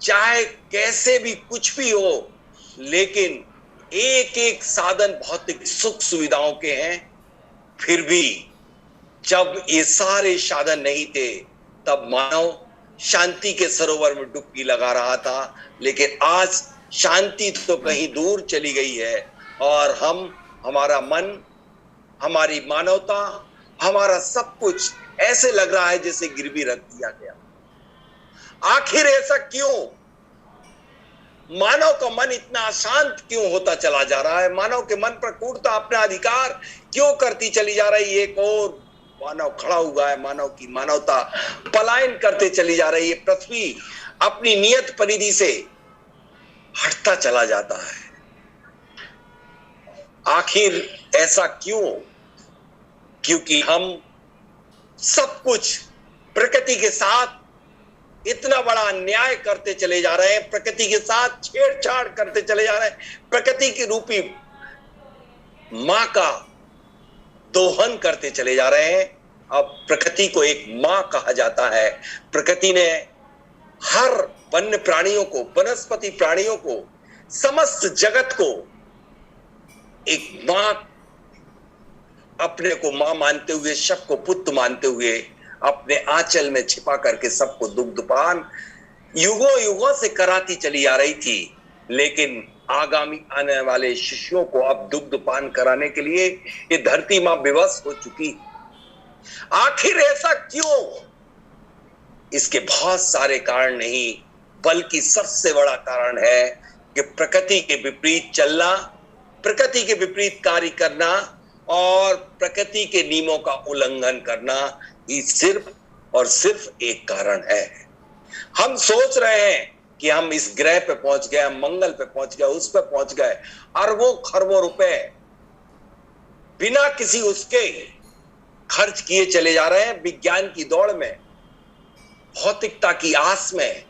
चाहे कैसे भी कुछ भी हो, लेकिन एक एक साधन भौतिक सुख सुविधाओं के हैं। फिर भी जब ये सारे साधन नहीं थे, तब मानव शांति के सरोवर में डुबकी लगा रहा था। लेकिन आज शांति तो कहीं दूर चली गई है और हमारा मन, हमारी मानवता, हमारा सब कुछ ऐसे लग रहा है जैसे गिरवी रख दिया गया। आखिर ऐसा क्यों? मानव का मन इतना अशांत क्यों होता चला जा रहा है? मानव के मन पर क्रूरता अपना अधिकार क्यों करती चली जा रही है? एक और मानव खड़ा हुआ है, मानव की मानवता पलायन करते चली जा रही है। पृथ्वी अपनी नियत परिधि से हटता चला जाता है। आखिर ऐसा क्यों? क्योंकि हम सब कुछ प्रकृति के साथ इतना बड़ा अन्याय करते चले जा रहे हैं, प्रकृति के साथ छेड़छाड़ करते चले जा रहे हैं, प्रकृति की रूपी मां का दोहन करते चले जा रहे हैं। अब प्रकृति को एक मां कहा जाता है। प्रकृति ने हर वन्य प्राणियों को, वनस्पति प्राणियों को, समस्त जगत को एक मां, अपने को मां मानते हुए, सबको पुत्र मानते हुए अपने आंचल में छिपा करके सबको दुग्धपान युगों युगों से कराती चली आ रही थी। लेकिन आगामी आने वाले शिष्यों को अब दुग्धपान कराने के लिए ये धरती मां विवश हो चुकी। आखिर ऐसा क्यों? इसके बहुत सारे कारण नहीं, बल्कि सबसे बड़ा कारण है कि प्रकृति के विपरीत चलना, प्रकृति के विपरीत कार्य करना और प्रकृति के नियमों का उल्लंघन करना ही सिर्फ और सिर्फ एक कारण है। हम सोच रहे हैं कि हम इस ग्रह पे पहुंच गए, हम मंगल पे पहुंच गए, उस पे पहुंच गए, अरबों खरबों रुपए बिना किसी उसके खर्च किए चले जा रहे हैं विज्ञान की दौड़ में, भौतिकता की आस में।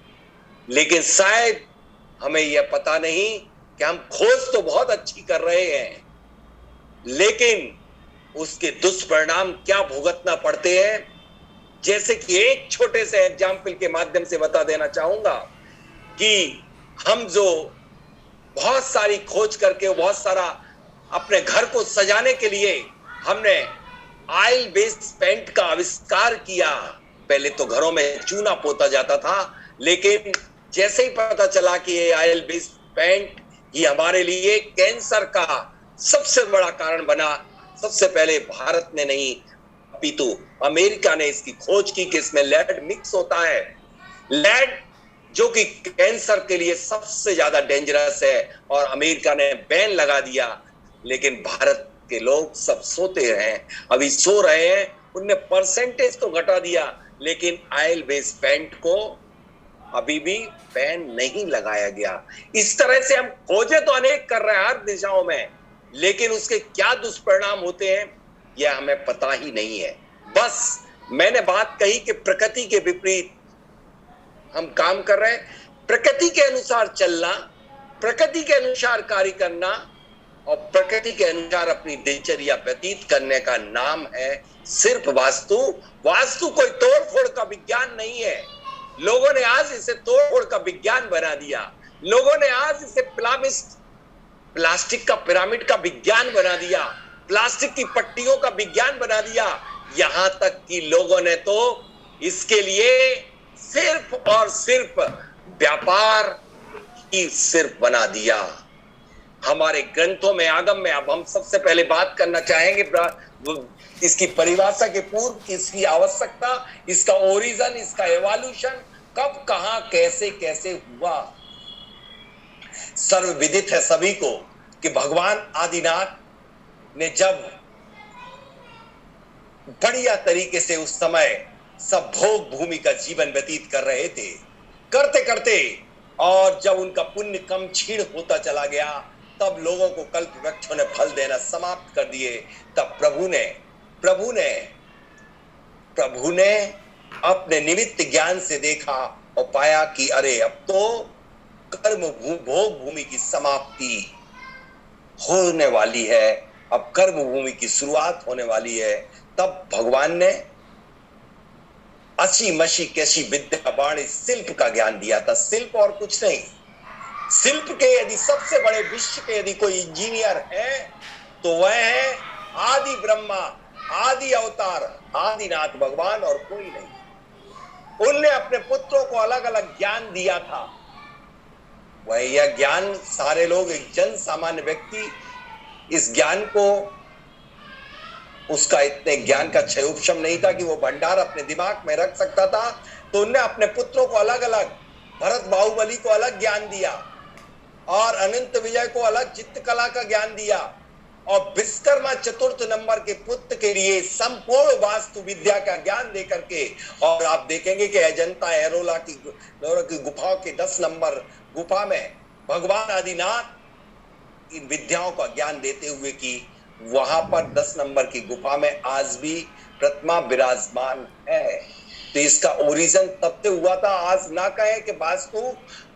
लेकिन शायद हमें यह पता नहीं कि हम खोज तो बहुत अच्छी कर रहे हैं, लेकिन उसके दुष्परिणाम क्या भुगतना पड़ते हैं। जैसे कि एक छोटे से एग्जाम्पल के माध्यम से बता देना चाहूंगा कि हम जो बहुत सारी खोज करके, बहुत सारा अपने घर को सजाने के लिए हमने ऑयल बेस्ड पेंट का आविष्कार किया। पहले तो घरों में चूना पोता जाता था, लेकिन जैसे ही पता चला कि ये ऑयल बेस्ड पेंट ही हमारे लिए कैंसर का सबसे बड़ा कारण बना, सबसे पहले भारत ने नहीं अपितु अमेरिका ने इसकी खोज की कि इसमें लेड मिक्स होता है। लेड जो कि कैंसर के लिए सबसे ज्यादा डेंजरस है, और अमेरिका ने बैन लगा दिया। लेकिन भारत के लोग सब सोते रहे, अभी सो रहे हैं। उनने परसेंटेज तो घटा दिया, लेकिन ऑयल बेस्ड पेंट को अभी भी बैन नहीं लगाया गया। इस तरह से हम खोजें तो अनेक कर रहे हैं हर दिशाओं में, लेकिन उसके क्या दुष्परिणाम होते हैं यह हमें पता ही नहीं है। बस मैंने बात कही कि प्रकृति के विपरीत हम काम कर रहे हैं। प्रकृति के अनुसार चलना, प्रकृति के अनुसार कार्य करना और प्रकृति के अनुसार अपनी दिनचर्या व्यतीत करने का नाम है सिर्फ वास्तु। वास्तु कोई तोड़ फोड़ का विज्ञान नहीं है। लोगों ने आज इसे तोड़ फोड़ का विज्ञान बना दिया। लोगों ने आज इसे प्लास्टिक का पिरामिड का विज्ञान बना दिया, प्लास्टिक की पट्टियों का विज्ञान बना दिया। यहां तक कि लोगों ने तो इसके लिए सिर्फ और सिर्फ व्यापार ही सिर्फ बना दिया। हमारे ग्रंथों में, आगम में, अब हम सबसे पहले बात करना चाहेंगे इसकी परिभाषा के पूर्व, इसकी आवश्यकता, इसका ओरिजिन, इसका एवोल्यूशन, कब, कहां, कैसे कैसे हुआ। सर्वविदित है सभी को कि भगवान आदिनाथ ने जब बढ़िया तरीके से उस समय सब भोग भूमि का जीवन व्यतीत कर रहे थे, करते करते, और जब उनका पुण्य कम क्षीण होता चला गया, तब लोगों को कल्प वृक्षों ने फल देना समाप्त कर दिए। तब प्रभु ने अपने निमित्त ज्ञान से देखा और पाया कि अरे अब तो भोग भूमि की समाप्ति होने वाली है, अब कर्म भूमि की शुरुआत होने वाली है। तब भगवान ने असी मशी कैसी विद्या बाणी शिल्प का ज्ञान दिया था। शिल्प और कुछ नहीं। शिल्प के यदि सबसे बड़े विश्व के यदि कोई इंजीनियर है तो वह है आदि ब्रह्मा, आदि अवतार, आदिनाथ भगवान, और कोई नहीं। उनने अपने पुत्रों को अलग अलग ज्ञान दिया था। वह यह ज्ञान सारे लोग, एक जन सामान्य व्यक्ति इस ज्ञान को, उसका इतने ज्ञान का क्षयोपशम नहीं था कि वो भंडार अपने दिमाग में रख सकता था। तो उनने अपने पुत्रों को अलग अलग, भरत बाहुबली को अलग ज्ञान दिया और अनंत विजय को अलग चित्रकला का ज्ञान दिया, और विश्वकर्मा चतुर्थ नंबर के पुत्र के लिए संपूर्ण वास्तु विद्या का ज्ञान देकर के, और आप देखेंगे कि अजंता एरोला की गुफाओं के 10 नंबर गुफा में भगवान आदिनाथ इन विद्याओं का ज्ञान देते हुए कि वहां पर 10 नंबर की गुफा में आज भी प्रतिमा विराजमान है। तो इसका ओरिजिन तब से हुआ था। आज ना कहे कि वास्तु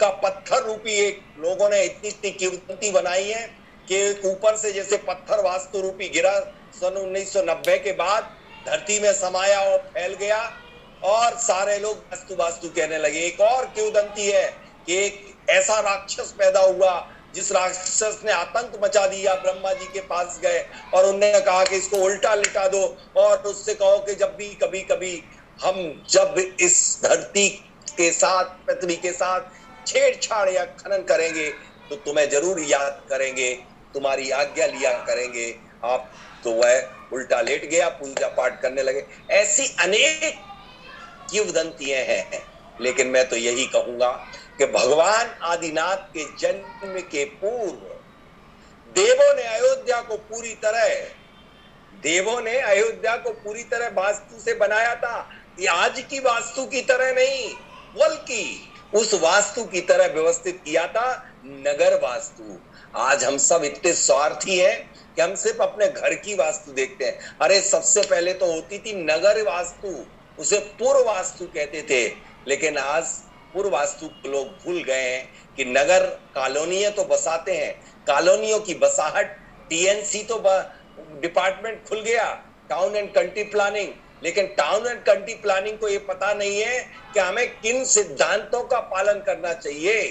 का पत्थर रूपी एक लोगों ने इतनी कीमती बनाई है कि ऊपर से जैसे पत्थर वास्तु रूपी गिरा सन 1990 के बाद धरती में समाया और फैल गया, और सारे लोग वास्तु वास्तु कहने लगे। एक और किंवदंती है कि एक ऐसा राक्षस पैदा हुआ जिस राक्षस ने आतंक मचा दिया। ब्रह्मा जी के पास गए और उन्होंने कहा कि इसको उल्टा लिटा दो, और उससे कहो कि जब भी कभी कभी हम जब इस धरती के साथ, पृथ्वी के साथ छेड़छाड़ या खनन करेंगे तो तुम्हें जरूर याद करेंगे, तुम्हारी आज्ञा लिया करेंगे आप। तो वह उल्टा लेट गया, पूजा पाठ करने लगे। ऐसी अनेक किंवदंतियां हैं। लेकिन मैं तो यही कहूंगा कि भगवान आदिनाथ के जन्म के पूर्व देवों ने अयोध्या को पूरी तरह वास्तु से बनाया था। ये आज की वास्तु की तरह नहीं, बल्कि उस वास्तु की तरह व्यवस्थित किया था, नगर वास्तु। आज हम सब इतने स्वार्थी हैं कि हम सिर्फ अपने घर की वास्तु देखते हैं। अरे सबसे पहले तो होती थी नगर वास्तु, उसे पूर्व वास्तु कहते थे। लेकिन आज पूर्व वास्तु लोग भूल गए हैं कि नगर कॉलोनियां तो बसाते हैं, कॉलोनियों की बसाहट, टीएनसी तो डिपार्टमेंट खुल गया, टाउन एंड कंट्री प्लानिंग। लेकिन टाउन एंड कंट्री प्लानिंग को ये पता नहीं है कि हमें किन सिद्धांतों का पालन करना चाहिए।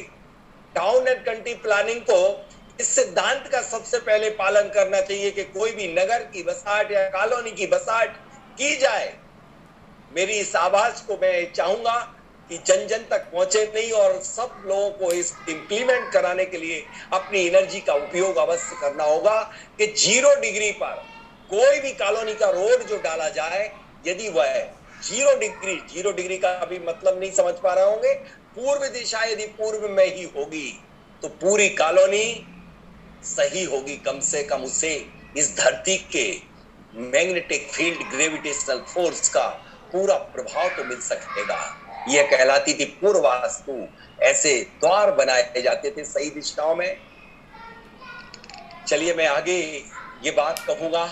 टाउन एंड कंट्री प्लानिंग को इस सिद्धांत का सबसे पहले पालन करना चाहिए कि कोई भी नगर की बसाहट या कॉलोनी की बसाहट की जाए। मेरी इस आवाज को मैं चाहूंगा कि जन जन तक पहुंचे नहीं, और सब लोगों को इस इंप्लीमेंट कराने के लिए अपनी एनर्जी का उपयोग अवश्य करना होगा कि 0 डिग्री पर कोई भी कॉलोनी का रोड जो डाला जाए, यदि वह 0 डिग्री का अभी मतलब नहीं समझ पा रहे होंगे, पूर्व दिशा यदि पूर्व में ही होगी तो पूरी कॉलोनी सही होगी। कम से कम उसे इस धरती के मैग्नेटिक फील्ड, ग्रेविटेशनल फोर्स का पूरा प्रभाव तो मिल सकेगा। यह कहलाती थी पूर्व वास्तु। ऐसे द्वार बनाए जाते थे सही दिशाओं में। चलिए मैं आगे ये बात कहूंगा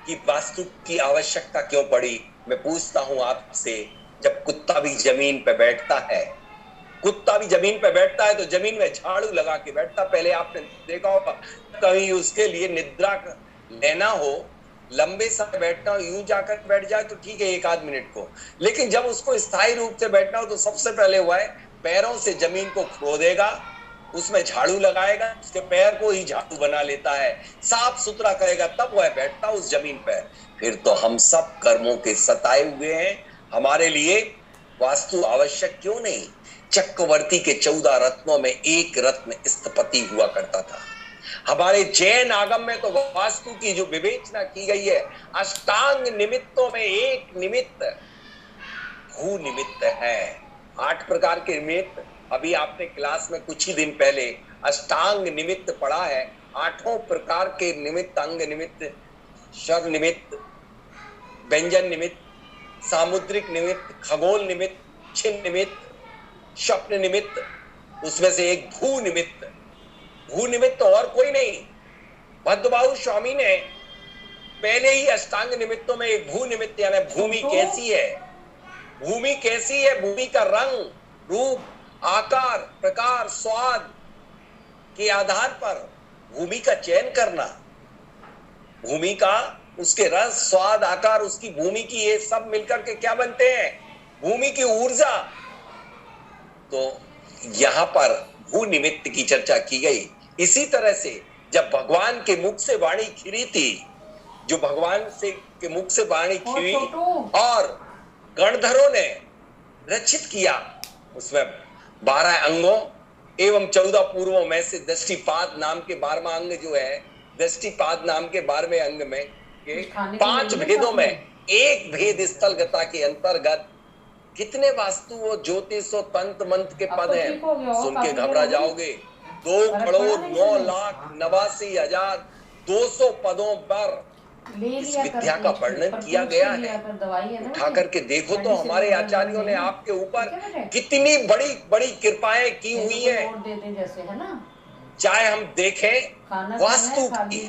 कि वास्तु की आवश्यकता क्यों पड़ी। मैं पूछता हूं आपसे, जब कुत्ता भी जमीन पे बैठता है, तो जमीन में झाड़ू लगा के बैठता। पहले आपने देखा होगा, कहीं उसके लिए निद्रा लेना हो, लंबे समय बैठना हो, यूं जाकर बैठ जाए तो ठीक है 1 आध मिनट को, लेकिन जब उसको स्थायी रूप से बैठना हो तो सबसे पहले हुआ है पैरों से जमीन को खोदेगा, उसमें झाड़ू लगाएगा, उसके पैर को ही झाड़ू बना लेता है, साफ सुथरा करेगा, तब वह बैठता उस जमीन पर। फिर तो हम सब कर्मों के सताए हुए हैं। हमारे लिए वास्तु आवश्यक क्यों नहीं? चक्रवर्ती के 14 रत्नों में एक रत्न स्थपति हुआ करता था। हमारे जैन आगम में तो वास्तु की जो विवेचना की गई है, अष्टांग निमित्तों में एक निमित्त भू निमित्त है। 8 प्रकार के निमित्त, अभी आपने क्लास में कुछ ही दिन पहले अष्टांग निमित्त पढ़ा है। 8 प्रकार के निमित्त, अंग निमित्त, शर निमित्त, व्यंजन निमित्त, सामुद्रिक निमित्त, खगोल निमित्त, छिन्न निमित्त, स्वप्न निमित्त, उसमें से एक भू निमित्त। भू निमित्त और कोई नहीं, भद्रबाहु स्वामी ने पहले ही अष्टांग निमित्तों में एक भू निमित्त, यानी भूमि कैसी है, भूमि कैसी है, भूमि का रंग, रूप, आकार, प्रकार, स्वाद के आधार पर भूमि का चयन करना। भूमि का, उसके रस, स्वाद, आकार, उसकी भूमि की, ये सब मिलकर के क्या बनते हैं? भूमि की ऊर्जा। तो यहां पर भू निमित्त की चर्चा की गई। इसी तरह से जब भगवान के मुख से वाणी खिरी थी, जो भगवान से के मुख से वाणी खिरी और गणधरों ने रचित किया, उसमें 12 अंगों एवं 14 पूर्वों में से दृष्टिपाद नाम के 12वां अंग जो है, दृष्टिपाद नाम के 12वें अंग में के 5 भेदों में एक भेद स्थलगता के अंतर्गत कितने वास्तु और ज्योतिष और तंत्र मंत्र के पद हैं, सुन के घबरा जाओगे। 2,89,82,200 पदों पर इस विद्या का वर्णन किया गया है। उठा करके देखो तो हमारे आचार्यों ने आपके ऊपर कितनी बड़ी बड़ी कृपाएं की हुई हैं। चाहे हम देखें वास्तु की,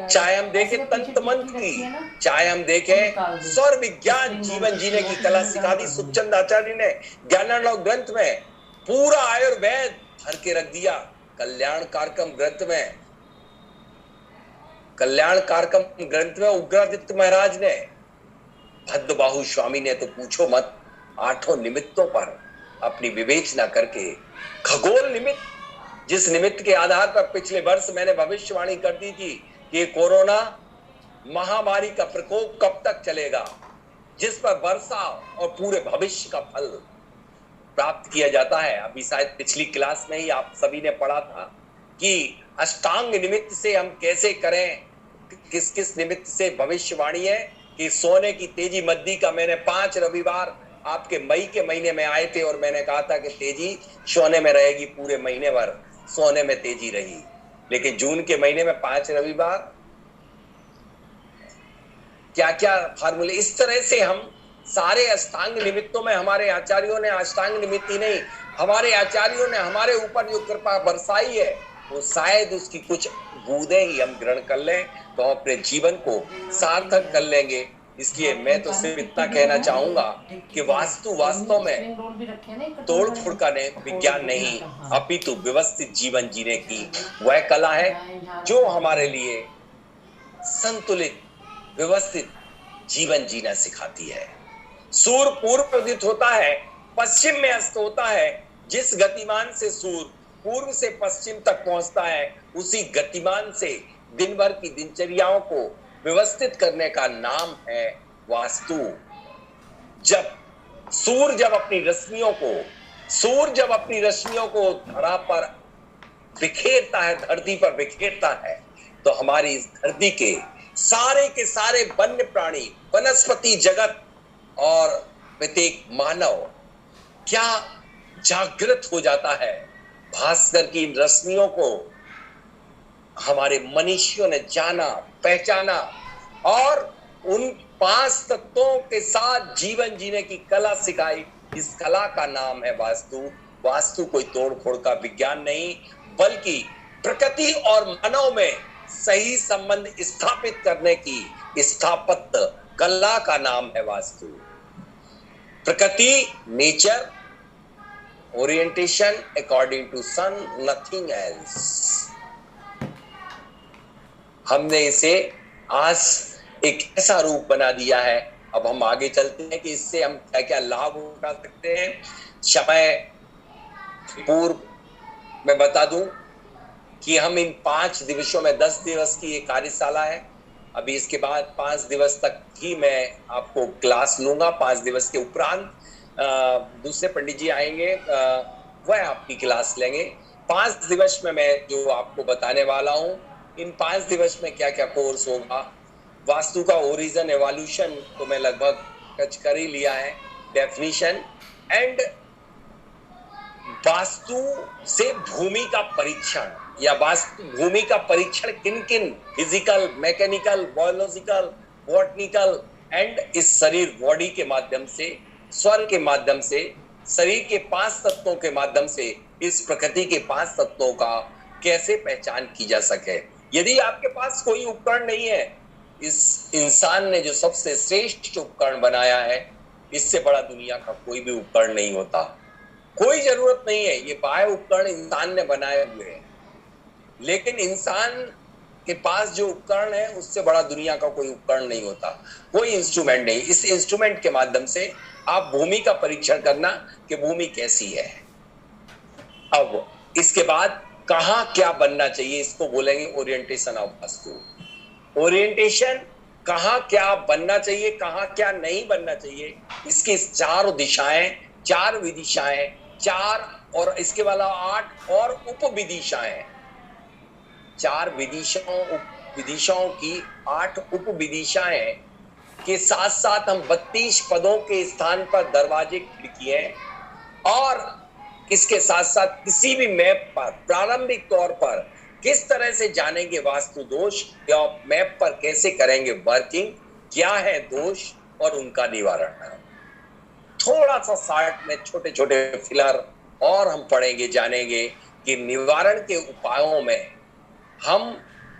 चाहे हम देखें तंत्र मंत्र की, चाहे हम देखें स्वर विज्ञान, जीवन जीने की कला सिखा दी सुखचंद आचार्य ने। ज्ञानार्णव ग्रंथ में पूरा आयुर्वेद भर के रख दिया। कल्याण कारकम ग्रंथ में, कल्याण कारकम ग्रंथ में उग्रादित्य महाराज ने, भद्रबाहु स्वामी ने तो पूछो मत, 8 निमित्तों पर अपनी विवेचना करके, खगोल निमित्त, जिस निमित्त के आधार पर पिछले वर्ष मैंने भविष्यवाणी कर दी थी कि कोरोना महामारी का प्रकोप कब तक चलेगा, जिस पर वर्षा और पूरे भविष्य का फल प्राप्त किया जाता है। अभी शायद पिछली क्लास में ही आप सभी ने पढ़ा था कि अष्टांग निमित्त से हम कैसे करें, किस किस निमित्त से भविष्यवाणी है कि सोने की तेजी मद्दी का मैंने 5 रविवार आपके मई के महीने में आए थे और मैंने कहा था कि तेजी सोने में रहेगी, पूरे महीने भर सोने में तेजी रही। लेकिन जून के महीने में 5 रविवार, क्या क्या फार्मूले। इस तरह से हम सारे अष्टांग निमित्तों में हमारे आचार्यों ने, अष्टांग निमित्त ही नहीं, हमारे आचार्यों ने हमारे ऊपर जो कृपा बरसाई है, वो शायद उसकी कुछ बूंदें ही हम ग्रहण कर लें तो हम अपने जीवन को सार्थक कर लेंगे। इसलिए मैं तो सिर्फ इतना कहना चाहूंगा कि वास्तु वास्तव में तोड़ फोड़ का विज्ञान नहीं, अपितु व्यवस्थित जीवन जीने की वह कला है जो हमारे लिए संतुलित व्यवस्थित जीवन जीना सिखाती है। सूर्य पूर्व उदित होता है, पश्चिम में अस्त होता है। जिस गतिमान से सूर्य पूर्व से पश्चिम तक पहुंचता है, उसी गतिमान से दिन भर की दिनचर्याओं को व्यवस्थित करने का नाम है वास्तु। जब सूर्य जब अपनी रश्मियों को धरा पर बिखेरता है, धरती पर बिखेरता है, तो हमारी इस धरती के सारे वन्य प्राणी, वनस्पति जगत और प्रत्येक मानव क्या जागृत हो जाता है। भास्कर की इन रश्मियों को हमारे मनीषियों ने जाना, पहचाना और उन 5 तत्वों के साथ जीवन जीने की कला सिखाई। इस कला का नाम है वास्तु। वास्तु कोई तोड़ फोड़ का विज्ञान नहीं, बल्कि प्रकृति और मानव में सही संबंध स्थापित करने की स्थापत्य कला का नाम है वास्तु। प्रकृति, nature, orientation according to sun, nothing else. हमने इसे आज एक ऐसा रूप बना दिया है। अब हम आगे चलते हैं कि इससे हम क्या क्या लाभ उठा सकते हैं। समय पूर्व मैं बता दूं कि हम इन 5 दिवसों में 10 दिवस की एक कार्यशाला है। अभी इसके बाद 5 दिवस तक ही मैं आपको क्लास लूंगा। 5 दिवस के उपरांत दूसरे पंडित जी आएंगे, वह आपकी क्लास लेंगे। 5 दिवस में मैं जो आपको बताने वाला हूं, इन 5 दिवस में क्या क्या कोर्स होगा। वास्तु का ओरिजिन, एवोल्यूशन तो मैं लगभग टच कर ही लिया है, डेफिनेशन, एंड वास्तु से भूमि का परीक्षण या वास्तु भूमि का परीक्षण किन किन physical, mechanical, biological, botanical and इस शरीर बॉडी के माध्यम से, स्वर के माध्यम से, शरीर के 5 तत्वों के माध्यम से इस प्रकृति के 5 तत्वों का कैसे पहचान की जा सके। यदि आपके पास कोई उपकरण नहीं है, इस इंसान ने जो सबसे श्रेष्ठ उपकरण बनाया है, इससे बड़ा दुनिया का कोई भी उपकरण नहीं होता। कोई जरूरत नहीं है, ये बाह्य उपकरण इंसान ने बनाए हुए हैं, लेकिन इंसान के पास जो उपकरण है उससे बड़ा दुनिया का कोई उपकरण नहीं होता, कोई इंस्ट्रूमेंट नहीं। इस इंस्ट्रूमेंट के माध्यम से आप भूमि का परीक्षण करना कि भूमि कैसी है। अब इसके बाद कहाँ क्या बनना चाहिए, इसको बोलेंगे ओरिएंटेशन ऑफ वास्तु। ओरिएंटेशन, कहाँ क्या बनना चाहिए, कहाँ क्या नहीं बनना चाहिए, इसकी चार दिशाएं, चार विदिशाएं, चार और इसके वाला 8 और उप विदिशाएं, 4 विदिशाओं की 8 उप विदिशाएं के साथ साथ हम 32 पदों के स्थान पर दरवाजे, खिड़कियां, और इसके साथ साथ किसी भी मैप पर प्रारंभिक तौर पर किस तरह से जानेंगे वास्तु दोष, या मैप पर कैसे करेंगे वर्किंग, क्या है दोष और उनका निवारण। थोड़ा सा शार्ट में छोटे छोटे फिलर और हम पढ़ेंगे, जानेंगे कि निवारण के उपायों में हम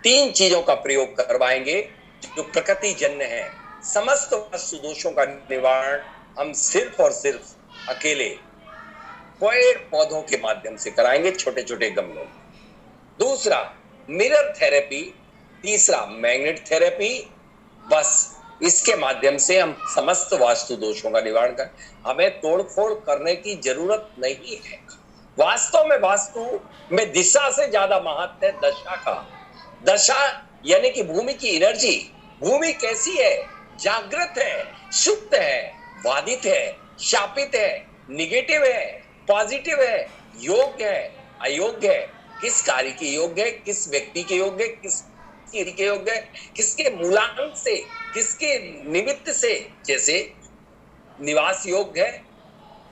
3 चीजों का प्रयोग करवाएंगे जो प्रकृति जन्य है। समस्त वास्तु दोषों का निवारण हम सिर्फ और सिर्फ अकेले पेड़ पौधों के माध्यम से कराएंगे, छोटे छोटे गमलों में। दूसरा मिरर थेरेपी, तीसरा मैग्नेट थेरेपी। बस इसके माध्यम से हम समस्त वास्तु दोषों का निवारण कर, हमें तोड़फोड़ करने की जरूरत नहीं है। वास्तव में वास्तु में दिशा से ज्यादा महत्व है दशा का। दशा यानी कि भूमि की एनर्जी, भूमि कैसी है, जागृत है, सुप्त है, बाधित है, शापित है, निगेटिव है, पॉजिटिव है, योग्य है, अयोग्य है, किस कार्य के योग्य है, किस व्यक्ति के योग्य है, किस क्रिया के योग्य है, किसके मूलांक से, किसके निमित्त से, जैसे निवास योग्य है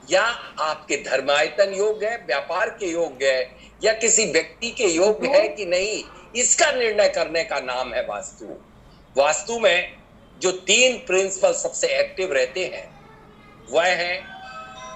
या आपके धर्मायतन योग्य है, व्यापार के योग्य है, या किसी व्यक्ति के योग्य है कि नहीं, इसका निर्णय करने का नाम है वास्तु। वास्तु में जो 3 प्रिंसिपल सबसे एक्टिव रहते हैं वह है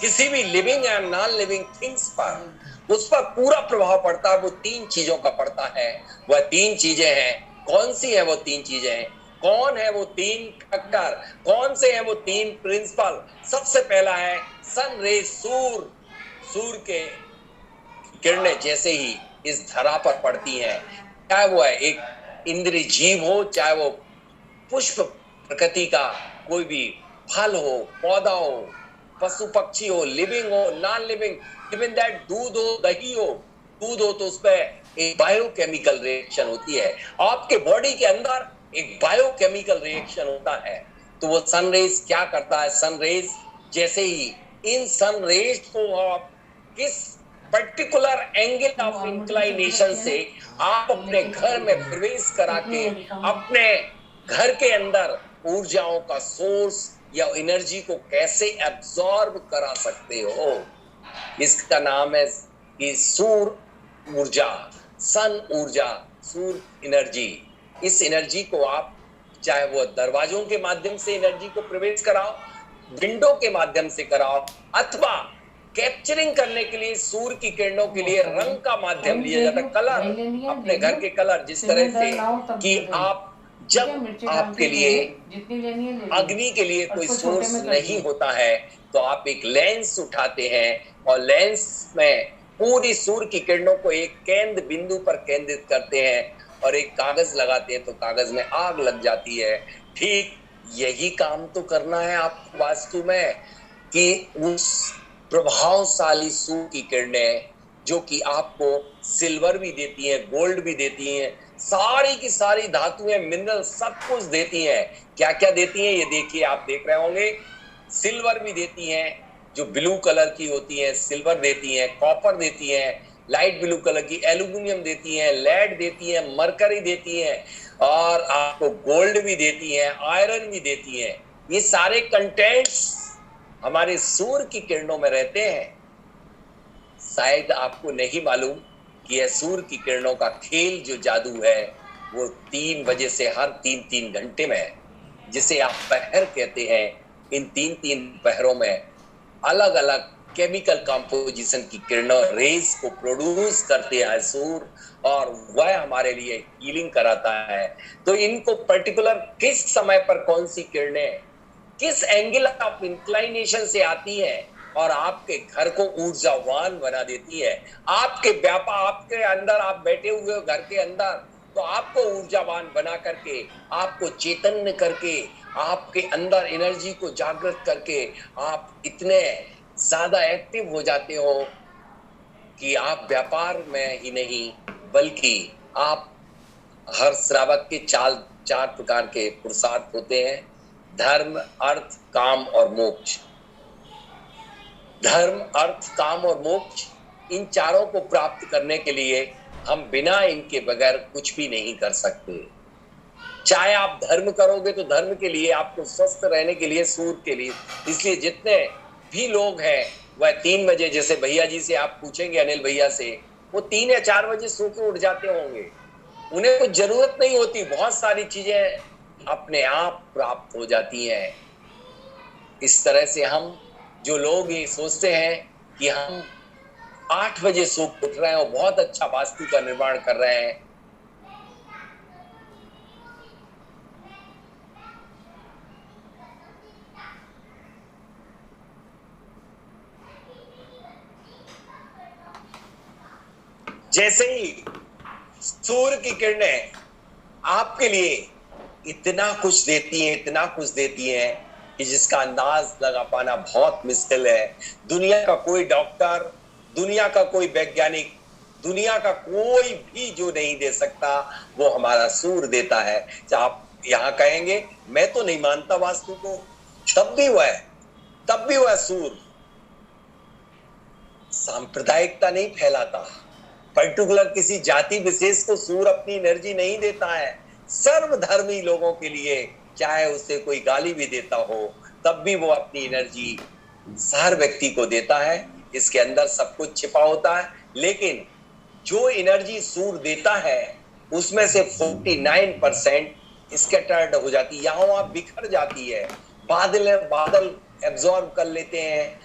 किसी भी living and non living things पर उस पर पूरा प्रभाव पड़ता है, वो 3 चीजों का पड़ता है। वह 3 चीजें हैं। कौन सी है वो 3 चीजें हैं? कौन है वो 3 फैक्टर? कौन से हैं वो 3 प्रिंसिपल? सबसे पहला है सन रे, सूर्य के किरणें जैसे ही इस धरा पर पड़ती हैं, चाहे वो है एक इंद्रिय जीव हो, चाहे वो पुष्प प्रकृति का कोई भी फल हो, पौधा हो, पशु पक्षी हो, लिविंग हो, नॉन लिविंग, इवन दैट दूध हो, दही हो। दूध हो तो उसमें एक बायोकेमिकल रिएक्शन होती है, आपके बॉडी के अंदर एक बायोकेमिकल रिएक्शन होता है। तो वो सनरेज क्या करता है? सनरेज जैसे ही इन सनरेज को आप किस पर्टिकुलर एंगल ऑफ इंक्लाइनेशन से आप अपने घर में प्रवेश करा के अपने घर के अंदर ऊर्जाओं का सोर्स या एनर्जी को कैसे एब्जॉर्ब करा सकते हो, इसका नाम है कि सूर्य ऊर्जा, सन ऊर्जा, सूर्य एनर्जी। इस एनर्जी को आप चाहे वो दरवाजों के माध्यम से एनर्जी को प्रवेश कराओ, विंडो के माध्यम से कराओ, अथवा कैप्चरिंग करने के लिए सूर्य की किरणों के लिए रंग का माध्यम लिया जाता है। कलर, अपने घर के कलर, जिस तरह से कि आप जब आपके लिए अग्नि के लिए कोई सोर्स नहीं होता है तो आप एक लेंस उठाते हैं और लेंस में पूरी सूर्य की किरणों को एक केंद्र बिंदु पर केंद्रित करते हैं और एक कागज लगाते हैं तो कागज में आग लग जाती है। ठीक यही काम तो करना है आपको वास्तु में कि उस प्रभावशाली सूर्य की किरणें जो कि आपको सिल्वर भी देती हैं, गोल्ड भी देती हैं, सारी की सारी धातुएं, मिनरल सब कुछ देती हैं। क्या क्या देती हैं ये देखिए, आप देख रहे होंगे। सिल्वर भी देती हैं जो ब्लू कलर की होती है, सिल्वर देती हैं, कॉपर देती हैं, लाइट ब्लू कलर की एल्यूमिनियम देती हैं, लेड देती हैं, मरकरी देती हैं और आपको गोल्ड भी देती हैं, आयरन भी देती हैं। ये सारे कंटेंट्स हमारे सूर्य की किरणों में रहते हैं। शायद आपको नहीं मालूम कि यह सूर्य की किरणों का खेल जो जादू है वो 3 बजे से हर 3-3 घंटे में, जिसे आप पहर कहते हैं, इन 3-3 पहरों में अलग अलग केमिकल कंपोजिशन की किरणों, रेज को प्रोड्यूस करते हैं सूर्य और वह हमारे लिए हीलिंग कराता है। तो इनको पर्टिकुलर किस समय पर कौन सी किरणें किस एंगल ऑफ इंक्लाइनेशन से आती है और आपके घर को ऊर्जावान बना देती है। आपके व्यापार, आपके अंदर आप बैठे हुए हो घर के अंदर तो आपको ऊर्जावान बना करके, आपको चैतन्य करके, आपके अंदर एनर्जी को जागृत करके आप इतने ज्यादा एक्टिव हो जाते हो कि आप व्यापार में ही नहीं बल्कि आप हर श्रावक के चार प्रकार के पुरुषार्थ होते हैं: धर्म, अर्थ, काम और मोक्ष। धर्म, अर्थ, काम और मोक्ष, इन चारों को प्राप्त करने के लिए हम बिना इनके बगैर कुछ भी नहीं कर सकते। चाहे आप धर्म करोगे तो धर्म के लिए, आपको स्वस्थ रहने के लिए, सूर्य के लिए। इसलिए जितने भी लोग हैं वह 3 बजे, जैसे भैया जी से आप पूछेंगे, अनिल भैया से, वो 3 या 4 बजे सो के उठ जाते होंगे। उन्हें कुछ जरूरत नहीं होती, बहुत सारी चीजें अपने आप प्राप्त हो जाती हैं। इस तरह से हम जो लोग ये सोचते हैं कि हम 8 बजे सो उठ रहे हैं और बहुत अच्छा वास्तु का निर्माण कर रहे हैं, जैसे ही सूर्य की किरणें आपके लिए इतना कुछ देती हैं, इतना कुछ देती हैं कि जिसका अंदाज लगा पाना बहुत मुश्किल है। दुनिया का कोई डॉक्टर, दुनिया का कोई वैज्ञानिक, दुनिया का कोई भी जो नहीं दे सकता, वो हमारा सूर्य देता है। चाहे आप यहाँ कहेंगे मैं तो नहीं मानता वास्तु को, तब भी वह सूर्य सांप्रदायिकता नहीं फैलाता, पर्टिकुलर किसी जाति विशेष को सूर्य अपनी एनर्जी नहीं देता है। सर्वधर्मी लोगों के लिए, चाहे उसे कोई गाली भी देता हो, तब भी वो अपनी एनर्जी हर व्यक्ति को देता है। इसके अंदर सब कुछ छिपा होता है, लेकिन जो एनर्जी सूर्य देता है उसमें से 49% स्कैटर्ड हो जाती है, यहाँ वहां बिखर जाती है। बादल एब्जॉर्ब कर लेते हैं,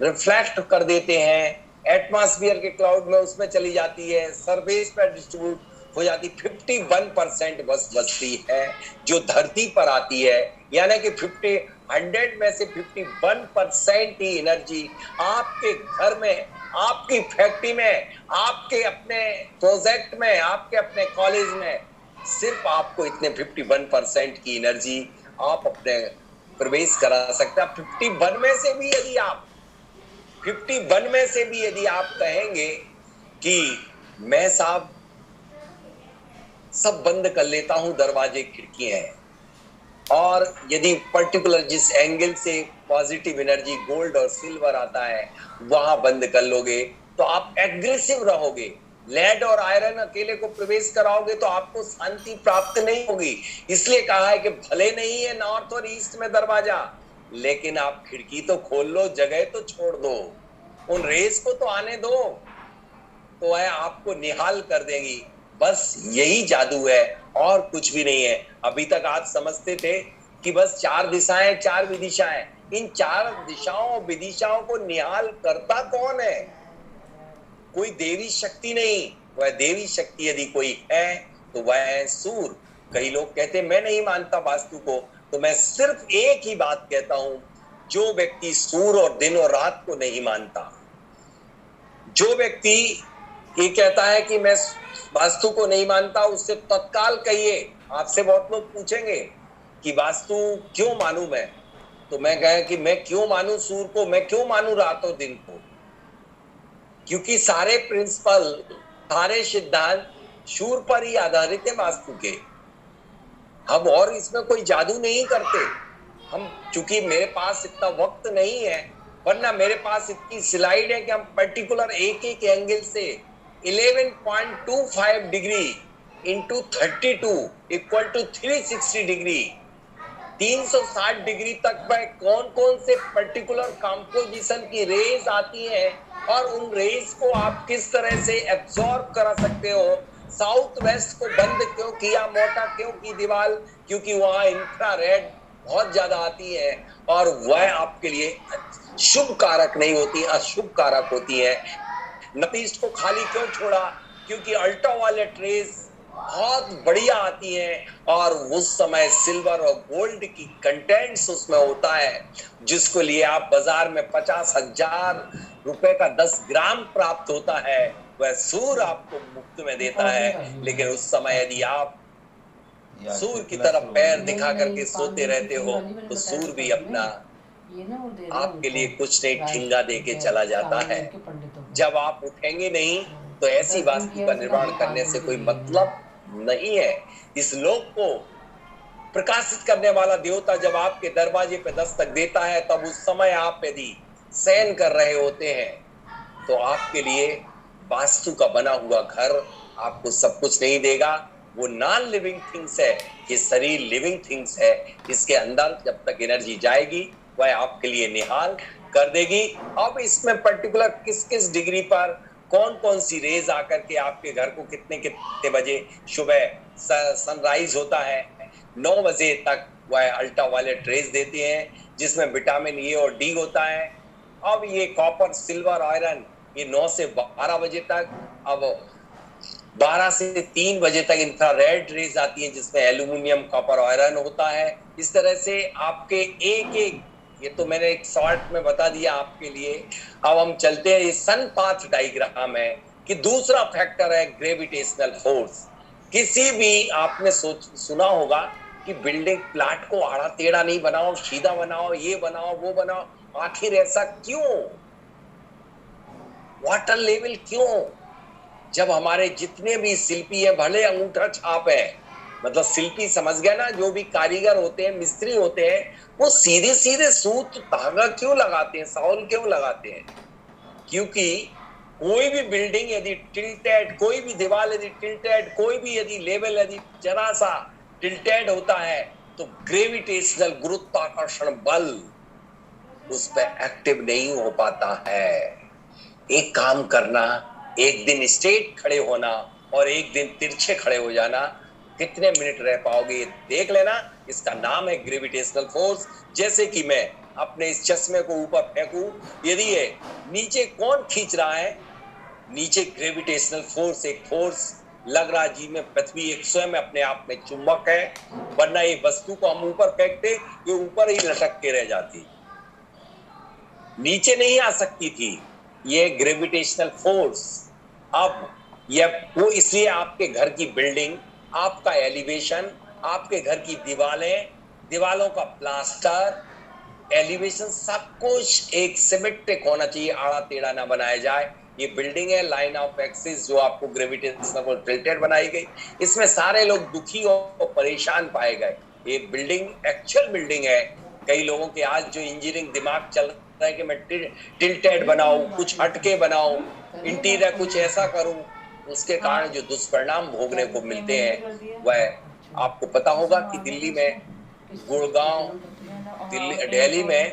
रिफ्लेक्ट कर देते हैं, एटमॉस्फेयर के क्लाउड में उसमें चली जाती है, सरफेस पर डिस्ट्रीब्यूट हो जाती। 51% बस बचती है जो धरती पर आती है, यानी कि 100 में से 51% ही एनर्जी आपके घर में, आपकी फैक्ट्री में, आपके अपने प्रोजेक्ट में, आपके अपने कॉलेज में, सिर्फ आपको इतने 51% की एनर्जी आप अपने प्रवेश करा सकते हैं। 51 में से भी यदि आप 51 में से भी यदि आप कहेंगे कि मैं साहब सब बंद कर लेता हूं, दरवाजे खिड़कियां हैं, और यदि पर्टिकुलर जिस एंगल से पॉजिटिव एनर्जी गोल्ड और सिल्वर आता है वहां बंद कर लोगे, तो आप एग्रेसिव रहोगे। लेड और आयरन अकेले को प्रवेश कराओगे तो आपको शांति प्राप्त नहीं होगी। इसलिए कहा है कि भले नहीं है नॉर्थ और ईस्ट में दरवाजा, लेकिन आप खिड़की तो खोल लो, जगह तो छोड़ दो, उन रेस को तो आने दो, तो वह आपको निहाल कर देंगी। बस यही जादू है और कुछ भी नहीं है। अभी तक आप समझते थे कि बस 4 दिशाएं, 4 विदिशाएं, इन 4 दिशाओं विदिशाओं को निहाल करता कौन है? कोई देवी शक्ति नहीं। वह देवी शक्ति यदि कोई है तो वह है सूर्य। कई लोग कहते मैं नहीं मानता वास्तु को, तो मैं सिर्फ एक ही बात कहता हूं, जो व्यक्ति सूर्य और दिन और रात को नहीं मानता, जो व्यक्ति ये कहता है कि मैं वास्तु को नहीं मानता, उससे तत्काल कहिए। आपसे बहुत लोग पूछेंगे कि वास्तु क्यों मानूं मैं, तो मैं कहे कि मैं क्यों मानूं सूर्य को, मैं क्यों मानूं रात और दिन को, क्योंकि सारे प्रिंसिपल, सारे सिद्धांत सूर्य पर ही आधारित है वास्तु के। हम और इसमें कोई जादू नहीं करते। हम, चूंकि मेरे पास इतना वक्त नहीं है, वरना मेरे पास इतनी स्लाइड है कि हम पर्टिकुलर एक एक एंगल से 11.25 degree into 32 equal to 360 degree, 360 degree तक वह कौन कौन से पर्टिकुलर कंपोजिशन की रेज आती हैं और उन रेज को आप किस तरह से एब्जॉर्ब करा सकते हो। साउथ वेस्ट को बंद क्यों किया, मोटा क्यों की दीवार, क्योंकि वहां इंफ्रारेड बहुत ज्यादा आती है और वह आपके लिए शुभ कारक नहीं होती, अशुभ कारक होती है। नॉर्थ ईस्ट को खाली क्यों छोड़ा, क्योंकि अल्ट्रावायलेट रेज बहुत बढ़िया आती हैं और उस समय सिल्वर और गोल्ड की कंटेंट्स उसमें होता है, जिसको लिए आप बाजार में 50,000 रुपए का 10 ग्राम प्राप्त होता है। वह सूर्य आपको मुफ्त में देता है, लेकिन उस समय यदि आप सूर्य की तरफ पैर दिखा करके सोते रहते हो तो सूर्य भी अपना आपके लिए कुछ नहीं ठिंगा दे के चला जाता है। जब आप उठेंगे नहीं तो ऐसी वास्तु का निर्माण करने से कोई मतलब नहीं है। इस लोक को प्रकाशित करने वाला देवता जब आपके दरवाजे पे दस्तक देता है, तब उस समय आप यदि शयन कर रहे होते हैं तो आपके लिए वास्तु का बना हुआ घर आपको सब कुछ नहीं देगा। वो नॉन लिविंग थिंग्स है, ये शरीर लिविंग थिंग्स है। इसके अंदर जब तक एनर्जी जाएगी वह आपके लिए निहाल कर देगी। अब इसमें पर्टिकुलर किस किस डिग्री पर कौन कौन सी रेज आकर के आपके घर को कितने कितने बजे सुबह सनराइज होता है, 9 बजे तक वह अल्ट्रा वायलेट रेज देते हैं, जिसमें विटामिन ए और डी होता है। अब ये कॉपर, सिल्वर, आयरन, ये 9 से 12 बजे तक, अब 12 से 3 बजे तक इंफ्रारेड रेज आती है, जिसमें एल्यूमिनियम, कॉपर, आयरन होता है। इस तरह से आपके एक एक, ये तो मैंने एक शॉर्ट में बता दिया आपके लिए। अब हम चलते हैं, ये सन पाथ डायग्राम है कि दूसरा फैक्टर है ग्रेविटेशनल फोर्स। किसी भी आपने सुना होगा कि बिल्डिंग प्लाट को आड़ा टेढ़ा नहीं बनाओ, सीधा बनाओ, ये बनाओ, वो बनाओ। आखिर ऐसा क्यों? वाटर लेवल क्यों? जब हमारे जितने भी शिल्पी हैं, भले अंगूठा छाप है, मतलब शिल्पी समझ गए ना, जो भी कारीगर होते हैं, मिस्त्री होते हैं, वो सीधे सीधे सूत धागा क्यों लगाते हैं, साउल क्यों लगाते हैं? क्योंकि कोई भी बिल्डिंग यदि टिल्टेड, कोई भी दीवार यदि टिल्टेड, कोई भी यदि लेवल यदि जरा सा टिल्टेड होता है तो ग्रेविटेशनल, गुरुत्वाकर्षण बल उस पर एक्टिव नहीं हो पाता है। एक काम करना, एक दिन स्ट्रेट खड़े होना और एक दिन तिरछे खड़े हो जाना, कितने मिनट रह पाओगे ये देख लेना। इसका नाम है ग्रेविटेशनल फोर्स। जैसे कि मैं अपने इस चश्मे को ऊपर फेंकूं, यदि ये नीचे कौन खींच रहा है? नीचे ग्रेविटेशनल फोर्स, एक फोर्स लग रहा जी में पृथ्वी एक स्वयं अपने आप में चुंबक है, वरना ये वस्तु को हम ऊपर फेंकते ये ऊपर ही लटक के रह जाती, नीचे नहीं आ सकती थी। ये ग्रेविटेशनल फोर्स। अब ये वो इसलिए आपके घर की बिल्डिंग, आपका एलिवेशन, आपके घर की दीवारें, दीवालों का प्लास्टर, एलिवेशन, सब कुछ एक सिमेट्रिक होना चाहिए, आड़ा टेढ़ा ना बनाया जाए। ये बिल्डिंग है लाइन ऑफ एक्सिस जो आपको ग्रेविटेशनल टिल्टेड बनाई गई, इसमें सारे लोग दुखी और परेशान पाए गए। ये बिल्डिंग एक्चुअल बिल्डिंग है। कई लोगों के आज जो इंजीनियरिंग दिमाग चल रहा है कि मैं टिल्टेड बनाऊं, कुछ हटके बनाऊं, इंटीरियर कुछ ऐसा करूं, उसके कारण जो दुष्परिणाम भोगने को मिलते हैं वह आपको पता होगा कि दिल्ली में, गुड़गांव, दिल्ली में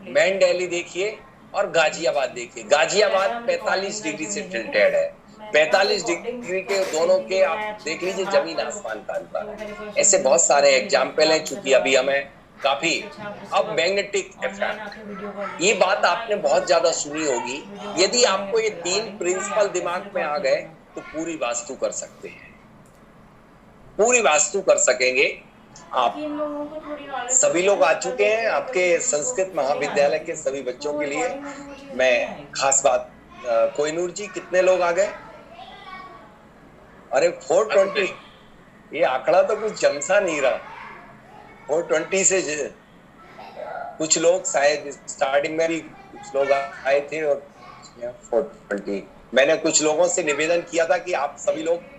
मेन दिल्ली देखिए और गाजियाबाद देखिए। गाजियाबाद 45 डिग्री से टिल्टेड है। 45 डिग्री के दोनों के आप देख लीजिए, जमीन आसमान का अंतर। ऐसे बहुत सारे एग्जाम्पल हैं, चूंकि अभी हमें काफी। अब मैग्नेटिक इफेक्ट, ये बात आपने बहुत ज्यादा सुनी होगी। यदि आपको ये 3 प्रिंसिपल दिमाग में आ गए तो पूरी वास्तु कर सकते हैं, पूरी वास्तु कर सकेंगे आप। सभी लोग आ चुके हैं आपके संस्कृत महाविद्यालय के सभी बच्चों के लिए। मैं खास बात, कोहिनूर जी कितने लोग आ गए? अरे 420, ये आंकड़ा तो कुछ जमसा नहीं रहा। 420 से कुछ लोग शायद स्टार्टिंग में भी कुछ लोग आए थे और 420। मैंने कुछ लोगों से निवेदन किया था कि आप सभी लोग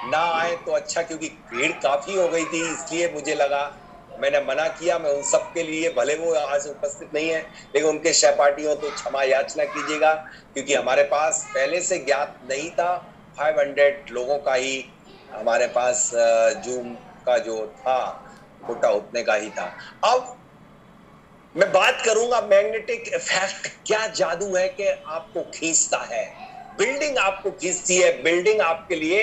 ना आए तो अच्छा, क्योंकि भीड़ काफी हो गई थी, इसलिए मुझे लगा, मैंने मना किया। मैं उन सब के लिए, भले वो आज उपस्थित नहीं है, लेकिन उनके सहपाठियों तो क्षमा याचना कीजिएगा, क्योंकि हमारे पास पहले से ज्ञात नहीं था। 500 लोगों का ही हमारे पास जूम का जो था कोटा उतने का ही था। अब मैं बात करूंगा मैग्नेटिक इफेक्ट, क्या जादू है कि आपको खींचता है। बिल्डिंग आपको खींचती है, बिल्डिंग आपके लिए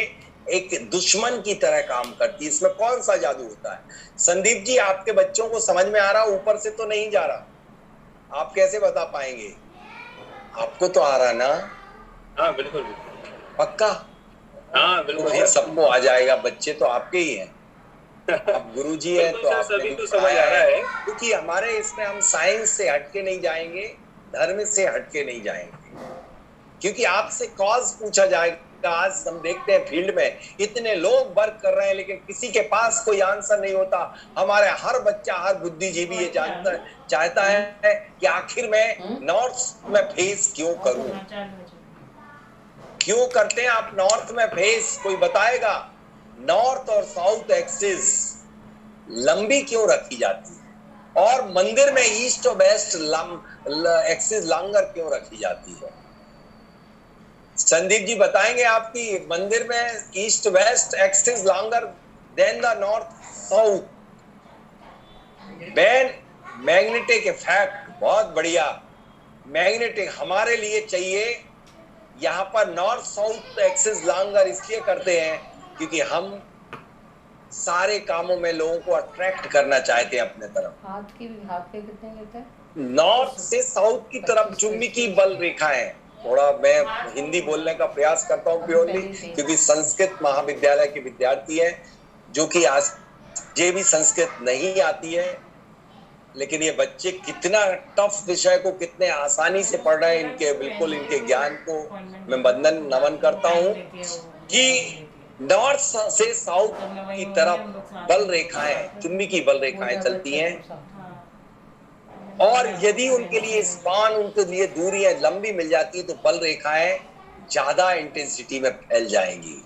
एक दुश्मन की तरह काम करती है। इसमें कौन सा जादू होता है? संदीप जी, आपके बच्चों को समझ में आ रहा, ऊपर से तो नहीं जा रहा? आप कैसे बता पाएंगे? आपको तो आ रहा ना? हाँ बिल्कुल, पक्का? हाँ बिल्कुल, तो सबको आ जाएगा, बच्चे तो आपके ही हैं। अब गुरुजी है तो आप सभी को समझ आ रहा है, क्योंकि हमारे इसमें हम साइंस से हटके नहीं जाएंगे, धर्म से हटके नहीं जाएंगे। क्योंकि आपसे कॉज पूछा जाएगा। आज हम देखते हैं फील्ड में इतने लोग वर्क कर रहे हैं, लेकिन किसी के पास कोई आंसर नहीं होता। हमारे हर बच्चा, हर बुद्धिजीवी ये जानता चाहता है कि आखिर मैं नॉर्थ में फेस क्यों करूं। क्यों करते हैं आप नॉर्थ में फेस, कोई बताएगा? नॉर्थ और साउथ एक्सिस लंबी क्यों रखी जाती है, और मंदिर में ईस्ट और वेस्ट एक्सिस लॉन्गर क्यों रखी जाती है? संदीप जी बताएंगे आपकी मंदिर में east west axis longer than the north south. Ban magnetic effect, बहुत बढ़िया। मैग्नेटिक हमारे लिए चाहिए। यहाँ पर नॉर्थ साउथ एक्सिस लॉन्गर इसलिए करते हैं क्योंकि हम सारे कामों में लोगों को अट्रैक्ट करना चाहते हैं अपने तरफ। हाथ के कितने लेते हैं? नॉर्थ से साउथ की तरफ चुम्बी की बल रेखाएं। थोड़ा मैं हिंदी बोलने का प्रयास करता हूँ प्योरली, क्योंकि संस्कृत महाविद्यालय के विद्यार्थी हैं, जो कि आज ये भी संस्कृत नहीं आती है, लेकिन ये बच्चे कितना टफ विषय को कितने आसानी से पढ़ रहे हैं। इनके बिल्कुल इनके ज्ञान को मैं वंदन नमन करता हूँ कि नॉर्थ से साउथ की तरफ बल रेखाएं, चुम्बी की बल रेखाएं चलती हैं, और यदि उनके लिए स्पान, उनके लिए दूरियां लंबी मिल जाती है तो बल रेखाएं ज्यादा इंटेंसिटी में फैल जाएंगी।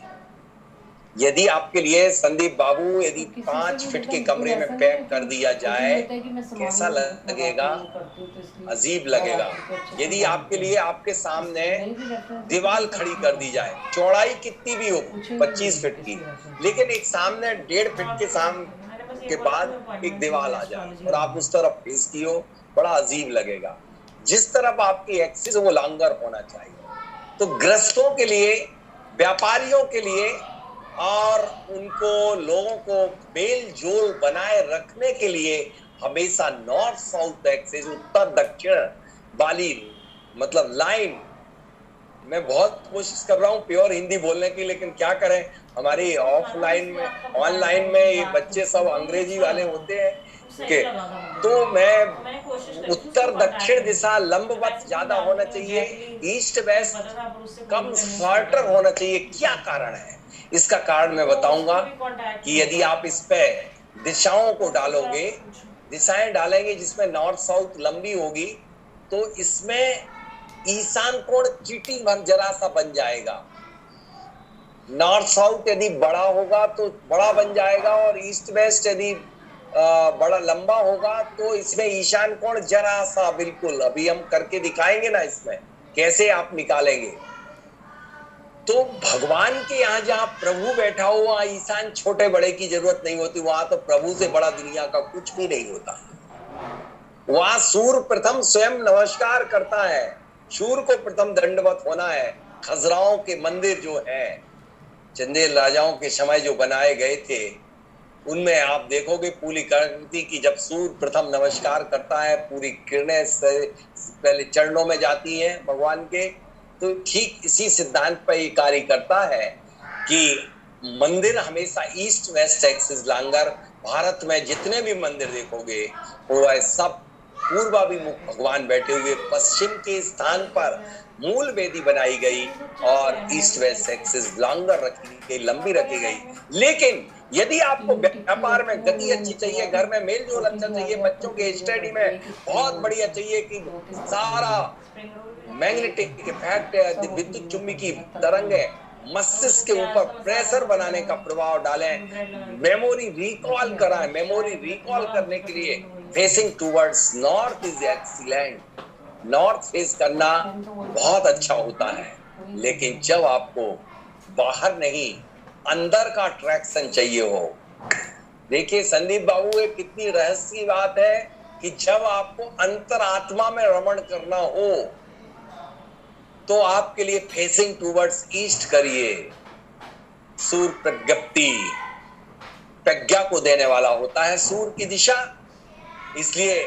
यदि आपके लिए संदीप बाबू, यदि 5 फीट के कमरे में पैक कर दिया जाए कैसा लगेगा? अजीब लगेगा। यदि आपके लिए आपके सामने दीवार खड़ी कर दी जाए, चौड़ाई कितनी भी हो 25 फीट की, लेकिन एक सामने 1.5 फीट के सामने के बाद एक दीवार आ जाए और आप उस तरफ फेस की हो, बड़ा अजीब लगेगा। जिस तरफ आपकी एक्सिस वो लॉन्गर होना चाहिए। तो गृहस्थों के लिए, व्यापारियों के लिए और उनको लोगों को मेल जोल बनाए रखने के लिए हमेशा नॉर्थ साउथ एक्सिस, उत्तर दक्षिण वाली मतलब लाइन, मैं बहुत कोशिश कर रहा हूँ प्योर हिंदी बोलने की, लेकिन क्या करें, हमारी ऑफलाइन में ऑनलाइन में ये बच्चे सब अंग्रेजी वाले होते हैं के, तो मैं उत्तर दक्षिण दिशा लंबवत ज्यादा होना चाहिए, ईस्ट वेस्ट कम शॉर्टर होना चाहिए। क्या कारण है इसका? कारण मैं बताऊंगा कि यदि आप इस पे दिशाओं को डालोगे, दिशाएं डालेंगे जिसमें नॉर्थ साउथ लंबी होगी, तो इसमें ईशान कोण चीटी जरा सा बन जाएगा। नॉर्थ साउथ यदि बड़ा होगा तो बड़ा बन जाएगा, और ईस्ट वेस्ट यदि बड़ा लंबा होगा तो इसमें ईशान कोण जरा सा, बिल्कुल अभी हम करके दिखाएंगे ना इसमें कैसे आप निकालेंगे। तो भगवान के यहाँ जहाँ प्रभु बैठा हो वहाँ ईशान छोटे बड़े की जरूरत नहीं होती। वहां तो प्रभु से बड़ा दुनिया का कुछ भी नहीं होता। वहां सूर्य प्रथम स्वयं नमस्कार करता है, सूर्य को प्रथम दंडवत होना है। खजुराहो के मंदिर जो है चंदेल राजाओं के समय जो बनाए गए थे, उनमें आप देखोगे पूरी कृति की जब सूर्य प्रथम नमस्कार करता है, पूरी किरणें से पहले चरणों में जाती हैं भगवान के। तो ठीक इसी सिद्धांत पर ये कार्य करता है कि मंदिर हमेशा east west axis longer. Bharat में जितने भी मंदिर देखोगे वो सब पूर्वाभिमुख भगवान बैठे हुए, पश्चिम के स्थान पर मूल वेदी बनाई गई और ईस्ट वेस्ट एक्सिस लॉन्गर रखी गई, लंबी रखी गई। लेकिन यदि आपको व्यापार में गति अच्छी चाहिए, घर में मेल जोल अच्छा चाहिए, बच्चों के स्टडी में बहुत बढ़िया चाहिए कि सारा मैग्नेटिक इफेक्ट है, विद्युत चुम्बी की तरंगे मस्तिष्क के ऊपर प्रेशर बनाने का प्रभाव डालें, मेमोरी रिकॉल कराएं। मेमोरी रिकॉल करने के लिए facing towards north is excellent. North face करना बहुत अच्छा होता है, लेकिन जब आपको बाहर नहीं अंदर का अट्रैक्शन चाहिए हो। देखिए संदीप बाबू, ये कितनी रहस्य की बात है कि जब आपको अंतरात्मा में रमण करना हो तो आपके लिए फेसिंग टुवर्ड्स ईस्ट करिए। सूर्य प्रज्ञप्ति, प्रज्ञा को देने वाला होता है सूर्य की दिशा। इसलिए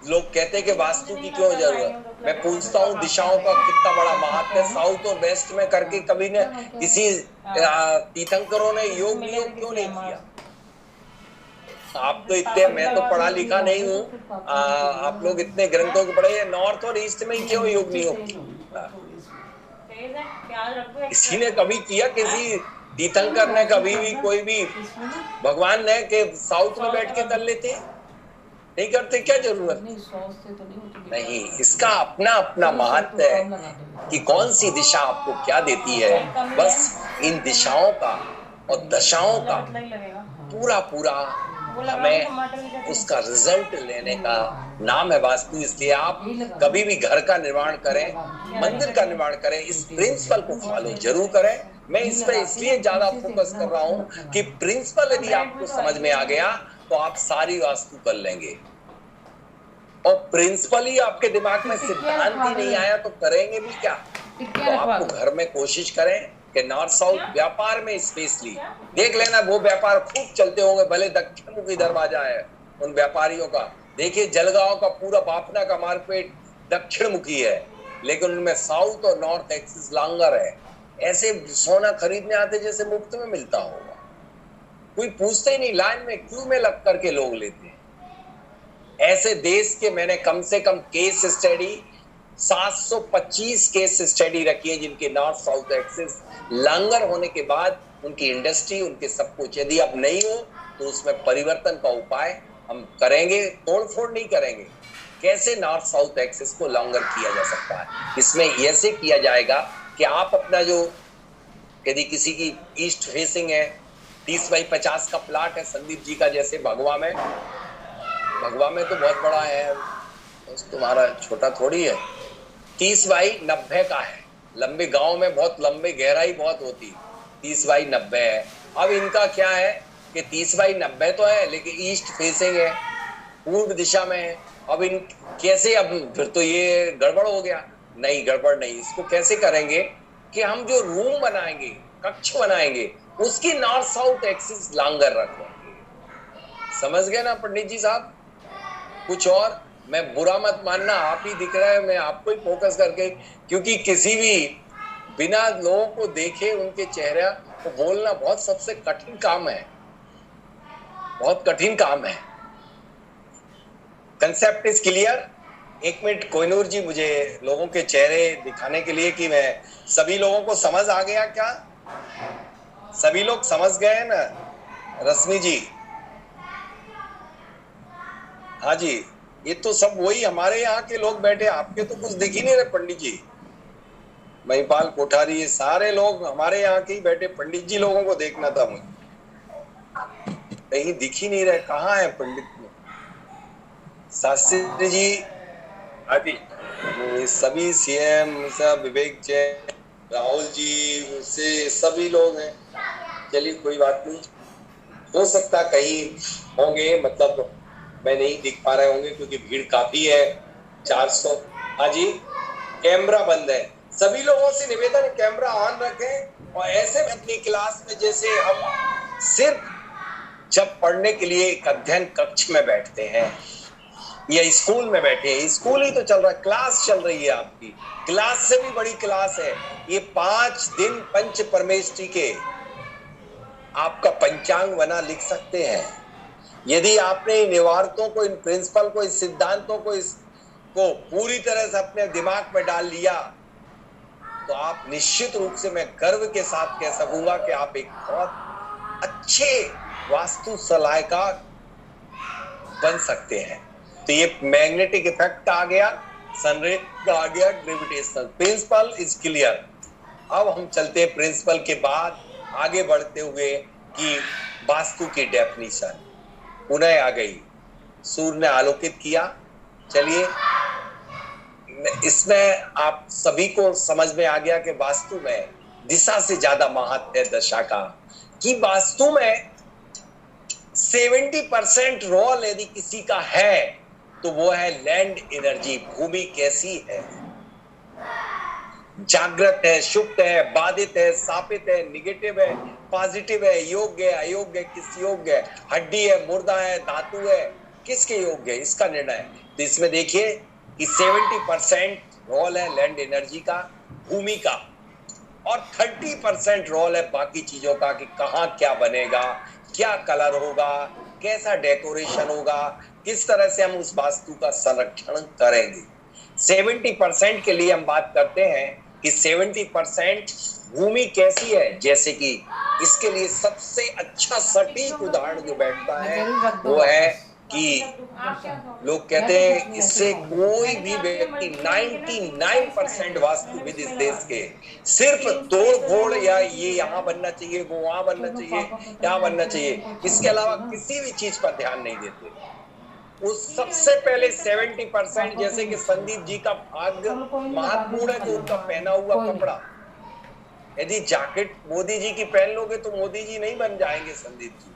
लोग कहते हैं कि वास्तु की क्यों जरूरत। मैं पूछता हूँ दिशाओं का कितना बड़ा महत्व है। साउथ और वेस्ट में करके कभी ने किसी तीर्थंकरों ने योग नियोग क्यों नहीं किया? आप तो इतने, मैं तो पढ़ा लिखा नहीं हूँ, आप लोग इतने ग्रंथों को पढ़े, नॉर्थ और ईस्ट में ही क्यों योग नियोग किया? किसी ने कभी किया, किसी तीर्थंकर ने कभी भी, कोई भी भगवान ने के साउथ में बैठ के कर लेते? नहीं करते, क्या जरूरत? नहीं, इसका अपना अपना महत्व है कि कौन सी दिशा आपको क्या देती है। बस इन दिशाओं का और दशाओं का पूरा पूरा हमें उसका रिजल्ट लेने का नाम है वास्तु। इसलिए आप कभी भी घर का निर्माण करें, मंदिर का निर्माण करें, इस प्रिंसिपल को फॉलो जरूर करें। मैं इस पे इसलिए ज्यादा फोकस कर रहा हूं कि प्रिंसिपल यदि आपको समझ में आ गया तो आप सारी वास्तु कर लेंगे। और प्रिंसिपल ही आपके दिमाग में सिद्धांत ही नहीं आया तो करेंगे भी क्या? तो आपको घर में कोशिश करें कि नॉर्थ साउथ व्यापार में स्पेशली देख लेना, वो व्यापार खूब चलते होंगे, भले दक्षिण मुखी दरवाजा है उन व्यापारियों का। देखिए जलगांव का पूरा बापना का मार्केट दक्षिण मुखी है, लेकिन उनमें साउथ और नॉर्थ एक्सिस लांगर है। ऐसे सोना खरीदने आते जैसे मुफ्त में मिलता होगा, कोई पूछते ही नहीं, लाइन में क्यों में लग करके लोग लेते हैं। ऐसे देश के मैंने कम से कम केस स्टडी 725 केस स्टडी रखी है जिनके नॉर्थ साउथ एक्सिस लांगर होने के बाद उनकी इंडस्ट्री, उनके सब कुछ, यदि अब नहीं हो तो उसमें परिवर्तन का उपाय हम करेंगे, तोड़फोड़ नहीं करेंगे। कैसे नॉर्थ साउथ एक्सिस को लांगर किया जा सकता है, इसमें ऐसे किया जाएगा कि आप अपना जो, यदि किसी की ईस्ट फेसिंग है, 30 बाई 50 का प्लाट है संदीप जी का, जैसे भगवा में तो बहुत बड़ा है, तुम्हारा छोटा थोड़ी है, 30 बाई 90 का है। लंबे गांव में बहुत लंबे, गहराई बहुत होती, 30 बाई 90 है। अब इनका क्या है कि 30 बाई 90 तो है, लेकिन ईस्ट फेसिंग है, पूर्व दिशा में है। अब इन कैसे, अब फिर तो ये गड़बड़ हो गया। नहीं, गड़बड़ नहीं, इसको कैसे करेंगे कि हम जो रूम बनाएंगे, कक्ष बनाएंगे, उसकी नॉर्थ साउथ एक्सिस लांगर रखेंगे। समझ गए ना पंडित जी साहब? कुछ और मैं बुरा मत मानना, आप ही दिख रहा है, मैं आपको ही फोकस करके, क्योंकि किसी भी बिना लोगों को देखे उनके चेहरा को बोलना बहुत सबसे कठिन काम है, बहुत कठिन काम है। Concept is clear? एक मिनट कोहिनूर जी, मुझे लोगों के चेहरे दिखाने के लिए कि मैं सभी लोगों को समझ आ गया क्या? सभी लोग समझ गए ना? रश्मि जी, हाँ जी, ये तो सब वही हमारे यहाँ के लोग बैठे, आपके तो कुछ दिख ही नहीं रहे पंडित जी, महिपाल कोठारी, ये सारे लोग हमारे यहाँ के ही बैठे। पंडित जी लोगों को देखना था मुझे, कहीं दिख ही नहीं रहे, कहाँ है पंडित शास्त्री जी? आदि सभी सीएम, सब विवेक जैन, राहुल जी, से सभी लोग हैं। चलिए कोई बात नहीं, हो सकता कहीं होंगे, मतलब मैं नहीं दिख पा रहे होंगे क्योंकि भीड़ काफी है। 400, हाँ जी, कैमरा बंद है। सभी लोगों से निवेदन है कैमरा ऑन रखें, और ऐसे अपनी क्लास में जैसे हम सिर्फ जब पढ़ने के लिए एक अध्ययन कक्ष में बैठते हैं या स्कूल में बैठे हैं, स्कूल ही तो चल रहा है, क्लास चल रही है आपकी, क्लास से भी बड़ी क्लास है ये। 5 दिन पंच परमेष्टि के आपका पंचांग बना लिख सकते हैं। यदि आपने इन इबारतों को, इन प्रिंसिपल को, इस सिद्धांतों को, इसको पूरी तरह से अपने दिमाग में डाल लिया तो आप निश्चित रूप से, मैं गर्व के साथ कह सकूंगा कि आप एक बहुत अच्छे वास्तु सलाहकार बन सकते हैं। तो ये मैग्नेटिक इफेक्ट आ गया, सनरेज आ गया, ग्रेविटेशनल प्रिंसिपल इज क्लियर। अब हम चलते हैं प्रिंसिपल के बाद आगे बढ़ते हुए कि वास्तु की डेफिनेशन पुनः आ गई, सूर्य ने आलोकित किया। चलिए, इसमें आप सभी को समझ में आ गया कि वास्तु में दिशा से ज्यादा महत्व है दशा का, कि वास्तु में 70% रोल यदि किसी का है तो वो है लैंड एनर्जी। भूमि कैसी है, जागृत है, सुप्त है, बाधित है, शापित है, निगेटिव है, पॉजिटिव है, योग्य है, अयोग्य है, किस योग्य है, हड्डी है, मुर्दा है, धातु है, किसके योग्य है, इसका निर्णय है। तो इसमें देखिए कि 70% रोल है लैंड एनर्जी का, भूमि का, और 30% रोल है बाकी चीजों का, कि कहाँ क्या बनेगा, क्या कलर होगा, कैसा डेकोरेशन होगा, किस तरह से हम उस वास्तु का संरक्षण करेंगे। 70% के लिए हम बात करते हैं कि 70% भूमि कैसी है, जैसे कि इसके लिए सबसे अच्छा सटीक उदाहरण जो बैठता है वो है कि लोग कहते हैं इससे कोई भी व्यक्ति 99% वास्तुविद इस देश के सिर्फ तोड़ फोड़ या ये यहाँ बनना चाहिए, वो वहां बनना चाहिए, यहाँ बनना चाहिए, इसके अलावा किसी भी चीज पर ध्यान नहीं देते। उस सबसे पहले 70% जैसे कि संदीप जी का भाग्य महत्वपूर्ण है जो उनका पहना हुआ कपड़ा, यदि जैकेट मोदी जी की पहन लोगे तो मोदी जी नहीं बन जाएंगे संदीप जी।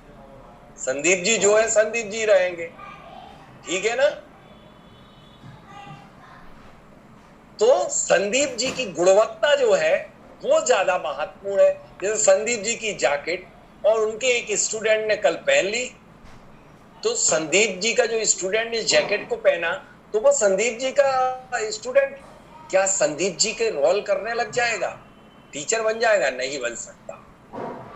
संदीप जी जो है संदीप जी रहेंगे, ठीक है ना। तो संदीप जी की गुणवत्ता जो है वो ज्यादा महत्वपूर्ण है। जैसे संदीप जी की जैकेट और उनके एक स्टूडेंट ने कल पहन ली, तो संदीप जी का जो स्टूडेंट ने जैकेट को पहना तो वो संदीप जी का स्टूडेंट क्या संदीप जी के रोल करने लग जाएगा, टीचर बन जाएगा? नहीं बन सकता।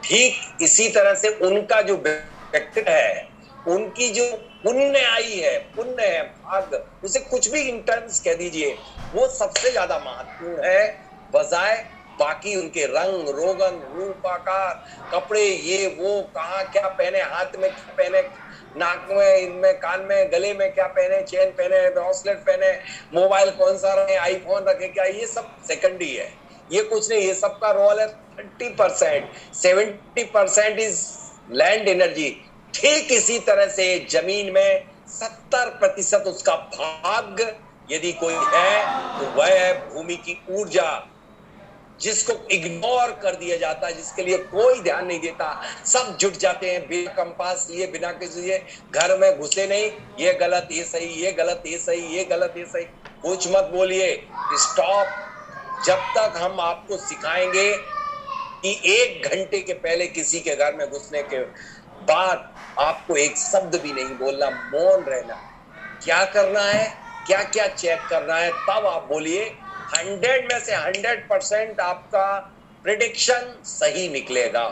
ठीक इसी तरह से उनका जो व्यक्तित्व है, उनकी जो पुण्य आई है, पुण्य है, भाग्य, उसे कुछ भी इंटर्न्स कह दीजिए, वो सबसे ज्यादा महत्वपूर्ण है बजाय बाकी उनके रंग रोगन रूप आकार कपड़े ये वो कहाँ क्या पहने, हाथ में क्या पहने, नाक में, इनमें, कान में, गले में क्या पहने, चेन पहने, ब्रेसलेट पहने, मोबाइल कौन सा रहे, आईफोन रखे क्या, ये सब सेकेंडरी है, ये कुछ नहीं। ये सबका रोल है 30%, 70% इज लैंड एनर्जी। ठीक इसी तरह से जमीन में 70% उसका भाग्य यदि कोई है तो वह है भूमि की ऊर्जा, जिसको इग्नोर कर दिया जाता है, जिसके लिए कोई ध्यान नहीं देता। सब जुट जाते हैं बिना कंपास लिए, बिना किसी लिए, घर में घुसे नहीं, ये गलत ये सही, ये गलत ये सही, ये गलत ये सही, कुछ मत बोलिए, स्टॉप। जब तक हम आपको सिखाएंगे कि 1 घंटे के पहले किसी के घर में घुसने के बाद आपको एक शब्द भी नहीं बोलना, मौन रहना, क्या करना है, क्या क्या चेक करना है, तब आप बोलिए। 100 में से 100% आपका प्रेडिक्शन सही निकलेगा,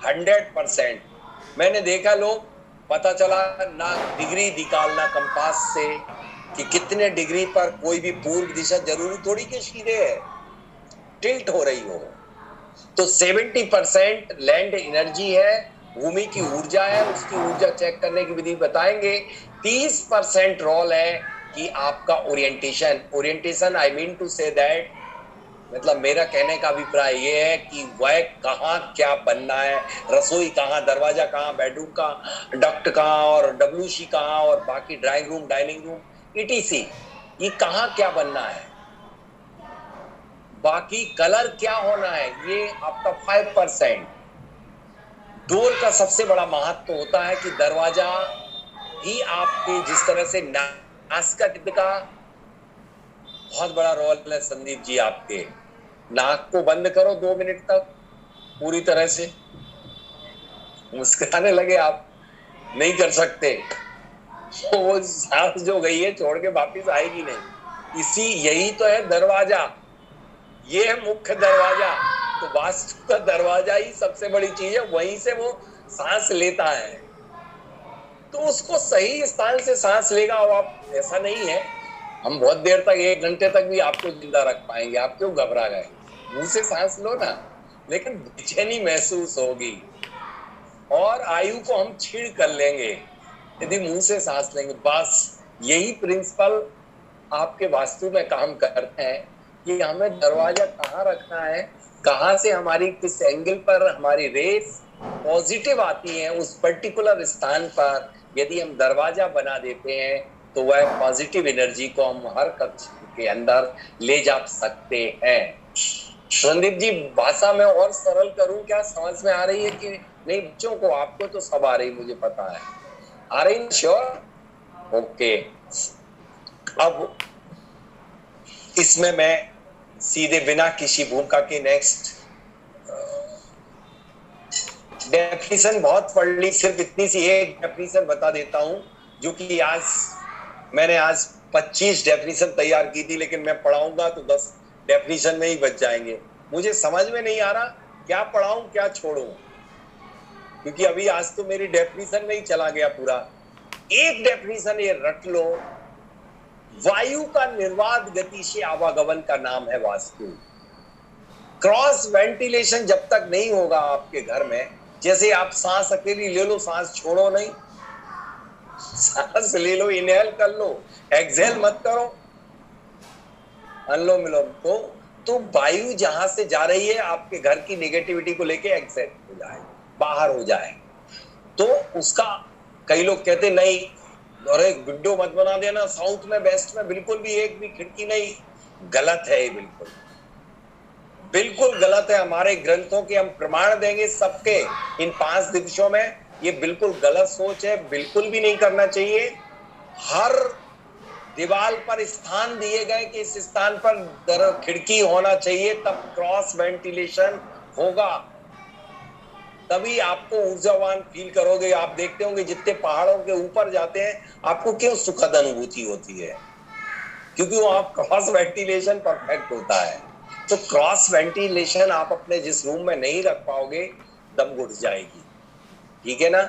100%। मैंने देखा लोग, पता चला ना डिग्री निकालना कंपास से कि कितने डिग्री पर कोई भी पूर्व दिशा जरूरी थोड़ी कि सीधे है, टिल्ट हो रही हो। तो 70% लैंड एनर्जी है, भूमि की ऊर्जा है, उसकी ऊर्जा चेक करने की विधि बताएंगे। 30% रोल है कि आपका orientation I mean to say that, मतलब मेरा कहने का अभिप्राय ये है कि वह कहाँ क्या बनना है, रसोई कहाँ, दरवाजा कहाँ, बेडरूम कहाँ, डक्ट कहाँ और डब्ल्यूसी कहाँ और बाकी drawing room, dining room, ETC, ये कहाँ क्या बनना है, बाकी कलर क्या होना है, ये आपका 5%। डोर का सबसे बड़ा महत्व होता है कि दरवाजा ही आपके, जिस तरह से नाक का बहुत बड़ा रोल है संदीप जी, आपके नाक को बंद करो 2 मिनट तक पूरी तरह से, मुस्कुराने लगे आप, नहीं कर सकते, तो वो सांस जो गई है छोड़ के वापिस आएगी नहीं। यही तो है दरवाजा, ये है मुख्य दरवाजा। तो वास्तु का दरवाजा ही सबसे बड़ी चीज है, वहीं से वो सांस लेता है, तो उसको सही स्थान से सांस लेगा। और आप, ऐसा नहीं है हम बहुत देर तक 1 घंटे तक भी आपको जिंदा रख पाएंगे, आप क्यों घबरा गए, मुंह से सांस लो ना, लेकिन बेचैनी महसूस होगी और आयु को हम छीड़ कर लेंगे यदि मुंह से सांस लेंगे। बस यही प्रिंसिपल आपके वास्तु में काम करते हैं कि हमें दरवाजा कहाँ रखना है, कहाँ से हमारी किस एंगल पर हमारी रेस पॉजिटिव आती है, उस पर्टिकुलर स्थान पर यदि हम दरवाजा बना देते हैं तो वह पॉजिटिव एनर्जी को हम हर कक्ष के अंदर ले जा सकते हैं। संदीप जी, भाषा में और सरल करूं क्या, समझ में आ रही है कि नहीं बच्चों को? आपको तो सब आ रही, मुझे पता है, आ रही, श्योर, ओके। अब इसमें मैं सीधे बिना किसी भूमिका के नेक्स्ट डेफिनेशन बहुत पढ़ ली, सिर्फ इतनी सी एक डेफिनेशन बता देता हूं, जो कि मैंने आज 25 डेफिनेशन तैयार की थी, लेकिन मैं पढ़ाऊंगा तो 10 डेफिनेशन में ही बच जाएंगे। मुझे समझ में नहीं आ रहा क्या पढ़ाऊं क्या छोड़ूं, क्योंकि अभी आज तो मेरी डेफिनेशन में ही चला गया पूरा। एक डेफिनेशन ये रट लो, वायु का निर्बाध गति से आवागमन का नाम है वास्तु। क्रॉस वेंटिलेशन जब तक नहीं होगा आपके घर में, जैसे आप सांस अकेली ले लो, सांस छोड़ो नहीं, सांस ले लो, इनहेल कर लो, एक्सहेल मत करो, अनुलोम विलोम। तो वायु जहां से जा रही है आपके घर की नेगेटिविटी को लेके एग्जिट हो जाए, बाहर हो जाए, तो उसका कई लोग कहते नहीं, अरे विंडो मत बना देना, साउथ में वेस्ट में बिल्कुल भी एक भी खिड़की नहीं। गलत है ये, बिल्कुल बिल्कुल गलत है। हमारे ग्रंथों के हम प्रमाण देंगे सबके इन 5 दिवसों में। ये बिल्कुल गलत सोच है, बिल्कुल भी नहीं करना चाहिए। हर दीवार पर स्थान दिए गए कि इस स्थान पर खिड़की होना चाहिए, तब क्रॉस वेंटिलेशन होगा, तभी आपको ऊर्जावान फील करोगे। आप देखते होंगे जितने पहाड़ों के ऊपर जाते हैं आपको क्यों सुखद अनुभूति होती है, क्योंकि वहां क्रॉस वेंटिलेशन परफेक्ट होता है। तो क्रॉस वेंटिलेशन आप अपने जिस रूम में नहीं रख पाओगे दम घुट जाएगी, ठीक है ना।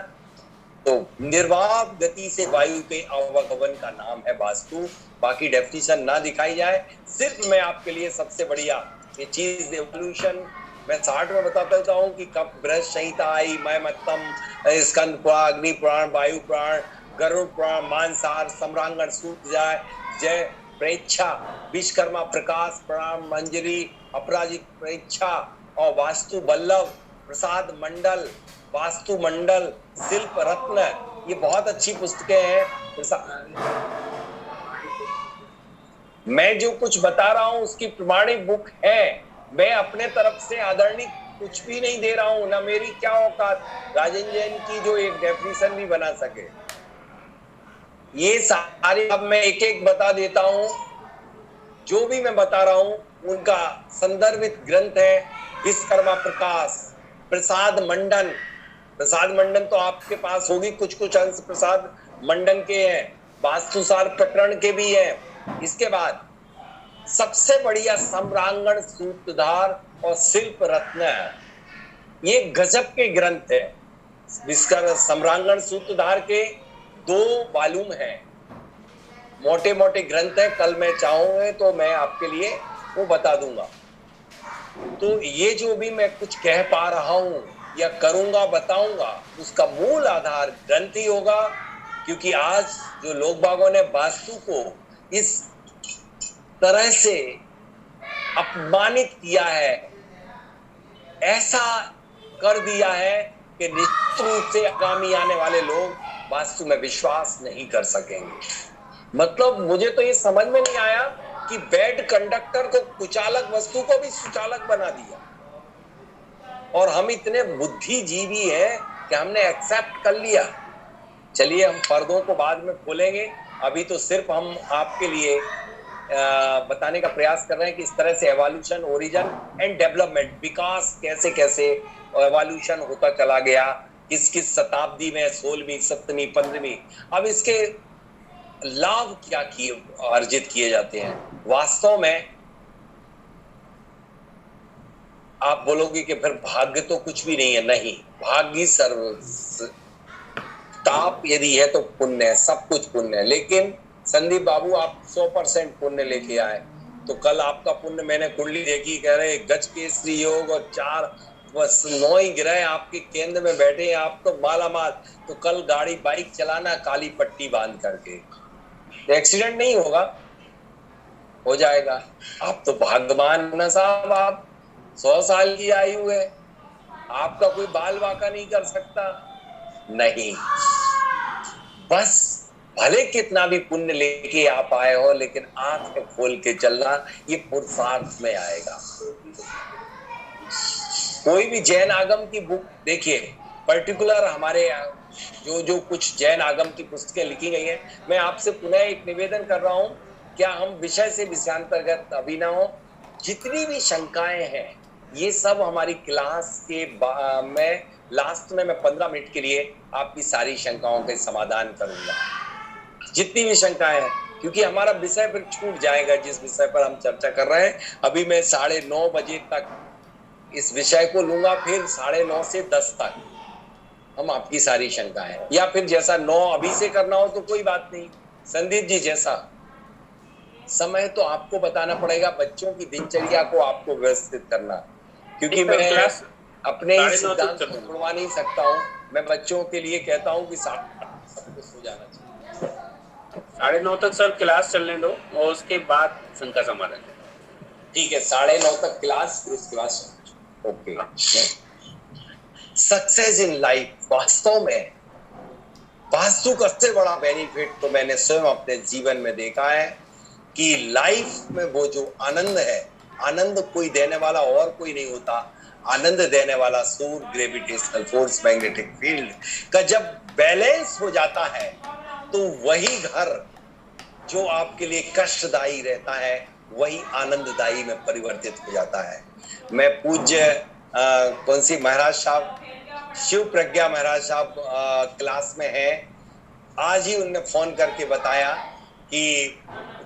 तो निर्बाध गति से वायु के आवागमन का नाम है वास्तु। बाकी डेफिनेशन ना दिखाई जाए, सिर्फ मैं आपके लिए सबसे बढ़िया ये चीज एवोल्यूशन मैं 60 में बताता हूँ कि कब बृहस्पति संहिता आई, मैं मतम, स्कंद पुराण, अग्नि पुराण, वायु पुराण, गरुड़ पुराण, मानसार, सम्रांगण, सूर्य जय, प्रेक्षा, विश्वकर्मा, प्रकाश पुराण, मंजरी, अपराजित प्रेक्षा और वास्तु वल्लभ, प्रसाद मंडल, वास्तु मंडल, शिल्प रत्न, ये बहुत अच्छी पुस्तकें हैं। मैं जो कुछ बता रहा हूं उसकी प्रमाणिक बुक है, मैं अपने तरफ से आदरणीय कुछ भी नहीं दे रहा हूं, ना मेरी क्या औकात राजेंद्र जैन की जो एक डेफिनेशन भी बना सके। ये सारे अब मैं एक एक बता देता हूं, जो भी मैं बता रहा हूं उनका संदर्भित ग्रंथ है विश्वकर्मा प्रकाश, प्रसाद मंडन। प्रसाद मंडन तो आपके पास होगी, कुछ कुछ अंश प्रसाद मंडन के हैं, वास्तुसार प्रकरण के भी हैं। इसके बाद सबसे बढ़िया सम्रांगण सूत्रधार और शिल्प रत्न है, ये गजब के ग्रंथ है। विश्वकर्मा सम्रांगण सूत्रधार के 2 वॉल्यूम हैं, मोटे मोटे ग्रंथ है। कल मैं चाहूंगा तो मैं आपके लिए वो बता दूंगा। तो ये जो भी मैं कुछ कह पा रहा हूं या करूंगा, बताऊंगा, उसका मूल आधार ग्रंथ ही होगा, क्योंकि आज जो लोग बागों ने वास्तु को इस तरह से अपमानित किया है, ऐसा कर दिया है कि निश्चित रूप से आगामी आने वाले लोग वास्तु में विश्वास नहीं कर सकेंगे। मतलब मुझे तो ये समझ में नहीं आया कि बेड कंडक्टर को कुचालक वस्तु को भी सुचालक बना दिया, और हम इतने बुद्धिजीवी हैं कि हमने एक्सेप्ट कर लिया। चलिए हम पर्दों को बाद में खोलेंगे, अभी तो सिर्फ हम आपके लिए बताने का प्रयास कर रहे हैं कि इस तरह से एवोल्यूशन, ओरिजिन एंड डेवलपमेंट, विकास कैसे कैसे एवोल्यूशन होता चला गया, किस किस शताब्दी में, 16वीं, 17वीं, 15वीं, अब इसके लाभ क्या किए अर्जित किए जाते हैं। वास्तव में आप बोलोगे कि फिर भाग्य तो कुछ भी नहीं है, नहीं, भाग्य सर्व, ताप यदि है तो पुण्य है, सब कुछ पुण्य है। लेकिन संदीप बाबू आप 100% पुण्य लेके आए, तो कल आपका पुण्य, मैंने कुंडली देखी, कह रहे गज केसरी योग और 4 बस 9 ही ग्रह आपके केंद्र में बैठे हैं, आप तो मालामाल। तो कल गाड़ी बाइक चलाना काली पट्टी बांध करके, एक्सीडेंट नहीं होगा, हो जाएगा। आप तो भाग्यवान ना साहब, आप 100 साल की आयु है, आपका कोई बाल बाका नहीं कर सकता, नहीं। बस भले कितना भी पुण्य लेके आप आए हो, लेकिन आंख खोल के चलना, ये पुरुषार्थ में आएगा। कोई भी जैन आगम की बुक देखिए, पर्टिकुलर हमारे जो कुछ जैन आगम की पुस्तकें लिखी गई हैं, मैं आपसे पुनः एक निवेदन कर रहा हूं, क्या हम विषय से विषयांतर्गत अभी ना हो। जितनी भी शंकाएं हैं ये सब हमारी क्लास के में लास्ट में मैं 15 मिनट के लिए आपकी सारी शंकाओं के समाधान करूंगा, जितनी भी शंकाएं हैं, क्योंकि हमारा विषय फिर छूट जाएगा जिस विषय पर हम चर्चा कर रहे हैं। अभी मैं 9:30 बजे तक इस विषय को लूंगा, फिर 9:30 से 10 तक हम आपकी सारी शंकाएं, या फिर जैसा 9 अभी से करना हो तो कोई बात नहीं, संदीप जी जैसा समय तो आपको बताना पड़ेगा, बच्चों की दिनचर्या को आपको व्यवस्थित करना, क्योंकि मैं क्लास अपने ही 9:30 सिद्धांत तक को चलेगी। तोड़वा नहीं सकता हूँ। मैं बच्चों के लिए कहता हूँ कि 8:30 सबको सो जाना चाहिए। 9:30 तक सर क्लास चलने दो और उसके बाद शंका समाधान। ठीक है, 9:30 तक क्लास, फिर उसके बाद ओके। सक्सेस इन लाइफ, वास्तव में वास्तु का सबसे बड़ा बेनिफिट तो मैंने स्वयं अपने जीवन में देखा है कि लाइफ में वो जो आनंद है, आनंद कोई देने वाला और कोई नहीं होता। आनंद देने वाला सूर्य, ग्रेविटेशनल फोर्स, मैग्नेटिक फील्ड का जब बैलेंस हो जाता है तो वही घर जो आपके लिए कष्टदायी रहता है वही आनंददायी में परिवर्तित हो जाता है। मैं पूज्य कौन सी महाराज साहब, शिव प्रज्ञा महाराज साहब क्लास में है। आज ही उनने फोन करके बताया कि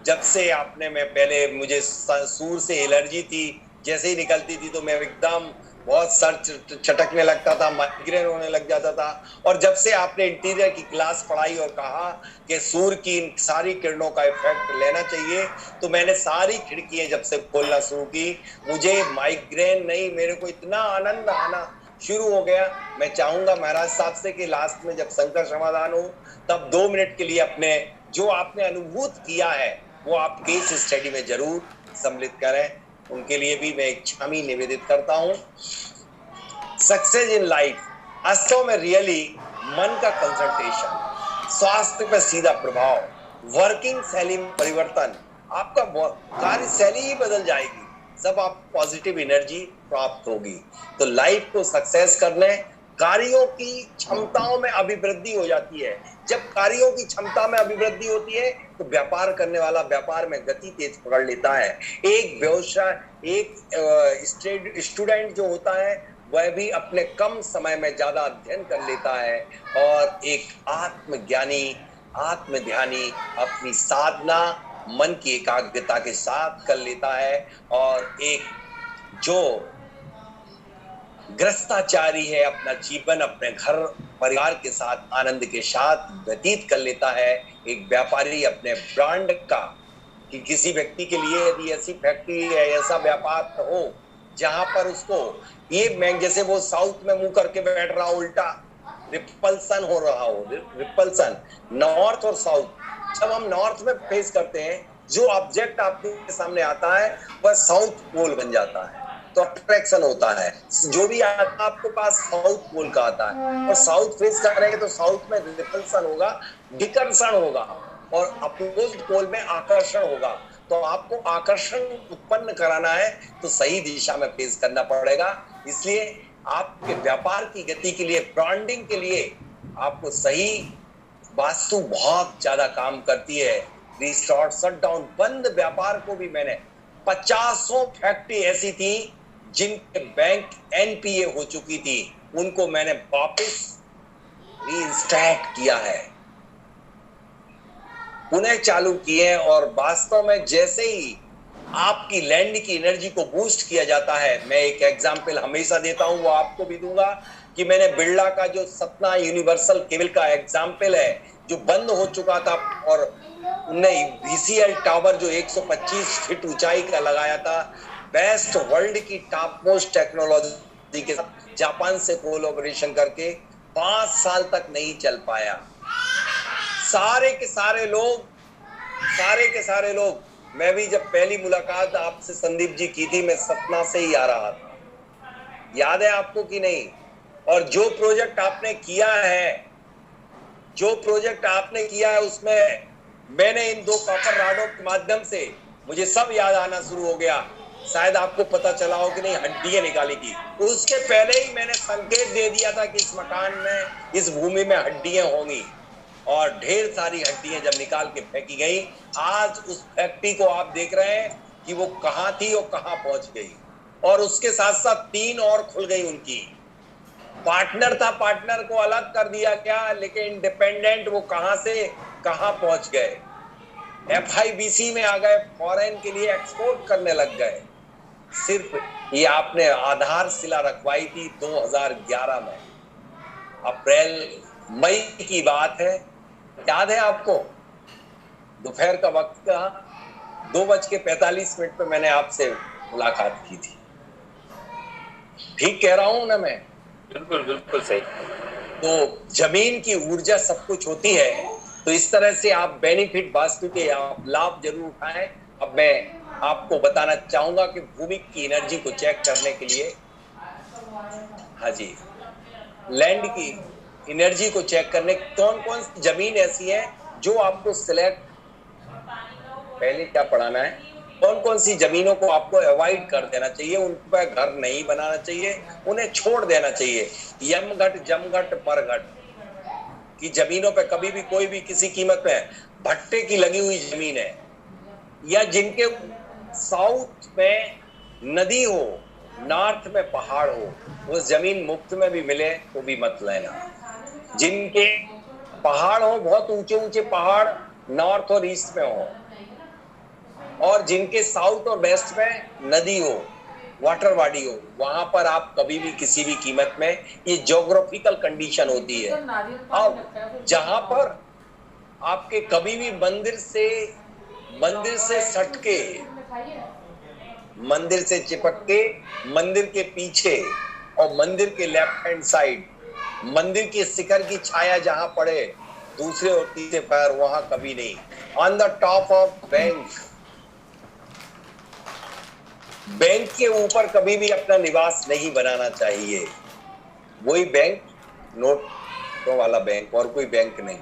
जब से आपने, मैं पहले मुझे सूर से एलर्जी थी, जैसे ही निकलती थी तो मैं एकदम बहुत सर चटकने लगता था, माइग्रेन होने लग जाता था। और जब से आपने इंटीरियर की क्लास पढ़ाई और कहा कि सूर्य की इन सारी किरणों का इफेक्ट लेना चाहिए, तो मैंने सारी खिड़कियां जब से खोलना शुरू की, मुझे माइग्रेन नहीं, मेरे को इतना आनंद आना शुरू हो गया। मैं चाहूंगा महाराज साहब से कि लास्ट में जब संकट समाधान हो तब 2 मिनट के लिए अपने जो आपने अनुभूत किया है वो आप केस स्टडी में जरूर सम्मिलित करें। उनके लिए भी मैं एक क्षमा निवेदित करता हूं। सक्सेस इन लाइफ वास्तव में रियली मन का कंसंट्रेशन, स्वास्थ्य पर सीधा प्रभाव, वर्किंग शैली में परिवर्तन, आपका कार्यशैली ही बदल जाएगी, सब आप पॉजिटिव एनर्जी प्राप्त होगी। तो लाइफ को सक्सेस करने, कार्यों की क्षमताओं में अभिवृद्धि हो जाती है। जब कार्यों की क्षमता में अभिवृद्धि होती है तो व्यापार करने वाला व्यापार में गति तेज पकड़ लेता है। एक व्यवसाय, एक स्टूडेंट जो होता है वह भी अपने कम समय में ज्यादा अध्ययन कर लेता है, और एक आत्मज्ञानी, आत्मध्यानी अपनी साधना मन की एकाग्रता के साथ कर लेता है, और एक जो गृहस्थाचारी है अपना जीवन अपने घर परिवार के साथ आनंद के साथ व्यतीत कर लेता है। एक व्यापारी अपने ब्रांड का, कि किसी व्यक्ति के लिए यदि ऐसी फैक्ट्री है, ऐसा व्यापार हो जहां पर उसको ये, मैं जैसे वो साउथ में मुंह करके बैठ रहा, उल्टा रिपल्सन हो रहा हो, रिपल्सन नॉर्थ और साउथ, जब हम नॉर्थ में फेस करते हैं जो ऑब्जेक्ट आपके सामने आता है वह साउथ पोल बन जाता है, तो अट्रैक्शन होता है। जो भी आता है आपके पास साउथ पोल का आता है, और साउथ फेस करेंगे तो साउथ में रिपल्सन होगा, विकर्षण होगा, और अपोजिट पोल में आकर्षण होगा। तो आपको आकर्षण उत्पन्न कराना है तो सही दिशा में फेस करना पड़ेगा। इसलिए आपके व्यापार की गति के लिए, ब्रांडिंग के लिए आपको सही वास्तु बहुत ज्यादा काम करती है। रिस्टार्ट, शट डाउन, बंद व्यापार को भी मैंने 50 फैक्ट्री ऐसी थी जिनके बैंक एनपीए हो चुकी थी, उनको मैंने वापस रीइंस्टार्ट किया है, पुनः चालू किए। और वास्तव में जैसे ही आपकी लैंड की एनर्जी को बूस्ट किया जाता है, मैं एक एग्जांपल हमेशा देता हूं, वो आपको भी दूंगा, कि मैंने बिरला का जो सतना यूनिवर्सल केबल का एग्जांपल है जो बंद हो चुका था, और उन्होंने वीसीएल टावर जो 125 फीट ऊंचाई का लगाया था, बेस्ट वर्ल्ड की टॉप मोस्ट टेक्नोलॉजी के साथ जापान से कोलैबोरेशन करके 5 साल तक नहीं चल पाया। सारे के सारे लोग, मैं भी जब पहली मुलाकात आपसे संदीप जी की थी, मैं सतना से ही आ रहा था, याद है आपको कि नहीं? और जो प्रोजेक्ट आपने किया है उसमें मैंने इन 2 कॉपर राडों के माध्यम से मुझे सब याद आना शुरू हो गया। शायद आपको पता चला हो कि नहीं, हड्डियां निकाली थी। उसके पहले ही मैंने संकेत दे दिया था कि इस मकान में, इस भूमि में हड्डियां होंगी, और ढेर सारी हड्डियां जब निकाल के फेंकी गई, आज उस फैक्ट्री को आप देख रहे हैं कि वो कहां थी और कहां पहुंच गई। और उसके साथ साथ 3 और खुल गई उनकी। पार्टनर था, पार्टनर को अलग कर दिया गया, लेकिन इंडिपेंडेंट वो कहां से कहां पहुंच गए, एफआईबीसी में आ गए, फॉरेन के लिए एक्सपोर्ट करने लग गए। सिर्फ ये आपने आधारशिला रखवाई थी 2011 में, अप्रैल मई की बात है, याद है आपको? दोपहर का वक्त था, 2:45 पे मैंने आपसे मुलाकात की थी। ठीक कह रहा हूं ना मैं? बिल्कुल बिल्कुल सही। तो जमीन की ऊर्जा सब कुछ होती है, तो इस तरह से आप बेनिफिट वास्तु के आप लाभ जरूर उठाएं। अब मैं आपको बताना चाहूंगा कि भूमि की एनर्जी को चेक करने के लिए, हाँ जी, लैंड की एनर्जी को चेक करने कौन कौन सी जमीन ऐसी है जो आपको सिलेक्ट, पहले क्या पढ़ाना है, कौन कौन सी जमीनों को आपको अवॉइड कर देना चाहिए, उन पर घर नहीं बनाना चाहिए, उन्हें छोड़ देना चाहिए। यमघट जमघट परघट की जमीनों पे कभी भी कोई भी किसी कीमत में भट्टे की लगी हुई जमीन है, या जिनके साउथ में नदी हो, नॉर्थ में पहाड़ हो, वो जमीन मुफ्त में भी मिले तो भी मत लेना। जिनके पहाड़ हो, बहुत ऊंचे ऊंचे पहाड़ नॉर्थ और ईस्ट में हो, और जिनके साउथ और वेस्ट में नदी हो, वाटर बॉडी हो, वहां पर आप कभी भी किसी भी कीमत में, ये ज्योग्राफिकल कंडीशन होती है। अब जहां पर आपके कभी भी मंदिर से सटके, मंदिर से चिपक के, मंदिर के पीछे और मंदिर के लेफ्ट हैंड साइड, मंदिर के शिखर की छाया जहां पड़े दूसरे और तीसरे पैर, वहां कभी नहीं। On the top of bank के ऊपर कभी भी अपना निवास नहीं बनाना चाहिए। वही बैंक, नोटों वाला बैंक, और कोई बैंक नहीं।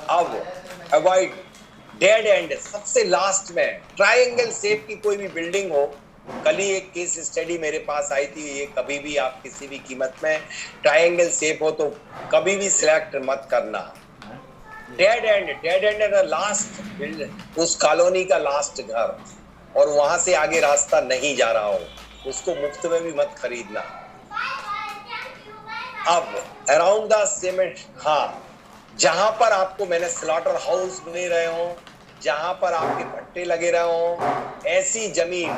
अब अवॉइड डेड एंड, सबसे लास्ट में ट्रायंगल शेप की कोई भी बिल्डिंग हो। कल ही एक केस स्टडी मेरे पास आई थी, ये कभी भी आप किसी भी कीमत में ट्रायंगल शेप हो तो कभी भी सिलेक्ट मत करना। डेड एंड लास्ट, उस कॉलोनी का लास्ट घर, और वहां से आगे रास्ता नहीं जा रहा हो, उसको मुफ्त में भी मत खरीदना। अब अराउंड द सीमेंट, हाँ, जहां पर आपको, मैंने स्लॉटर हाउस बने रहे हो, जहां पर आपके भट्टे लगे रहे हो, ऐसी जमीन,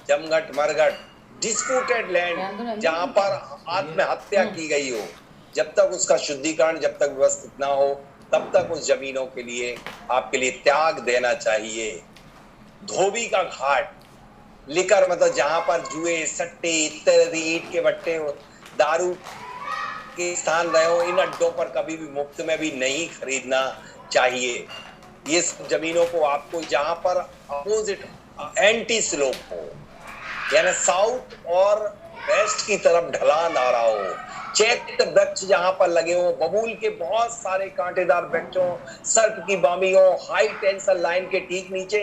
जमघट मरघट, डिस्प्यूटेड लैंड, जहां पर आत्महत्या की गई हो, जब तक उसका शुद्धिकरण, जब तक व्यवस्थित ना हो, तब तक उस जमीनों के लिए आपके लिए त्याग देना चाहिए। धोबी का घाट, लिकर मतलब जहां पर जुए, सट्टे इत्यादि, ईंट के भट्टे, दारू के स्थान रहे हो, इन अड्डों पर कभी भी मुफ्त में भी नहीं खरीदना चाहिए। ये जमीनों को आपको जहां पर अपोजिट एंटी स्लोप हो, यानी साउथ और वेस्ट की तरफ ढलान आ रहा हो, चैत्य वृक्ष जहां पर लगे हो, बबूल के बहुत सारे कांटेदार वृक्ष हो, सर्प की बामी हो, हाई टेंशन लाइन के ठीक नीचे,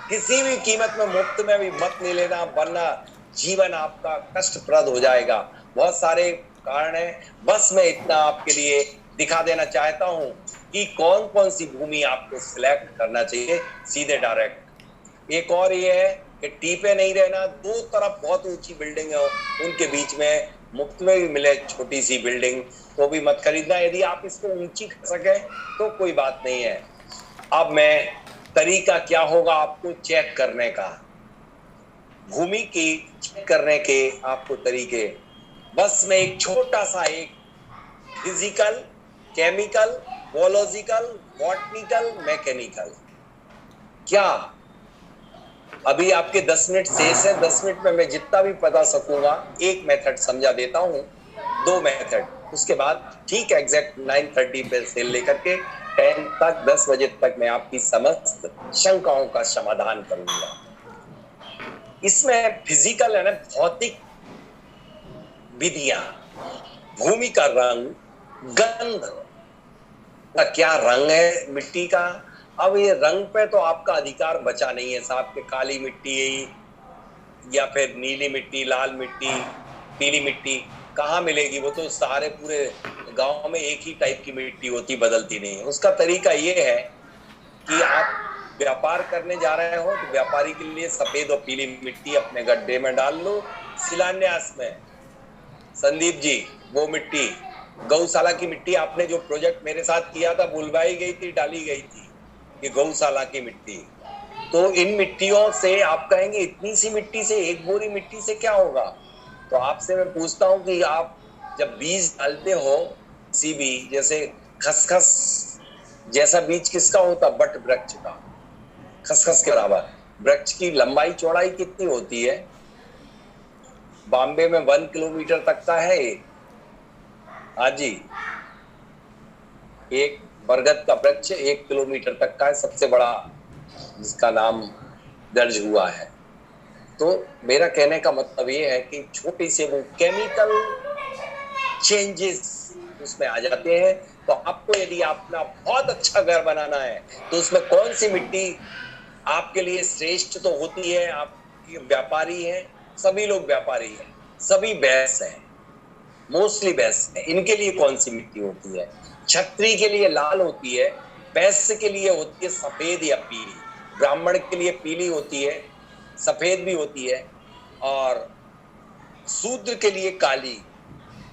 किसी भी कीमत में मुफ्त में भी मत ले लेना, वरना जीवन आपका कष्टप्रद हो जाएगा। बहुत सारे कारण है, बस मैं इतना आपके लिए दिखा देना चाहता हूं कि कौन कौन सी भूमि आपको सिलेक्ट करना चाहिए, सीधे डायरेक्ट। एक और ये है कि टीपे नहीं रहना, दो तरफ बहुत ऊंची बिल्डिंग है, उनके बीच में मुफ्त में भी मिले छोटी सी बिल्डिंग तो भी मत खरीदना। यदि आप इसको ऊंची कर सके तो कोई बात नहीं है। अब मैं, तरीका क्या होगा आपको चेक करने का, भूमि की चेक करने के आपको तरीके, बस मैं एक छोटा सा एक physical, chemical, biological, botanical, mechanical, क्या अभी आपके 10 मिनट शेष है, 10 मिनट में मैं जितना भी बता सकूंगा एक मेथड समझा देता हूं, 2 मेथड, उसके बाद ठीक एग्जैक्ट 9:30 पे से लेकर के 10 तक, 10 बजे तक मैं आपकी समस्त शंकाओं का समाधान करूंगा। इसमें फिजिकल है ना, भौतिक विधियां, भूमि का रंग, गंध का क्या रंग है मिट्टी का। अब ये रंग पे तो आपका अधिकार बचा नहीं है साहब, के काली मिट्टी या फिर नीली मिट्टी, लाल मिट्टी, पीली मिट्टी कहाँ मिलेगी, वो तो सारे पूरे गांव में एक ही टाइप की मिट्टी होती, बदलती नहीं है। उसका तरीका ये है कि आप व्यापार करने जा रहे हो तो व्यापारी के लिए सफेद और पीली मिट्टी अपने गड्ढे में डाल लो। शिलान्यास में संदीप जी, वो मिट्टी गौशाला की मिट्टी, आपने जो प्रोजेक्ट मेरे साथ किया था, बुलवाई गई थी, डाली गई थी, ये गौशाला की मिट्टी। तो इन मिट्टियों से आप कहेंगे इतनी सी मिट्टी से, एक बोरी मिट्टी से क्या होगा, तो आपसे मैं पूछता हूं कि आप जब बीज डालते हो किसी भी, जैसे खसखस जैसा बीज किसका होता, बट वृक्ष का, खसखस के बराबर, वृक्ष की लंबाई चौड़ाई कितनी होती है? बॉम्बे में 1 किलोमीटर तक का है एक। हाँ जी, एक बरगद का वृक्ष 1 किलोमीटर तक का है, सबसे बड़ा जिसका नाम दर्ज हुआ है। तो मेरा कहने का मतलब ये है कि छोटी से वो केमिकल चेंजेस उसमें आ जाते हैं। तो आपको यदि अपना बहुत अच्छा घर बनाना है तो उसमें कौन सी मिट्टी आपके लिए श्रेष्ठ तो होती है? आप व्यापारी हैं, सभी लोग व्यापारी हैं, सभी बैस हैं, मोस्टली बैस हैं, इनके लिए कौन सी मिट्टी होती है? क्षत्रिय के लिए लाल होती है, वैश्य के लिए होती है सफेद या पीली, ब्राह्मण के लिए पीली होती है, सफेद भी होती है, और शूद्र के लिए काली।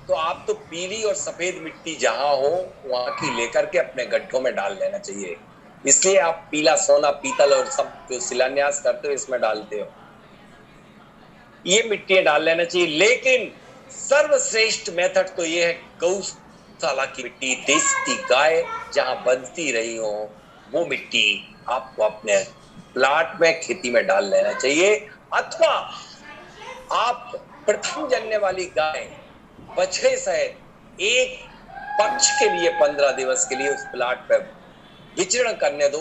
तो आप तो पीली और सफेद मिट्टी जहां हो वहां की लेकर के अपने गड्ढों में डाल लेना चाहिए। इसलिए आप पीला सोना, पीतल और सब जो शिलान्यास करते हो इसमें डालते हो, ये मिट्टी डाल लेना चाहिए। लेकिन सर्वश्रेष्ठ मेथड तो ये है गौशाला की मिट्टी, देसी गाय जहां बनती रही हो वो मिट्टी आपको अपने प्लाट में, खेती में डाल लेना चाहिए। अथवा आप प्रथम जन्ने वाली गाय बछड़े सहित एक पक्ष के लिए 15 दिवस के लिए उस प्लाट पर विचरण करने दो,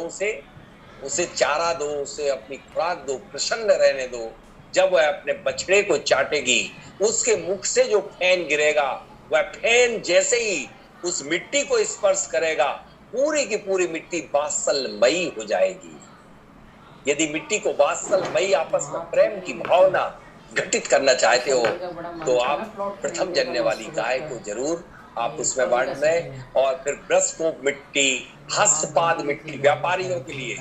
उसे चारा दो, उसे अपनी खुराक दो, प्रसन्न रहने दो। जब वह अपने बछड़े को चाटेगी उसके मुख से जो फैन गिरेगा, वह फैन जैसे ही उस मिट्टी को स्पर्श करेगा पूरी की पूरी मिट्टी वात्सल्यमयी हो जाएगी। यदि मिट्टी को वात्सल्यमयी, आपस में प्रेम की भावना घटित करना चाहते हो तो आप प्रथम जन्ने वाली गाय को जरूर आप उसमें बांट दें। और फिर ब्रसकोप मिट्टी, हस्तपाद मिट्टी, व्यापारियों के लिए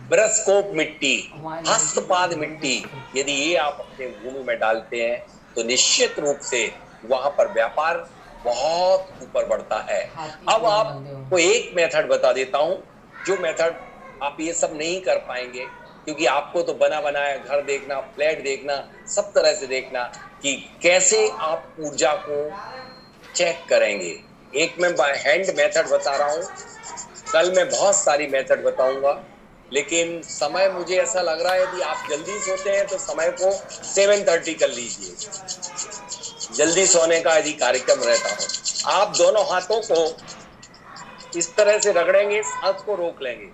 ब्रसकोप मिट्टी, हस्तपाद मिट्टी, यदि ये आप अपने भूमि में डालते हैं तो निश्चित रूप से वहां पर व्यापार बहुत ऊपर बढ़ता है। अब आपको एक मेथड बता देता हूं, जो मेथड आप ये सब नहीं कर पाएंगे क्योंकि आपको तो बना बनाया घर देखना, फ्लैट देखना, सब तरह से देखना कि कैसे आप ऊर्जा को चेक करेंगे। एक मैं बाय हैंड मेथड बता रहा हूँ, कल मैं बहुत सारी मेथड बताऊंगा, लेकिन समय मुझे ऐसा लग रहा है यदि आप जल्दी सोते हैं तो समय को 7:30 कर लीजिए, जल्दी सोने का यदि कार्यक्रम रहता हो। आप दोनों हाथों को इस तरह से रगड़ेंगे, सांस को रोक लेंगे,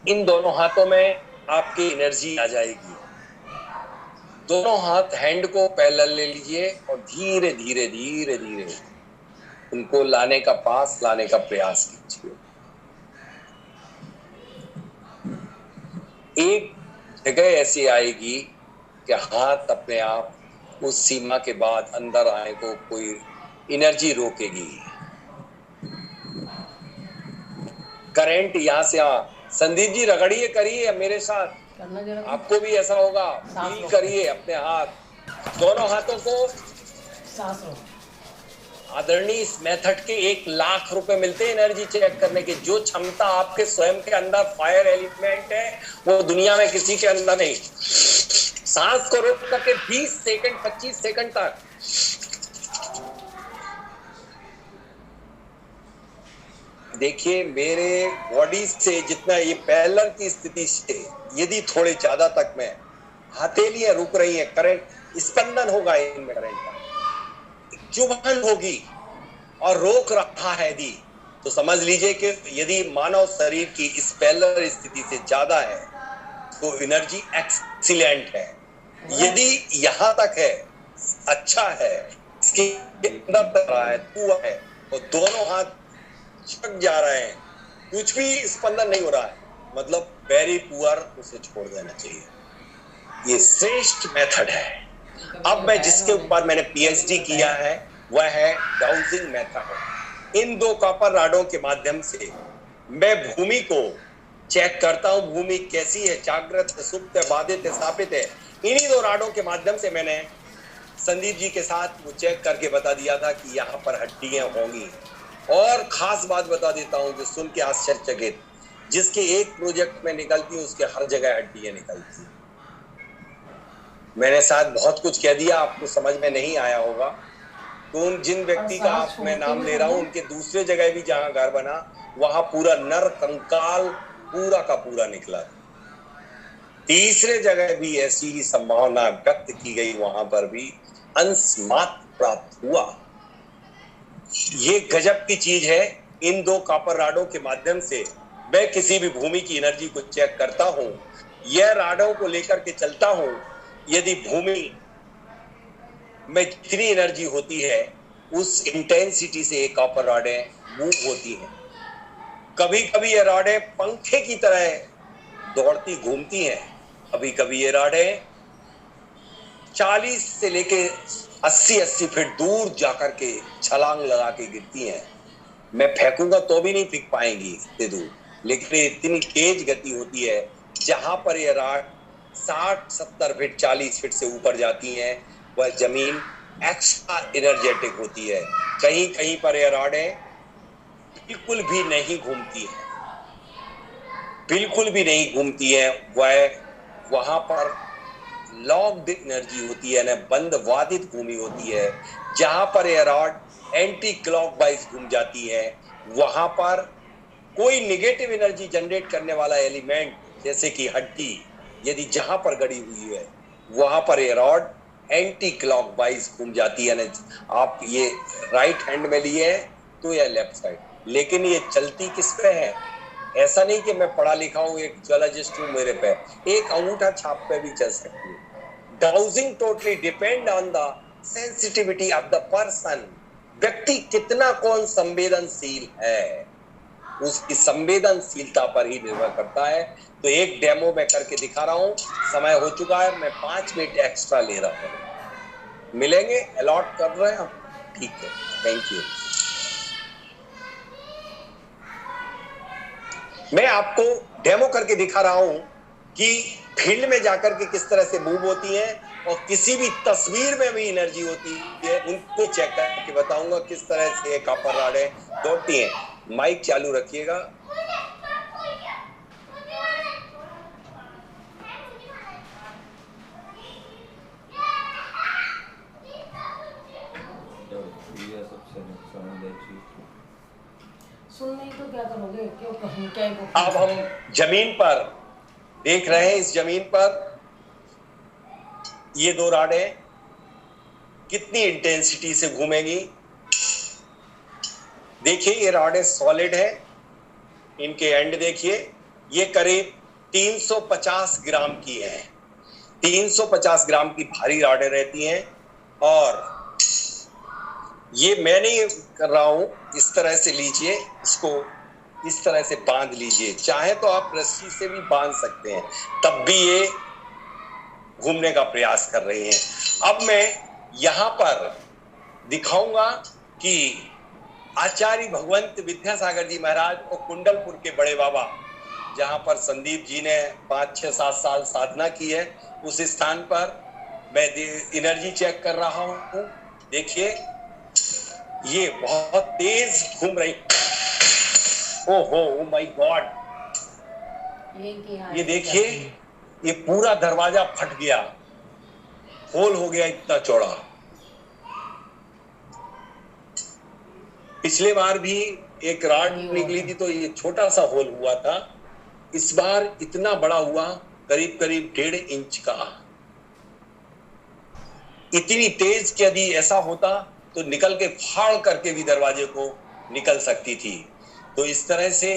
इन दोनों हाथों में आपकी एनर्जी आ जाएगी। दोनों हाथ हैंड को पैरेलल ले लीजिए और धीरे धीरे धीरे धीरे उनको लाने का, पास लाने का प्रयास कीजिए। एक जगह ऐसी आएगी कि हाथ अपने आप उस सीमा के बाद अंदर आने को कोई एनर्जी रोकेगी। करंट यहां से संदीप जी रगड़िए, करिए मेरे साथ, आपको भी ऐसा होगा, फील करिए अपने हाथ, दोनों हाथों को। आदरणीय, इस मेथड के 1 लाख रुपए मिलते हैं एनर्जी चेक करने की। जो क्षमता आपके स्वयं के अंदर फायर एलिमेंट है वो दुनिया में किसी के अंदर नहीं। सांस को रोक करके 20 सेकंड 25 सेकंड तक देखिए, मेरे बॉडी से जितना ये पैरेलल की स्थिति से यदि थोड़े ज्यादा तक में हथेलियां रुक रही हैं, करंट स्पंदन होगा इनमें, करंट का चुभन होगी और रोक रखा है यदि, तो समझ लीजिए कि यदि मानव शरीर की इस पैरेलल स्थिति से ज्यादा है तो एनर्जी एक्सीलेंट है। यदि यहां तक है, अच्छा है, इसके अंदर तक रहा है, हुआ है, और दोनों हाथ छक जा रहे हैं, कुछ भी स्पंदन नहीं हो रहा है, मतलब वेरी पुअर, उसे छोड़ देना चाहिए। ये श्रेष्ठ मेथड है। अब मैं जिसके ऊपर मैंने पीएचडी किया है वह है डाउजिंग मेथड। इन 2 कॉपर राडों के माध्यम से मैं भूमि को चेक करता हूं, भूमि कैसी है, जागृत है, सुप्त है, बाधित है, स्थापित है। इन्हीं 2 राडों के माध्यम से मैंने संदीप जी के साथ वो चेक करके बता दिया था कि यहाँ पर हड्डियां होंगी। और खास बात बता देता हूं जो सुन के आश्चर्यचकित, जिसके एक प्रोजेक्ट में निकलती है उसके हर जगह हड्डियां निकलती है। मैंने शायद बहुत कुछ कह दिया, आपको समझ में नहीं आया होगा। तो जिन व्यक्ति का आप मैं नाम ले रहा हूं उनके दूसरे जगह भी जहां घर बना वहां पूरा नर कंकाल पूरा का पूरा निकला। तीसरे जगह भी ऐसी ही संभावना व्यक्त की गई, वहां पर भी अंश मात्र प्राप्त हुआ। ये गजब की चीज है। इन दो कॉपर राडों के माध्यम से मैं किसी भी भूमि की एनर्जी को चेक करता हूं, यह राडों को लेकर के चलता हूं। यदि भूमि में जितनी एनर्जी होती है उस इंटेंसिटी से ये कॉपर राडें मूव होती हैं। कभी कभी ये राडें पंखे की तरह दौड़ती घूमती हैं, कभी कभी ये राडें 40 से लेके 80 फीट दूर जाकर के छलांग लगा के गिरती हैं। मैं फेंकूंगा तो भी नहीं फेंक पाएंगी इतने दूर, लेकिन इतनी तेज गति होती है। जहां पर ये राड 60-70 फीट 40 फीट से ऊपर जाती हैं, वह जमीन एक्स्ट्रा एनर्जेटिक होती है। कहीं कहीं पर ये राडें बिल्कुल भी नहीं घूमती है, बिल्कुल भी नहीं घूमती है। वह वहां पर लॉक्ड एनर्जी होती है, ना बंद वादित भूमि होती है। जहां पर यह रॉड एंटी क्लॉकवाइज घूम जाती है, वहां पर कोई नेगेटिव एनर्जी जनरेट करने वाला एलिमेंट जैसे कि हड्डी यदि जहां पर गड़ी हुई है, वहां पर यह रॉड एंटी क्लॉकवाइज घूम जाती है। ना आप ये राइट हैंड में लिए है तो या लेफ्ट साइड, लेकिन ये चलती किस पे है? ऐसा नहीं कि मैं पढ़ा लिखा हूं, एक ज्वेलर्जिस्ट हूं, मेरे पे एक अंगूठा छाप पे भी चल सकती है। Dowsing totally depend on the sensitivity of the person. व्यक्ति कितना कौन संवेदनशील है, उसकी संवेदनशीलता पर ही निर्भर करता है। तो एक डेमो मैं करके दिखा रहा हूं। समय हो चुका है, मैं 5 मिनट एक्स्ट्रा ले रहा हूं। मिलेंगे, अलॉट कर रहे हैं हम? ठीक है, थैंक यू। मैं आपको डेमो करके दिखा रहा हूं कि फील्ड में जाकर के किस तरह से मूव होती हैं और किसी भी तस्वीर में भी एनर्जी होती है, उनको चेक करके बताऊंगा किस तरह से कॉपर राडें दौड़ती हैं। माइक चालू रखिएगा। सुन नहीं तो क्या करोगे? क्यों कहूँ क्या? अब हम जमीन पर देख रहे हैं। इस जमीन पर ये दो राडें कितनी इंटेंसिटी से घूमेंगी। देखिए ये राडें सॉलिड है, इनके एंड देखिए, ये करीब 350 ग्राम की है। 350 ग्राम की भारी राडें रहती हैं। और ये मैं नहीं कर रहा हूं, इस तरह से लीजिए, इसको इस तरह से बांध लीजिए। चाहे तो आप रस्सी से भी बांध सकते हैं, तब भी ये घूमने का प्रयास कर रही हैं। अब मैं यहां पर दिखाऊंगा कि आचार्य भगवंत विद्यासागर जी महाराज और कुंडलपुर के बड़े बाबा, जहां पर संदीप जी ने 5, 6, 7 साल साधना की है, उस स्थान पर मैं एनर्जी चेक कर रहा हूं। देखिए ये बहुत तेज घूम रही। ओहो, ओ माय गॉड, ये देखिए, ये पूरा दरवाजा फट गया, होल हो गया इतना चौड़ा। पिछले बार भी एक राड निकली थी तो ये छोटा सा होल हुआ था, इस बार इतना बड़ा हुआ, करीब करीब 1.5 इंच का। इतनी तेज कि यदि ऐसा होता तो निकल के फाड़ करके भी दरवाजे को निकल सकती थी। तो इस तरह से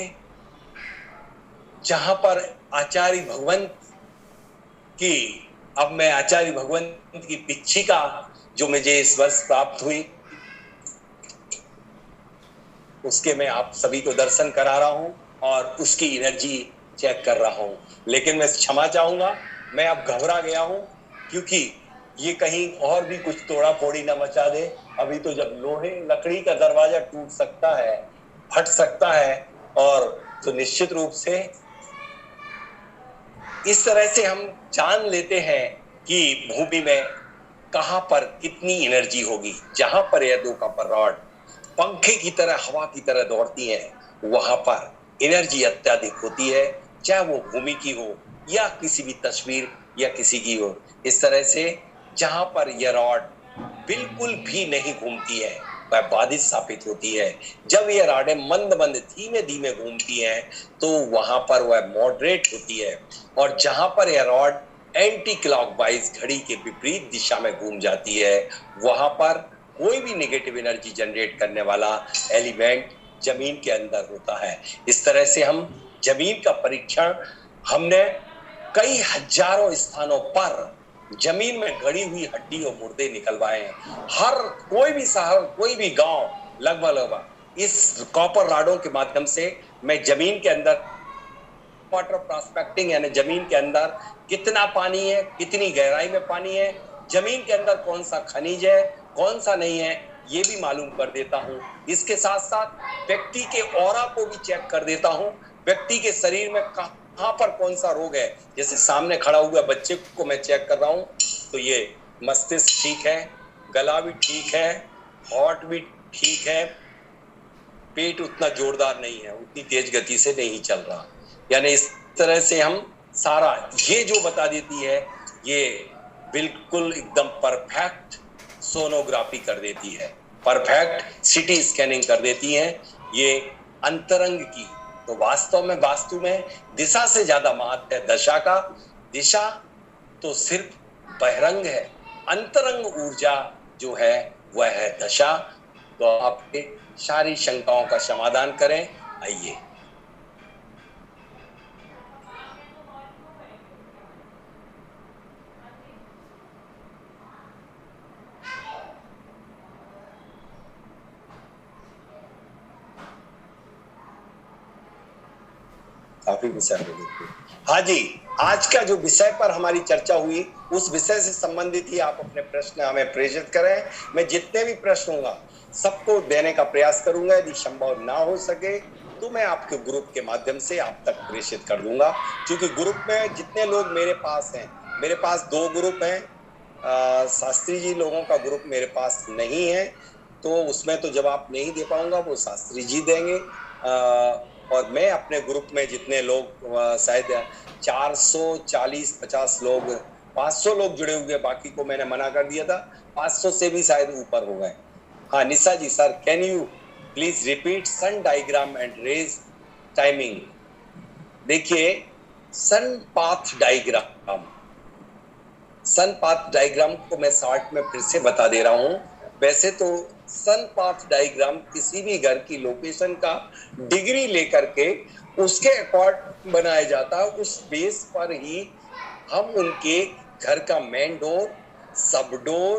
जहां पर आचार्य भगवंत की, अब मैं आचार्य भगवंत की पिच्छिका जो मुझे इस वर्ष प्राप्त हुई, उसके मैं आप सभी को दर्शन करा रहा हूं और उसकी एनर्जी चेक कर रहा हूं। लेकिन मैं क्षमा चाहूंगा, मैं अब घबरा गया हूं, क्योंकि ये कहीं और भी कुछ तोड़ा फोड़ी ना मचा दे। अभी तो जब लोहे लकड़ी का दरवाजा टूट सकता है, फट सकता है, और तो निश्चित रूप से इस तरह से हम जान लेते हैं कि भूमि में कहां पर कितनी एनर्जी होगी। जहां पर यह दो कॉपर रॉड पंखे की तरह, हवा की तरह दौड़ती हैं, वहां पर एनर्जी अत्यधिक होती है, चाहे वो भूमि की हो या किसी भी तस्वीर या किसी की हो। इस तरह से जहां पर यह रॉड बिल्कुल भी नहीं घूमती है, वह बाधित साबित होती है। जब ये रॉडें मंद मंद धीमे धीमे घूमती हैं तो वहां पर वह मॉडरेट होती है, और जहां पर यह रॉड एंटी क्लॉकवाइज घड़ी के विपरीत दिशा में घूम जाती है वहां पर कोई भी नेगेटिव एनर्जी जनरेट करने वाला एलिमेंट जमीन के अंदर होता है। इस तरह से हम जमीन का परीक्षण हमने कई हजारों स्थानों पर जमीन में गड़ी हुई हड्डी और मुर्दे निकलवाए हैं। हर कोई भी शहर, कोई भी गांव लगभग इस कॉपर राडों के माध्यम से मैं जमीन के अंदर वाटर प्रॉस्पेक्टिंग यानी जमीन के अंदर कितना पानी है, कितनी गहराई में पानी है, जमीन के अंदर कौन सा खनिज है, कौन सा नहीं है, ये भी मालूम कर देता हूँ। इसके साथ साथ व्यक्ति के ऑरा को भी चेक कर देता हूँ, व्यक्ति के शरीर में कहाँ पर कौन सा रोग है। जैसे सामने खड़ा हुआ बच्चे को मैं चेक कर रहा हूँ तो ये मस्तिष्क ठीक है, गला भी ठीक है, हार्ट भी ठीक है, पेट उतना जोरदार नहीं है, उतनी तेज गति से नहीं चल रहा। यानी इस तरह से हम सारा ये जो बता देती है ये बिल्कुल एकदम परफेक्ट सोनोग्राफी कर देती है, परफेक्ट सिटी स्कैनिंग कर देती है ये अंतरंग की। तो वास्तव में वास्तु में दिशा से ज्यादा महत्व है दशा का। दिशा तो सिर्फ बहिरंग है, अंतरंग ऊर्जा जो है वह है दशा। तो आपके सारी शंकाओं का समाधान करें। आइए काफी विषय हो। हाँ जी, आज का जो विषय पर हमारी चर्चा हुई उस विषय से संबंधित ही आप अपने प्रश्न हमें प्रेषित करें। मैं जितने भी प्रश्न होंगे सबको देने का प्रयास करूंगा। यदि संभव ना हो सके तो मैं आपके ग्रुप के माध्यम से आप तक प्रेषित कर दूंगा, क्योंकि ग्रुप में जितने लोग मेरे पास हैं, मेरे पास 2 ग्रुप हैं। शास्त्री जी लोगों का ग्रुप मेरे पास नहीं है, तो उसमें तो जवाब नहीं दे पाऊंगा, वो शास्त्री जी देंगे। और मैं अपने ग्रुप में जितने लोग शायद 440-50 लोग, 500 लोग जुड़े हुए, बाकी को मैंने मना कर दिया था, 500 से भी शायद ऊपर हो गए। हाँ Nisha ji, sir can you please repeat sun diagram and rays timing. देखिए सन पाथ डायग्राम को मैं शॉर्ट में फिर से बता दे रहा हूँ। वैसे तो सन पाथ डायग्राम किसी भी घर की लोकेशन का डिग्री लेकर के उसके अकॉर्ड बनाया जाता है। उस बेस पर ही हम उनके घर का मेन डोर, सब डोर,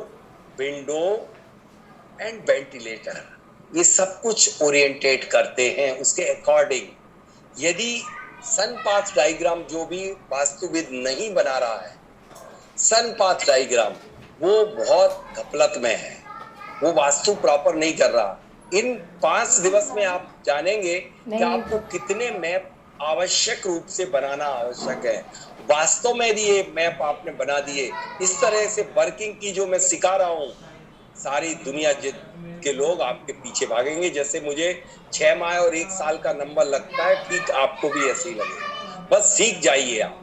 विंडो एंड वेंटिलेटर ये सब कुछ ओरिएंटेट करते हैं उसके अकॉर्डिंग। यदि सन पाथ डायग्राम जो भी वास्तुविद नहीं बना रहा है, सन पाथ डायग्राम वो बहुत गफलत में है, वो वास्तु प्रॉपर नहीं कर रहा। इन 5 दिवस में आप जानेंगे कि आपको कितने मैप आवश्यक रूप से बनाना आवश्यक है। वास्तव में यदि ये मैप आपने बना दिए, इस तरह से वर्किंग की जो मैं सिखा रहा हूँ, सारी दुनिया के लोग आपके पीछे भागेंगे। जैसे मुझे 6 माह और 1 साल का नंबर लगता है, ठीक आपको भी ऐसे ही लगेगा। बस सीख जाइए आप।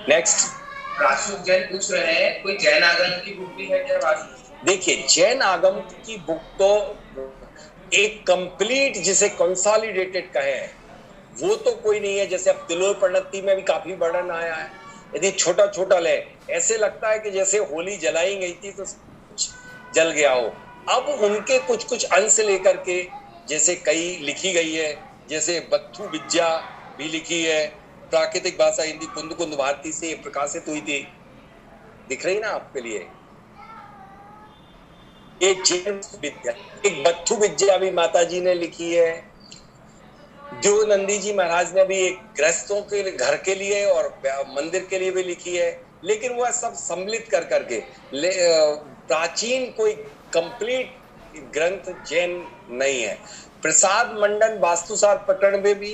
नेक्स्ट राशि जैन पूछ रहे हैं, कोई जैन आगम की बुक भी है क्या राशि? देखिए जैन आगम की बुक तो एक कंप्लीट जिसे कंसोलिडेटेड कहे वो तो कोई नहीं है। जैसे अब तिलोर प्रणति में भी काफी वर्णन आया है। यदि छोटा छोटा ले, ऐसे लगता है कि जैसे होली जलाई गई थी तो जल गया हो। अब उनके कुछ कुछ अंश लेकर के जैसे कई लिखी गई है, जैसे बत्थु विद्या भी लिखी है, प्राकृतिक भाषा हिंदी कुंद कुंद भारती से प्रकाशित हुई थी, दिख रही ना आपके लिए। एक जैन विद्या, एक बत्थु विद्या भी माता जी ने लिखी है। देवनंदी जी महाराज ने भी एक गृहस्थों के घर के लिए और मंदिर के लिए भी लिखी है। लेकिन वह सब सम्मिलित कर करके प्राचीन कोई कंप्लीट ग्रंथ जैन नहीं है। प्रसाद मंडन वास्तुशास्त्र प्रकरण में भी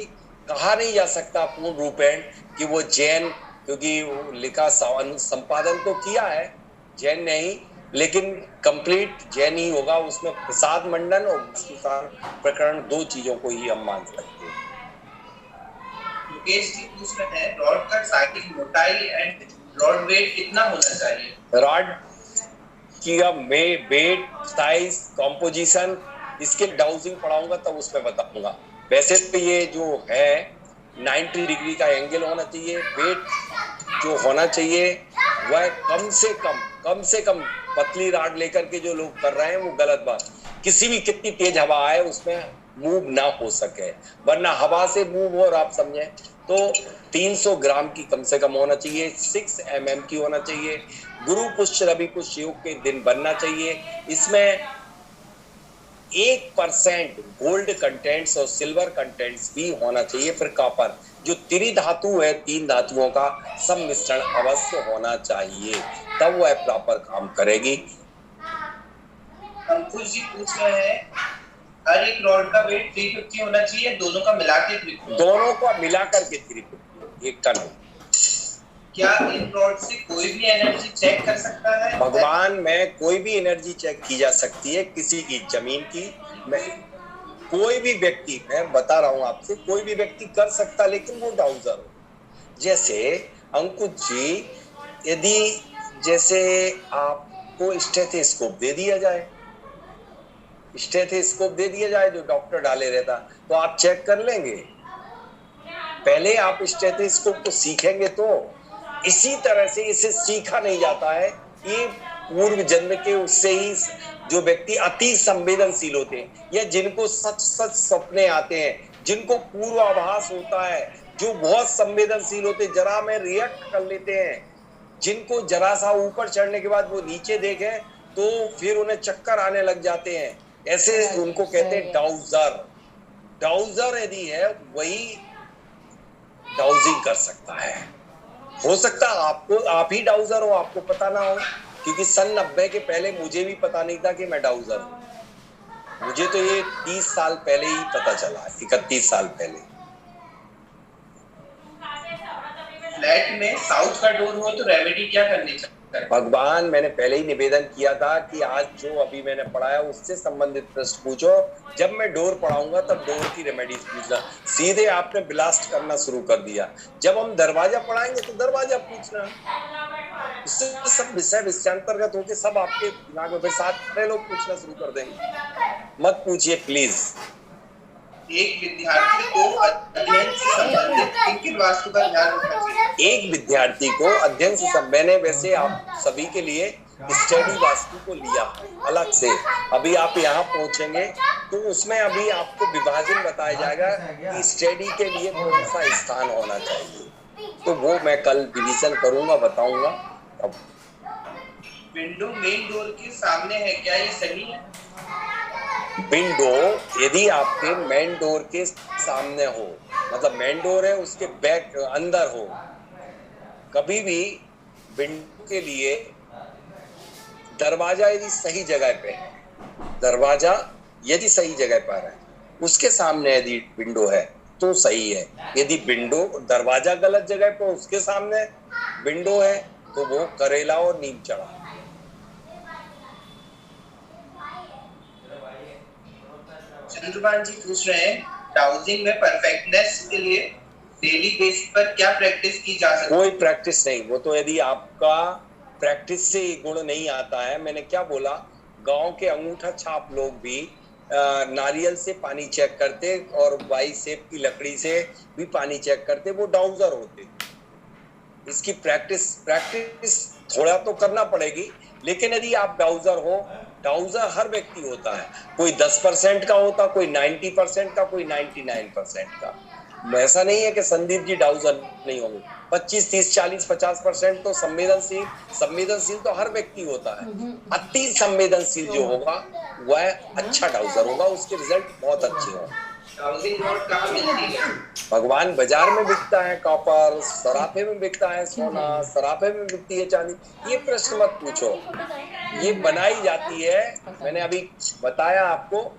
कहा नहीं जा सकता पूर्ण रूपेण कि वो जैन, क्योंकि वो लिखा संपादन तो किया है जैन ने ही, लेकिन कंप्लीट जैन ही होगा। उसमें प्रसाद मंडन और वास्तुशास्त्र प्रकरण 2 चीजों को ही हम मान सकते हैं। मुकेश जी पूछ रहे हैं, रॉड का साइकिल मोटाई एंड रॉड वेट कितना होना चाहिए? की वेट, साइज, कॉम्पोजिशन, इसके डाउजिंग पढ़ाऊंगा तब उसमें बताऊंगा। वैसे तो ये जो है 90 डिग्री का एंगल होना चाहिए, वेट जो होना चाहिए वह कम से कम पतली राड लेकर के जो लोग कर रहे हैं वो गलत बात। किसी भी कितनी तेज हवा आए उसमें मूव ना हो सके, वरना हवा से मूव हो, और आप समझे तो 300 ग्राम की कम से कम होना चाहिए, 6 mm की होना चाहिए। गुरु पुष्य रवि पुष्य योग के दिन बनना चाहिए। इसमें 1% गोल्ड कंटेंट्स और सिल्वर कंटेंट्स भी होना चाहिए। फिर कॉपर, जो त्रिधातु है, 3 धातुओं का सम्मिश्रण अवश्य होना चाहिए, तब वह प्रॉपर काम करेगी। अंकुश जी पूछ रहे हैं हर एक रॉड का वेट 350 होना चाहिए, दोनों का मिला के 350? दोनों को मिलाकर के 350, एक का नहीं। क्या इन रॉड से कोई भी एनर्जी चेक कर सकता है? भगवान में कोई भी एनर्जी चेक की जा सकती है, किसी की जमीन की, कोई भी व्यक्ति, मैं बता रहा हूं आपसे, कोई भी व्यक्ति कर सकता, लेकिन वो डाउजर हो। जैसे अंकुश जी, यदि जैसे आपको स्टेथोस्कोप दे दिया जाए, जो डॉक्टर डाले रहता, तो आप चेक कर लेंगे? पहले आप स्टेथोस्कोप को सीखेंगे तो। इसी तरह से इसे सीखा नहीं जाता है, ये पूर्व जन्म के उससे ही जो व्यक्ति अति संवेदनशील होते हैं, या जिनको सच सपने आते हैं, जिनको पूर्वाभास होता है, जो बहुत संवेदनशील होते, जरा में रिएक्ट कर लेते हैं, जिनको जरा सा ऊपर चढ़ने के बाद वो नीचे देखे तो फिर उन्हें चक्कर आने लग जाते हैं, ऐसे उनको कहते हैं डाउजर। डाउजर यदि है वही डाउजिंग कर सकता है। हो सकता आपको, आप ही डाउजर हो, आपको पता ना हो, क्योंकि सन 90 के पहले मुझे भी पता नहीं था कि मैं डाउजर हूं। मुझे तो ये 30 साल पहले ही पता चला, 31 साल पहले। फ्लैट में साउथ का डोर हो तो रेमेडी क्या करनी चाहिए? भगवान, मैंने पहले ही निवेदन किया था कि आज जो अभी मैंने पढ़ाया उससे संबंधित प्रश्न पूछो। जब मैं डोर पढ़ाऊंगा तब डोर की रेमेडीज पूछना। सीधे आपने ब्लास्ट करना शुरू कर दिया। जब हम दरवाजा पढ़ाएंगे तो दरवाजा पूछना। इससे सब विषय विषयांतर्गत होके सब आपके दिमाग में, फिर सारे लोग पूछना शुरू कर देंगे। मत पूछिए प्लीज। एक विद्यार्थी को अध्ययन से संबंधित किन वास्तु का ध्यान रखना चाहिए? एक विद्यार्थी को अध्ययन से, मैंने वैसे आप सभी के लिए स्टडी वास्तु को लिया अलग से। अभी आप यहाँ पहुंचेंगे तो उसमें अभी आपको विभाजन बताया जाएगा कि स्टडी के लिए कौन सा स्थान होना चाहिए, तो वो मैं कल डिवीजन करूंगा, बताऊंगा। अब विंडो मेन डोर के सामने है, क्या ये सही है? विंडो यदि आपके मेन डोर के सामने हो, मतलब मेन डोर है उसके बैक अंदर हो, कभी भी विंडो के लिए दरवाजा यदि सही जगह पे है, दरवाजा यदि सही जगह पर है, उसके सामने यदि विंडो है तो सही है। यदि विंडो, दरवाजा गलत जगह पे, उसके सामने विंडो है तो वो करेला और नीम चढ़ा। चंद्रभान जी पूछ रहे हैं डाउजिंग में परफेक्टनेस के लिए डेली बेस पर क्या प्रैक्टिस की जा सकती है? कोई प्रैक्टिस नहीं, वो तो यदि आपका प्रैक्टिस से गुण नहीं आता है। मैंने क्या बोला, गांव के अंगूठा छाप लोग भी नारियल से पानी चेक करते और वाई सेब की लकड़ी से भी पानी चेक करते, वो डाउजर होते। इसकी प्रैक्टिस थोड़ा तो करना पड़ेगी, लेकिन यदि आप डाउजर हो, डाउजर हर व्यक्ति होता है, कोई 10% का होता, कोई 90% का, कोई 99% का। ऐसा नहीं है कि संदीप जी डाउजर नहीं होंगे। 25, 30, 40, 50% तो संवेदनशील तो हर व्यक्ति होता है। अति संवेदनशील जो होगा वह अच्छा डाउजर होगा, उसके रिजल्ट बहुत अच्छे होंगे। डाउजिंग रॉड कहाँ मिलती है? भगवान, बाजार में बिकता है कॉपर, सराफे में बिकता है सोना, सराफे में बिकती है चांदी। ये प्रश्न मत पूछो, ये बनाई जाती है। मैंने अभी बताया आपको,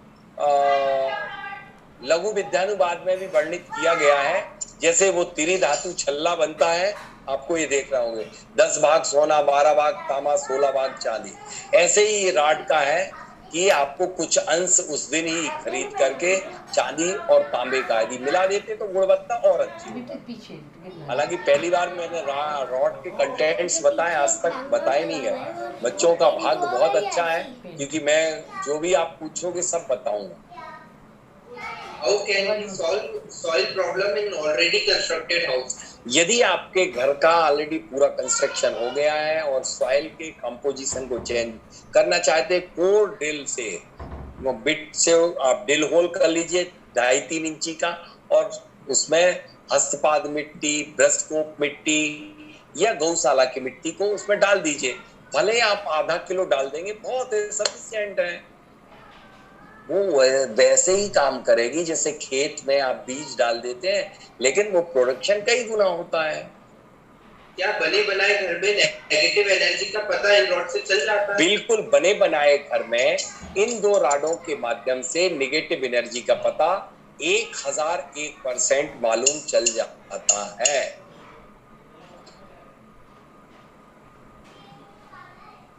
लघु विद्यानुवाद में भी वर्णित किया गया है। जैसे वो त्रिधातु छल्ला बनता है, आपको ये देख रहे होंगे, 10 भाग सोना, 12 भाग तांबा, 16 भाग चांदी। ऐसे ही राड का है कि आपको कुछ अंश उस दिन ही खरीद करके चांदी और तांबे का यदि मिला देते तो गुणवत्ता और अच्छी होती। हालांकि पहली बार मैंने रॉड के कंटेंट्स बताए, आज तक बताए नहीं है। बच्चों का भाग्य बहुत अच्छा है, क्योंकि मैं जो भी आप पूछोगे सब बताऊंगा। How can we solve soil problem in already constructed house? यदि आपके घर का ऑलरेडी पूरा कंस्ट्रक्शन हो गया है और सॉइल के कंपोजिशन को चेंज करना चाहते हैं, कोर ड्रिल से वो बिट से आप ड्रिल होल कर लीजिए 2.5-3 इंची का, और उसमें हस्तपाद मिट्टी, ब्रशकोप मिट्टी या गौशाला की मिट्टी को उसमें डाल दीजिए। भले आप आधा किलो डाल देंगे, बहुत सफिशिएंट है। वो वैसे ही काम करेगी जैसे खेत में आप बीज डाल देते हैं, लेकिन वो प्रोडक्शन कई गुना होता है। क्या बने बनाए घर में नेगेटिव एनर्जी का पता इन रॉड से चल जाता है? बिल्कुल, बने बनाए घर में इन 2 रॉडों के माध्यम से नेगेटिव एनर्जी का पता 1001% मालूम चल जाता है।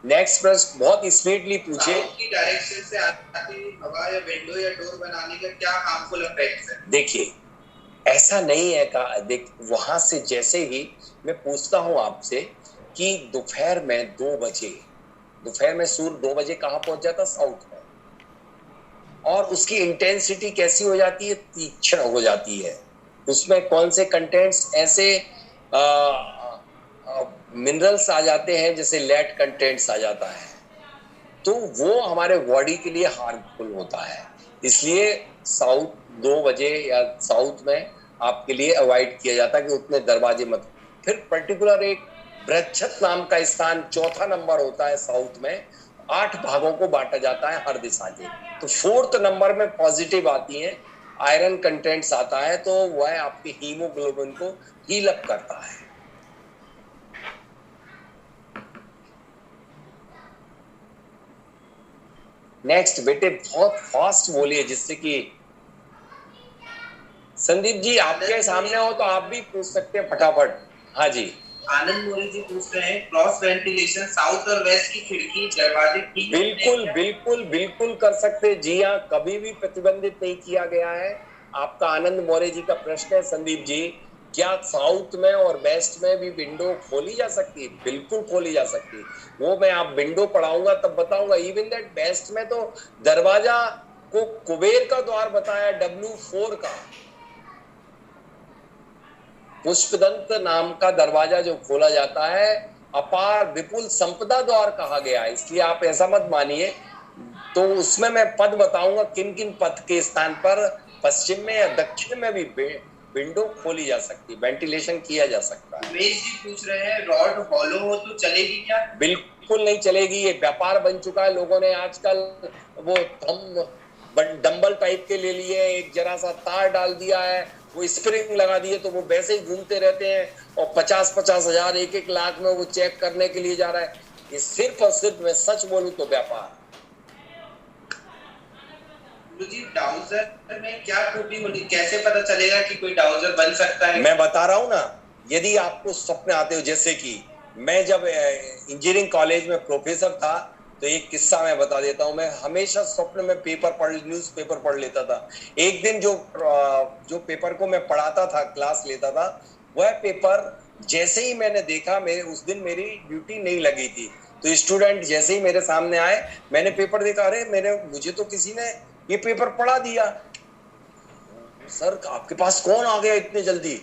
नेक्स्ट प्रश्न बहुत स्पीडली पूछे। की डायरेक्शन से आती हवा या विंडो या डोर बनाने का क्या हार्मफुल इफेक्ट्स है? देखिए, ऐसा नहीं है का देख, वहां से जैसे ही मैं पूछता हूं आपसे कि दोपहर में 2 बजे, दोपहर में सूर्य 2 बजे कहाँ पहुंच जाता? साउथ में। और उसकी इंटेंसिटी कैसी हो जाती है? तीक्ष्ण हो जाती है। उसमें कौन से कंटेंट्स ऐसे मिनरल्स आ जाते हैं, जैसे लेड कंटेंट्स आ जाता है, तो वो हमारे बॉडी के लिए हार्मफुल होता है। इसलिए साउथ 2 बजे या साउथ में आपके लिए अवॉइड किया जाता है कि उतने दरवाजे मत। फिर पर्टिकुलर एक बृहच्छत नाम का स्थान 4था नंबर होता है साउथ में, 8 भागों को बांटा जाता है हर दिशा के। तो 4th नंबर में पॉजिटिव आती है, आयरन कंटेंट्स आता है, तो वह आपके हीमोग्लोबिन को हील अप करता है। नेक्स्ट बेटे बहुत फास्ट बोलिए, जिससे कि संदीप जी आपके सामने हो तो आप भी पूछ सकते हैं फटाफट। हाँ जी, आनंद मोरी जी पूछ रहे हैं, क्रॉस वेंटिलेशन साउथ और वेस्ट की खिड़की दरवाजे ठीक है? बिल्कुल बिल्कुल बिल्कुल कर सकते हैं जी हाँ, कभी भी प्रतिबंधित नहीं किया गया है। आपका आनंद मोरे जी का प्रश्न है संदीप जी, क्या साउथ में और वेस्ट में भी विंडो खोली जा सकती है? बिल्कुल खोली जा सकती है। वो मैं आप विंडो पढ़ाऊंगा तब बताऊंगा। इवन दैट वेस्ट में तो दरवाजा को कुबेर का द्वार बताया, W4 का, पुष्पदंत नाम का दरवाजा जो खोला जाता है, अपार विपुल संपदा द्वार कहा गया है। इसलिए आप ऐसा मत मानिए। तो उसमें मैं पद बताऊंगा किन किन पद के स्थान पर पश्चिम में या दक्षिण में भी विंडो खोली जा सकती है, वेंटिलेशन किया जा सकता है। उमेश जी पूछ रहे हैं, रॉड हॉलो हो तो चलेगी क्या? बिल्कुल नहीं चलेगी। ये व्यापार बन चुका है। लोगों ने आजकल वो डंबल टाइप के ले लिए, एक जरा सा तार डाल दिया है, वो स्प्रिंग लगा दिए, तो वो वैसे ही घूमते रहते हैं और 50-50 हजार 1-1 लाख में वो चेक करने के लिए जा रहा है। ये सिर्फ और सिर्फ, मैं सच बोलूं तो, व्यापार। जी, डाउजर में क्या खूबी होनी, कैसे पता चलेगा कि कोई डाउजर बन सकता है? मैं बता रहा हूं ना, यदि आपको स्वप्न आते हो, जैसे कि मैं जब इंजीनियरिंग कॉलेज में प्रोफेसर था, तो एक किस्सा मैं बता देता हूं। मैं हमेशा स्वप्न में न्यूज पेपर पढ़ लेता था। एक दिन जो पेपर को मैं पढ़ाता था, क्लास लेता था, वह पेपर जैसे ही मैंने देखा, उस दिन मेरी ड्यूटी नहीं लगी थी, तो स्टूडेंट जैसे ही मेरे सामने आए, मैंने पेपर देखा, अरे मुझे तो किसी ने ये पेपर पढ़ा दिया। सर आपके पास कौन आ गया इतने जल्दी?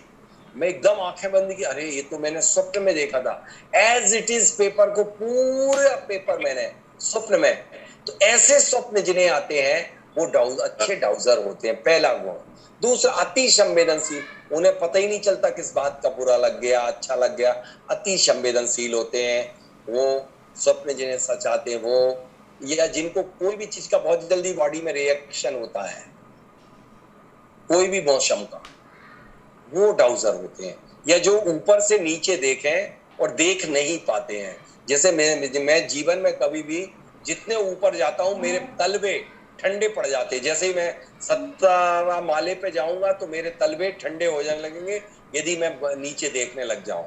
मैं एकदम आंखें बंद की, अरे ये तो मैंने स्वप्न में देखा था। एज इट इज पेपर को, पूरा पेपर मैंने स्वप्न में। तो ऐसे स्वप्न जिन्हें आते हैं वो अच्छे डाउजर होते हैं, पहला गुण। दूसरा, अति संवेदनशील, उन्हें पता ही नहीं चलता किस बात का बुरा लग गया, अच्छा लग गया। अति संवेदनशील होते हैं वो स्वप्न जिन्हें सच आते हैं वो, या जिनको कोई भी चीज का बहुत जल्दी बॉडी में रिएक्शन होता है, कोई भी मौसम का, वो डाउजर होते हैं। या जो ऊपर से नीचे देखें और देख नहीं पाते हैं। जैसे मैं जीवन में कभी भी जितने ऊपर जाता हूं, मेरे तलवे ठंडे पड़ जाते हैं। जैसे ही मैं 17वां माले पे जाऊंगा तो मेरे तलवे ठंडे हो जाने लगेंगे। यदि मैं नीचे देखने लग जाऊं,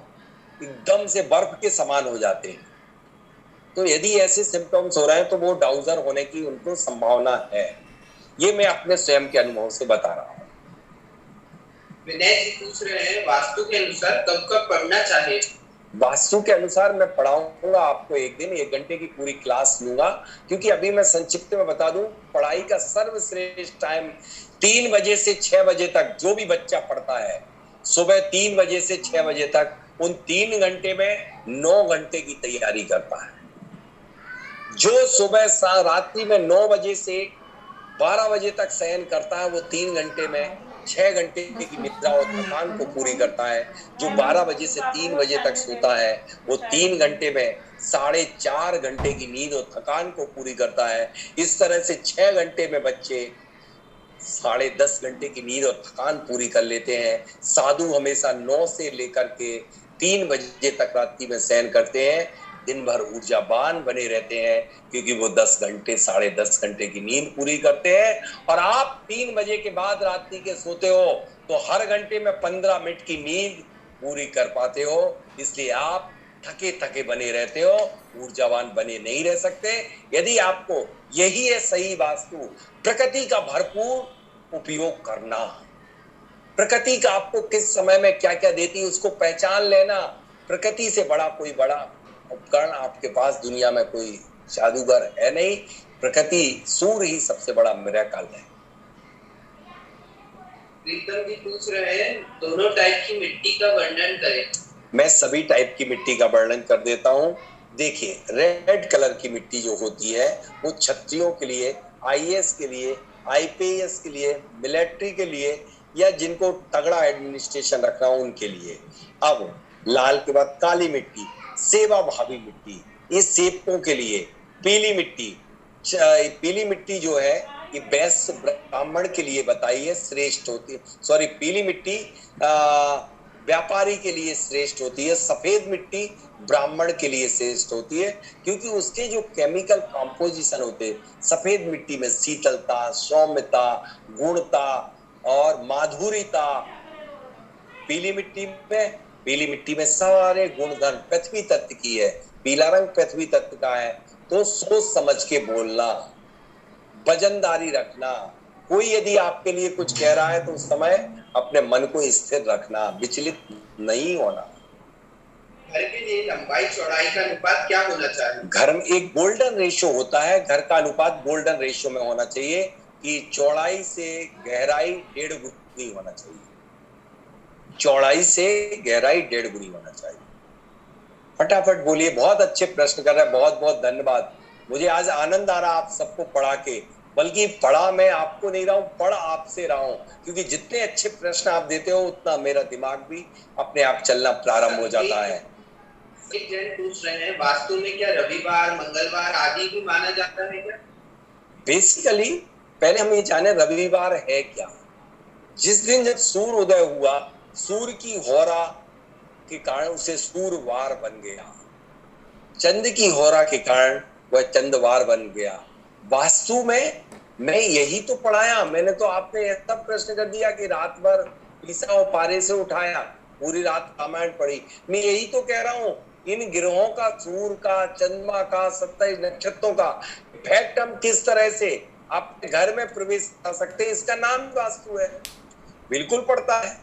एकदम से बर्फ के समान हो जाते हैं। तो यदि ऐसे सिम्टम्स हो रहे हैं तो वो डाउजर होने की उनको संभावना है। ये मैं अपने स्वयं के अनुभव से बता रहा हूँ। विनय जी पूछ रहे हैं वास्तु के अनुसार कब कब पढ़ना चाहिए? वास्तु के अनुसार मैं पढ़ाऊंगा आपको, एक दिन 1 घंटे की पूरी क्लास लूंगा, क्योंकि अभी मैं संक्षिप्त में बता दूं, पढ़ाई का सर्वश्रेष्ठ टाइम 3 बजे से 6 बजे तक जो भी बच्चा पढ़ता है, सुबह 3 बजे से 6 बजे तक, उन 3 घंटे में 9 घंटे की तैयारी करता है। जो सुबह रात्रि में 9 बजे से 12 बजे तक शयन करता है, वो 3 घंटे में 6 घंटे की निद्रा और थकान को पूरी करता है। जो 12 बजे से 3 बजे तक सोता है, वो 3 घंटे में 4.5 घंटे की नींद और थकान को पूरी करता है। इस तरह से 6 घंटे में बच्चे 10.5 घंटे की नींद और थकान पूरी कर लेते हैं। साधु हमेशा 9 से लेकर के 3 बजे तक रात्रि में शयन करते हैं, दिन भर ऊर्जावान बने रहते हैं, क्योंकि वो 10 घंटे 10.5 घंटे की नींद पूरी करते हैं। और आप 3 बजे के बाद रात्रि के सोते हो तो हर घंटे में 15 मिनट की नींद पूरी कर पाते हो, इसलिए आप थके थके बने रहते हो, ऊर्जावान बने नहीं रह सकते। यदि आपको यही है सही वास्तु, प्रकृति का भरपूर उपयोग करना, प्रकृति का आपको किस समय में क्या क्या देती है उसको पहचान लेना। प्रकृति से बड़ा कोई बड़ा उपकरण आपके पास दुनिया में कोई जादूगर है नहीं। प्रकृति सूर्य ही सबसे बड़ा मिरेकल है। प्रीतम जी पूछ रहे हैं दोनों टाइप की मिट्टी का वर्णन करें। मैं सभी टाइप की मिट्टी का वर्णन कर देता हूँ। देखिए, रेड कलर की मिट्टी जो होती है वो क्षत्रियों के लिए, आईएएस के लिए, आईपीएस के लिए, मिलिट्री के लिए, या जिनको तगड़ा एडमिनिस्ट्रेशन रखना हो उनके लिए। अब लाल के बाद काली मिट्टी, सेवा भावी मिट्टी, ये सेवकों के लिए। पीली मिट्टी जो है ये वैश्य ब्राह्मण के लिए बताई है श्रेष्ठ होती है। सॉरी, पीली मिट्टी व्यापारी के लिए श्रेष्ठ होती है। सफेद मिट्टी ब्राह्मण के लिए श्रेष्ठ होती है, क्योंकि उसके जो केमिकल कॉम्पोजिशन होते हैं, सफेद मिट्टी में शीतलता, सौम्यता, गुणता और माधुर्यता। पीली मिट्टी में सारे गुणधर्म पृथ्वी तत्व की है। पीला रंग पृथ्वी तत्व का है, तो सोच समझ के बोलना, वजनदारी रखना। कोई यदि आपके लिए कुछ कह रहा है तो उस समय अपने मन को स्थिर रखना, विचलित नहीं होना। घर के लिए लंबाई चौड़ाई का अनुपात क्या होना चाहिए? घर में एक गोल्डन रेशियो होता है, घर का अनुपात गोल्डन रेशियो में होना चाहिए कि चौड़ाई से गहराई 1.5 गुनी होना चाहिए। चौड़ाई से गहराई 1.5 गुनी होना चाहिए। फटाफट बोलिए, बहुत अच्छे प्रश्न कर रहे हैं, बहुत बहुत धन्यवाद। मुझे आज आनंद आ रहा आप सबको पढ़ा के, बल्कि पढ़ा मैं आपको नहीं रहा हूँ, पढ़ आपसे रहा हूँ, क्योंकि जितने अच्छे प्रश्न आप देते हो उतना मेरा दिमाग भी अपने आप चलना प्रारंभ हो जाता है। एक जन पूछ रहे हैं वास्तु में क्या रविवार, मंगलवार आदि भी माना जाता है क्या? बेसिकली पहले हम ये जाने रविवार है क्या। जिस दिन जब सूर्य उदय हुआ, सूर्य की होरा के कारण उसे सूर्यवार बन गया, चंद्र की होरा के कारण वह चंद्रवार बन गया। वास्तु में मैं यही तो पढ़ाया, मैंने तो आपने ऐसा प्रश्न कर दिया कि रात भर पीसा और पारे से उठाया, पूरी रात रामायण पढ़ी। मैं यही तो कह रहा हूँ, इन ग्रहों का, सूर्य का, चंद्रमा का, 27 नक्षत्रों का इफेक्ट हम किस तरह से आपके घर में प्रवेश कर सकते हैं, इसका नाम वास्तु है। बिल्कुल पड़ता है।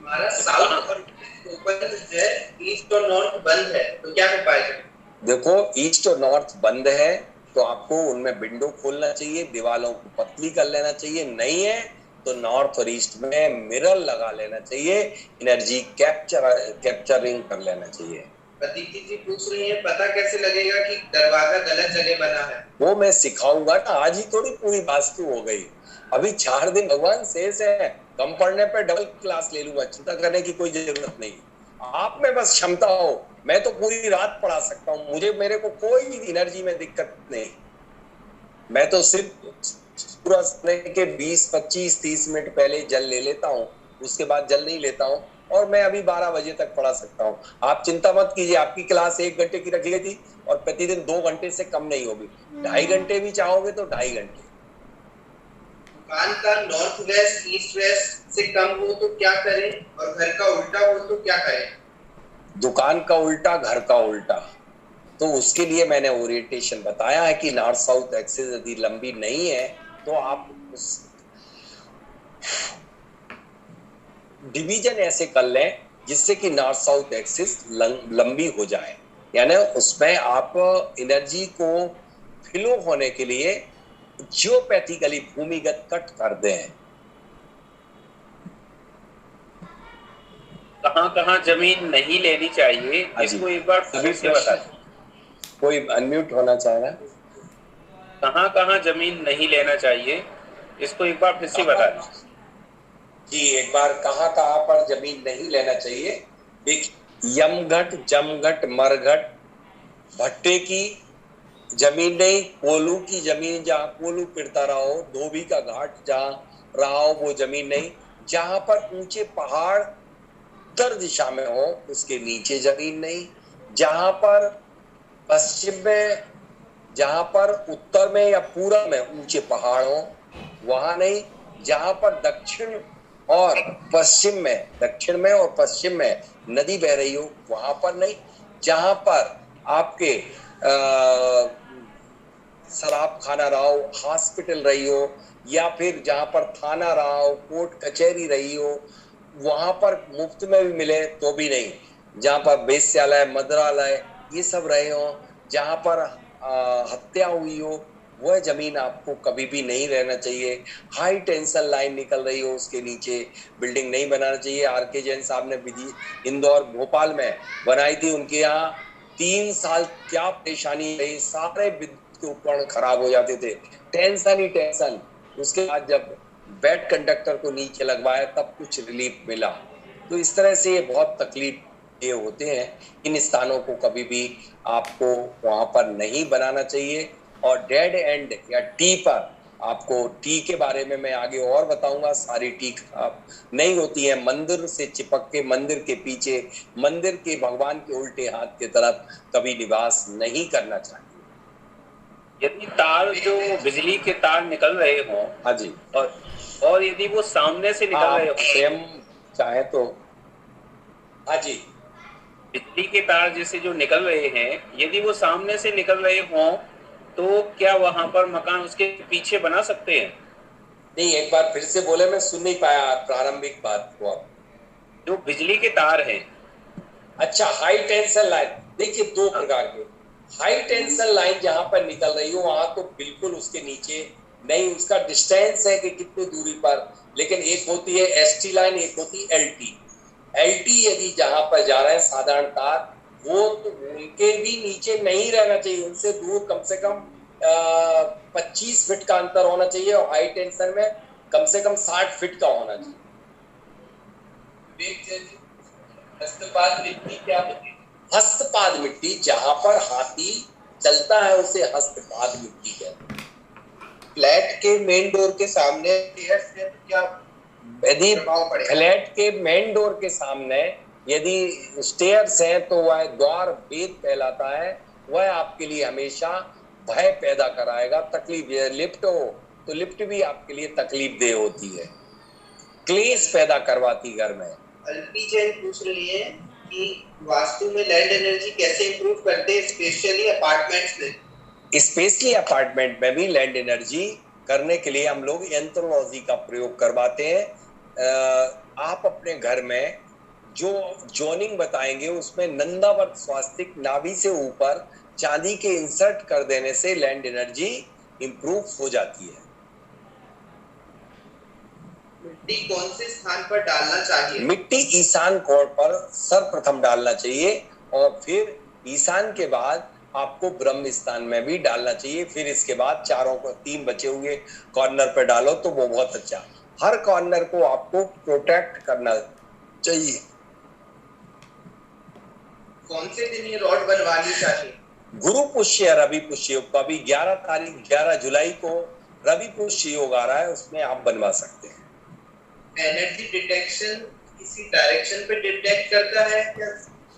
हमारा साउथ और ओपन है, ईस्ट और नॉर्थ बंद है, तो क्या उपाय करें? देखो, ईस्ट और नॉर्थ बंद है तो आपको उनमें विंडो खोलना चाहिए, दीवालों को पतली कर लेना चाहिए। नहीं है तो नॉर्थ और ईस्ट में मिरर लगा लेना चाहिए, एनर्जी कैप्चरिंग कर लेना चाहिए। प्रतीति जी पूछ रही है पता कैसे लगेगा कि दरवाजा गलत जगह बना है? वो मैं सिखाऊंगा ना, आज ही थोड़ी पूरी वास्तु हो गई, अभी 4 दिन भगवान शेष है। कम पढ़ने पे डबल क्लास ले लूंगा, चिंता करने की कोई जरूरत नहीं। आप में बस क्षमता हो, मैं तो पूरी रात पढ़ा सकता हूँ, मेरे को कोई एनर्जी में दिक्कत नहीं। मैं तो सिर्फ पूरा सोने के 20, 25, 30 मिनट पहले जल ले लेता हूँ, उसके बाद जल नहीं लेता हूँ, और मैं अभी 12 बजे तक पढ़ा सकता हूँ। आप चिंता मत कीजिए, आपकी क्लास 1 घंटे की रखी गई थी और प्रतिदिन 2 घंटे से कम नहीं होगी। 2.5 घंटे भी चाहोगे तो 2.5 घंटे। दुकान का नॉर्थ वेस्ट, ईस्ट वेस्ट से कम हो तो क्या करें, और घर का उल्टा हो तो क्या करें? दुकान का उल्टा, घर का उल्टा। तो उसके लिए मैंने ओरिएंटेशन बताया है कि नॉर्थ साउथ एक्सिस यदि लंबी नहीं है तो आप उस डिवीजन ऐसे कर लें जिससे कि नॉर्थ साउथ एक्सिस लंबी हो जाए, यानी उसमें आप एनर्जी को फ्लो होने के लिए जियोपैथिकली भूमिगत कट कर दें। कहाँ जमीन नहीं लेनी चाहिए, इसको एक बार फिर से बता दें। कोई अनम्यूट होना चाह रहा है? कहाँ जमीन नहीं लेना चाहिए, इसको एक बार फिर से बता दें। जी, एक बार कहाँ पर जमीन नहीं लेना चाहिए। यमघट, जमघट, मरघट, भट्टे की जमीन नहीं, कोलू की जमीन जहाँ कोलू पिटता रहा हो, धोबी का घाट जहाँ रहा हो वो जमीन नहीं। जहां पर ऊंचे पहाड़ उत्तर दिशा में हो उसके नीचे जमीन नहीं। जहां पर पश्चिम में, जहां पर उत्तर में या पूरब में ऊंचे पहाड़ हो वहां नहीं। जहां पर दक्षिण और पश्चिम में और पश्चिम में नदी बह रही हो वहां पर नहीं। जहां पर आपके शराब खाना रहा हो, हॉस्पिटल रही हो, या फिर जहां पर थाना रहा हो, कोर्ट कचहरी रही हो, वहां पर मुफ्त में भी मिले तो भी नहीं। जहां पर वेश्यालय, मदिरालय ये सब रहे हो, जहां पर हत्या हुई हो वह जमीन आपको कभी भी नहीं रहना चाहिए। हाई टेंशन लाइन निकल रही हो उसके नीचे बिल्डिंग नहीं बनाना चाहिए। आर.के. जैन साहब ने विधि इंदौर, भोपाल में बनाई थी, उनके यहाँ 3 साल क्या परेशानी रही, सारे विद्युत के उपकरण खराब हो जाते थे, टेंशन ही टेंशन। उसके बाद जब बेड कंडक्टर को नीचे लगवाया तब कुछ रिलीफ मिला। तो इस तरह से ये बहुत तकलीफ ये होते हैं। इन स्थानों को कभी भी आपको वहां पर नहीं बनाना चाहिए। और डेड एंड या टी पर आपको, टी के बारे में मैं आगे और बताऊंगा, सारी टी खराब नहीं होती है। मंदिर से चिपक के, मंदिर के पीछे, मंदिर के भगवान के उल्टे हाथ की तरफ कभी निवास नहीं करना चाहिए। यदि तार, जो बिजली के तार निकल रहे हों, हाँ जी, और यदि वो सामने से निकल रहे हो, स्वयं चाहे तो, हाँ जी, बिजली के तार जैसे जो निकल रहे हैं, यदि वो सामने से निकल रहे हों तो क्या वहां पर मकान उसके पीछे बना सकते हैं? नहीं, एक बार फिर से बोले, मैं सुन नहीं पाया प्रारंभिक बात को। जो बिजली के तार हैं, अच्छा, हाई टेंशन लाइन, देखिए 2 प्रकार के। हाई टेंशन लाइन जहां पर निकल रही हो वहां तो बिल्कुल उसके नीचे नहीं, उसका डिस्टेंस है कि कितनी दूरी पर। लेकिन एक होती है एसटी लाइन, एक होती है एलटी। एलटी यदि जहां पर जा रहे हैं साधारण तार, वो तो उनके भी नीचे नहीं रहना चाहिए, उनसे दूर कम से कम 25 फीट का अंतर होना चाहिए। और हाई टेंशन में कम से कम 60 फीट का होना चाहिए। हस्तपाद मिट्टी क्या होती है? हस्तपाद मिट्टी, जहां पर हाथी चलता है उसे हस्तपाद मिट्टी कहते हैं। फ्लैट के मेन डोर के सामने क्या यदि फ्लैट के मेन डोर के सामने यदि स्टेयर्स हैं तो वह द्वार भेद कहलाता है। वह आपके लिए हमेशा भय पैदा कराएगा, तकलीफ। लिफ्ट हो तो लिफ्ट भी आपके लिए तकलीफ दे होती है, क्लेश पैदा करवाती घर में। अल्पी जैन पूछ रही है कि वास्तु में लैंड एनर्जी कैसे इंप्रूव करते हैं, स्पेशली अपार्टमेंट्स में। स्पेशली अपार्टमेंट में भी लैंड एनर्जी करने के लिए हम लोग यंत्रोलॉजी का प्रयोग करवाते हैं। आप अपने घर में जो जोनिंग बताएंगे उसमें नंदावर्त स्वास्तिक नाभि से ऊपर चांदी के इंसर्ट कर देने से लैंड एनर्जी इंप्रूव हो जाती है। मिट्टी कौन से स्थान पर डालना चाहिए? मिट्टी ईशान कोण पर सर्वप्रथम डालना चाहिए, और फिर ईशान के बाद आपको ब्रह्म स्थान में भी डालना चाहिए। फिर इसके बाद चारों को 3 बचे हुए कॉर्नर पर डालो तो वो बहुत अच्छा। हर कॉर्नर को आपको प्रोटेक्ट करना चाहिए। कौन से दिन ये रॉड बनवानी चाहिए? गुरु पुष्य, रवि पुष्य योग का भी 11 जुलाई को रवि पुष्य योग आ रहा है, उसमें आप बनवा सकते हैं। एनर्जी डिटेक्शन किसी डायरेक्शन पे डिटेक्ट करता है क्या?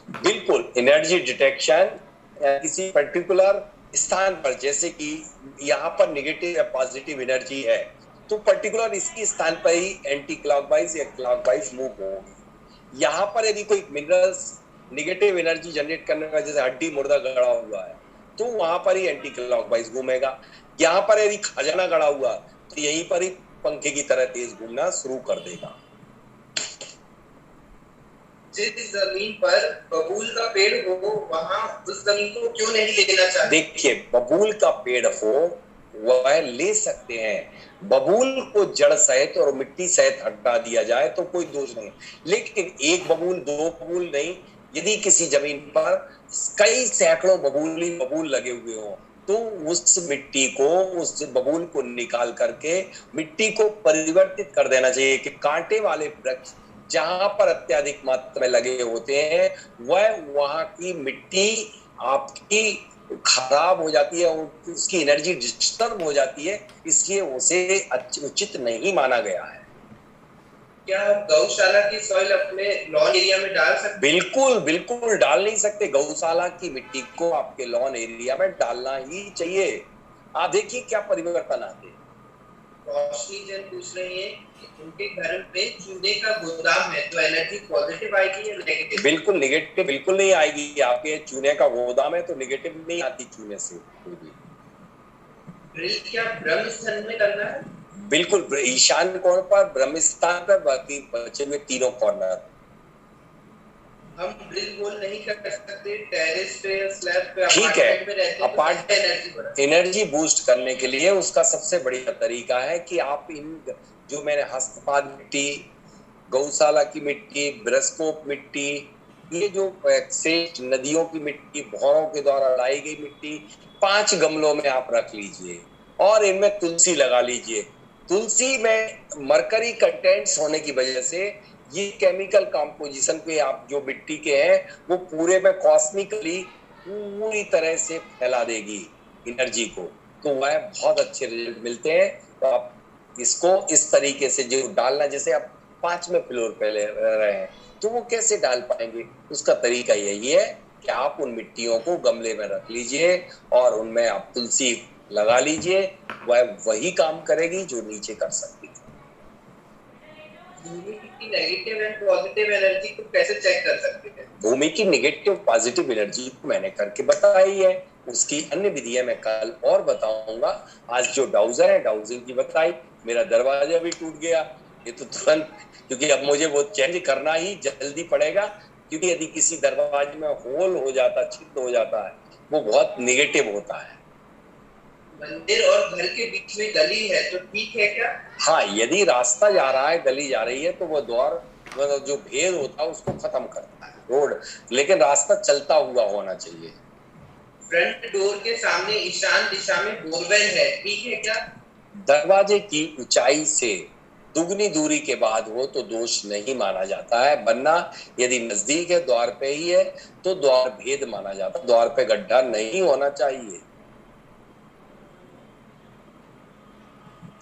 बिल्कुल, एनर्जी डिटेक्शन किसी पर्टिकुलर स्थान पर, जैसे कि यहाँ पर नेगेटिव या पॉजिटिव एनर्जी है तो पर्टिकुलर इसकी स्थान पर ही एंटी क्लॉकवाइज या क्लॉकवाइज मूव होगी। यहाँ पर यदि कोई मिनरल्स निगेटिव एनर्जी जनरेट करने का, जैसे हड्डी मुर्दा गड़ा हुआ है तो वहां पर ही एंटी क्लॉकवाइज घूमेगा। यहाँ पर यदि खजाना गड़ा हुआ तो यहीं पर ही पंखे की तरह तेज घूमना शुरू कर देगा। जिस जमीन पर बबूल का पेड़ हो वहां उस जमीन को क्यों नहीं लेना चाहिए? देखिए, बबूल का पेड़ हो वह ले सकते हैं। बबूल को जड़ सहित और मिट्टी सहित हटा दिया जाए तो कोई दोष नहीं, लेकिन एक बबूल दो बबूल नहीं, यदि किसी जमीन पर कई सैकड़ों बबूल लगे हुए हो तो उस मिट्टी को, उस बबूल को निकाल करके मिट्टी को परिवर्तित कर देना चाहिए कि कांटे वाले वृक्ष जहां पर अत्यधिक मात्रा में लगे होते हैं वह वहां की मिट्टी आपकी खराब हो जाती है, उसकी एनर्जी डिस्टर्ब हो जाती है, इसलिए उसे उचित नहीं माना गया है। क्या हम गौशाला की सॉइल अपने लॉन एरिया में डाल सकते? बिल्कुल डाल नहीं सकते। गौशाला की मिट्टी को आपके लॉन एरिया में डालना ही चाहिए। आप देखिए क्या परिवर्तन आते हैं। रोशनी जन पूछ रही है कि उनके घर में चूने का गोदाम है तो एनर्जी पॉजिटिव आएगी या नेगेटिव? बिल्कुल नेगेटिव बिल्कुल नहीं आएगी। आपके चूने का गोदाम है तो नेगेटिव नहीं आती चूने से। ड्रिल क्या ब्रह्म स्थान में करना है? बिल्कुल, ईशान कोण पर, ब्रह्म स्थान पर, बाकी बचे हुए तीनों कॉर्नर। हम ड्रिल होल नहीं कर सकते टेरेस पे, स्लैब पे, ठीक है। अपार्टमेंट एनर्जी बूस्ट करने के लिए उसका सबसे बढ़िया तरीका है कि आप इन जो मैंने हस्तपाद मिट्टी, गौशाला की मिट्टी, ब्रस्कोप मिट्टी, ये जो एक्सेस्ट नदियों की मिट्टी, भौरों के द्वारा लाई गई मिट्टी 5 गमलों में आप रख लीजिए और इनमें तुलसी लगा लीजिए। तुलसी में मरकरी कंटेंट्स होने की वजह से ये केमिकल कंपोजिशन पे आप जो मिट्टी के हैं वो पूरे में कॉस्मिकली पूरी तरह से फैला देगी एनर्जी को, तो वह बहुत अच्छे रिजल्ट मिलते हैं। तो आप इसको इस तरीके से जो डालना, जैसे आप 5वें फ्लोर पे रह रहे हैं तो वो कैसे डाल पाएंगे, उसका तरीका यही है कि आप उन मिट्टियों को गमले में रख लीजिए और उनमें आप तुलसी लगा लीजिए, वह वही काम करेगी जो नीचे कर सकती है। भूमि की नेगेटिव एंड पॉजिटिव एनर्जी को कैसे चेक कर सकते हैं? भूमि की नेगेटिव पॉजिटिव एनर्जी को मैंने करके बताई है, उसकी अन्य विधियां मैं कल और बताऊंगा। आज जो डाउजर है, डाउजिंग की बताई। मेरा दरवाजा भी टूट गया, ये तो तुरंत, क्योंकि अब मुझे वो चेंज करना ही जल्दी पड़ेगा, क्योंकि यदि किसी दरवाजे में होल हो जाता, छिद्र हो जाता है, वो बहुत नेगेटिव होता है। मंदिर और घर के बीच में गली है तो ठीक है क्या? हाँ, यदि रास्ता जा रहा है, गली जा रही है तो वो द्वार जो भेद होता है उसको खत्म करता है रोड, लेकिन रास्ता चलता हुआ होना चाहिए। फ्रंट डोर के सामने ईशान दिशा में बोरवेल है, ठीक है क्या? दरवाजे की ऊंचाई से दुगनी दूरी के बाद हो तो दोष नहीं माना जाता है, वरना यदि नजदीक है, द्वार पे ही है तो द्वार भेद माना जाता है। द्वार पे गड्ढा नहीं होना चाहिए।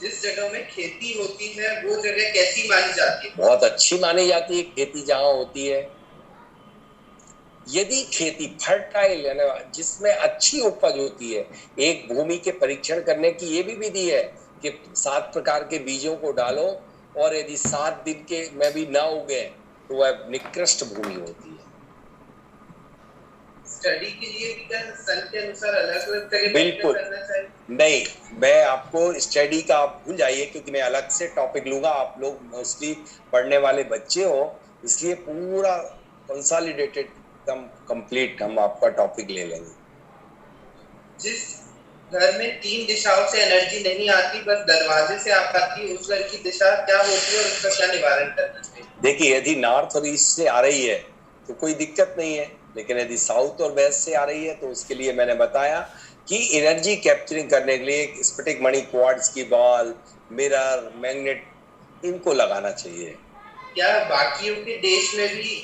जिस जगह में खेती होती है वो जगह कैसी मानी जाती है? बहुत अच्छी मानी जाती है खेती जहां होती है। यदि खेती फर्टाइल है, जिसमें अच्छी उपज होती है, एक भूमि के परीक्षण करने की ये भी विधि है कि 7 प्रकार के बीजों को डालो और यदि 7 दिन के में भी ना उगे तो वह निकृष्ट भूमि होती है। स्टडी के लिए भी क्या सन के अनुसार अलग-अलग जगह बिल्कुल नहीं, मैं आपको स्टडी का आप भूल जाइए, क्योंकि मैं अलग से टॉपिक लूंगा। आप लोग मोस्टली पढ़ने वाले बच्चे हो, इसलिए पूरा कंसोलिडेटेड कंप्लीट हम आपका टॉपिक ले लेंगे। जिस घर में 3 दिशाओं से एनर्जी नहीं आती, बस दरवाजे से आती है, उस घर की दिशा क्या होती है और उसका क्या निवारण करना चाहिए? देखिए, यदि नॉर्थ और ईस्ट से आ रही है तो कोई दिक्कत नहीं है, लेकिन यदि साउथ और वेस्ट से आ रही है तो उसके लिए मैंने बताया कि एनर्जी कैप्चरिंग करने के लिए स्फटिक मणि, क्वार्ट्ज की बॉल, मिरर, मैग्नेट, इनको लगाना चाहिए। क्या बाकियों के देश में भी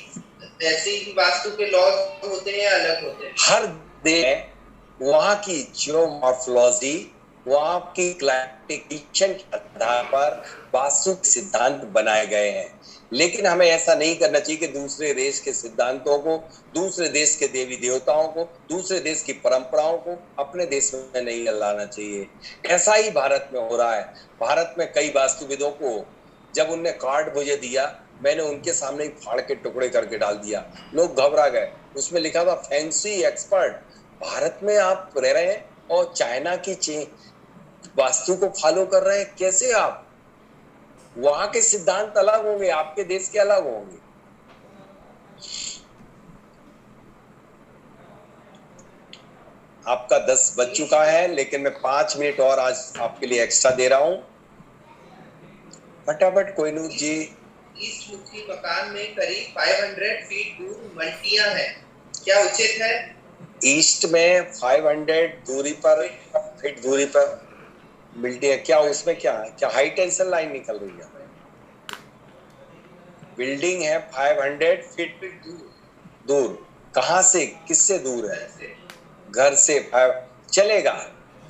ऐसे ही वास्तु के लॉज होते हैं या अलग होते हैं? हर देश वहाँ की जियोमॉर्फोलॉजी, वहाँ की क्लासिफिकेशन के आधार पर वास्तु के सिद्धांत बनाए गए हैं, लेकिन हमें ऐसा नहीं करना चाहिए कि दूसरे देश के सिद्धांतों को, दूसरे देश के देवी देवताओं को, दूसरे देश की परंपराओं को अपने देश में नहीं लाना चाहिए। ऐसा ही भारत में हो रहा है। भारत में कई वास्तुविदों को जब उनने कार्ड मुझे दिया मैंने उनके सामने ही फाड़ के टुकड़े करके डाल दिया। लोग घबरा गए। उसमें लिखा था फैंसी एक्सपर्ट। भारत में आप रह रहे हैं और चाइना की वास्तु को फॉलो कर रहे हैं, कैसे आप? वहां के सिद्धांत अलग होंगे, आपके देश के अलग होंगे। आपका 10 बज चुका है, लेकिन मैं 5 मिनट और आज आपके लिए एक्स्ट्रा दे रहा हूं। फटाफट कोहिनूर जी। ईस्ट मुखी मकान में करीब 500 फीट दूर मल्टियां हैं, क्या उचित है? ईस्ट में 500 फीट दूरी पर मिलती है, क्या उसमें क्या है? क्या हाई टेंशन लाइन निकल रही है? बिल्डिंग है 500 फीट दूर। कहां से, किससे दूर है? घर से 5 चलेगा।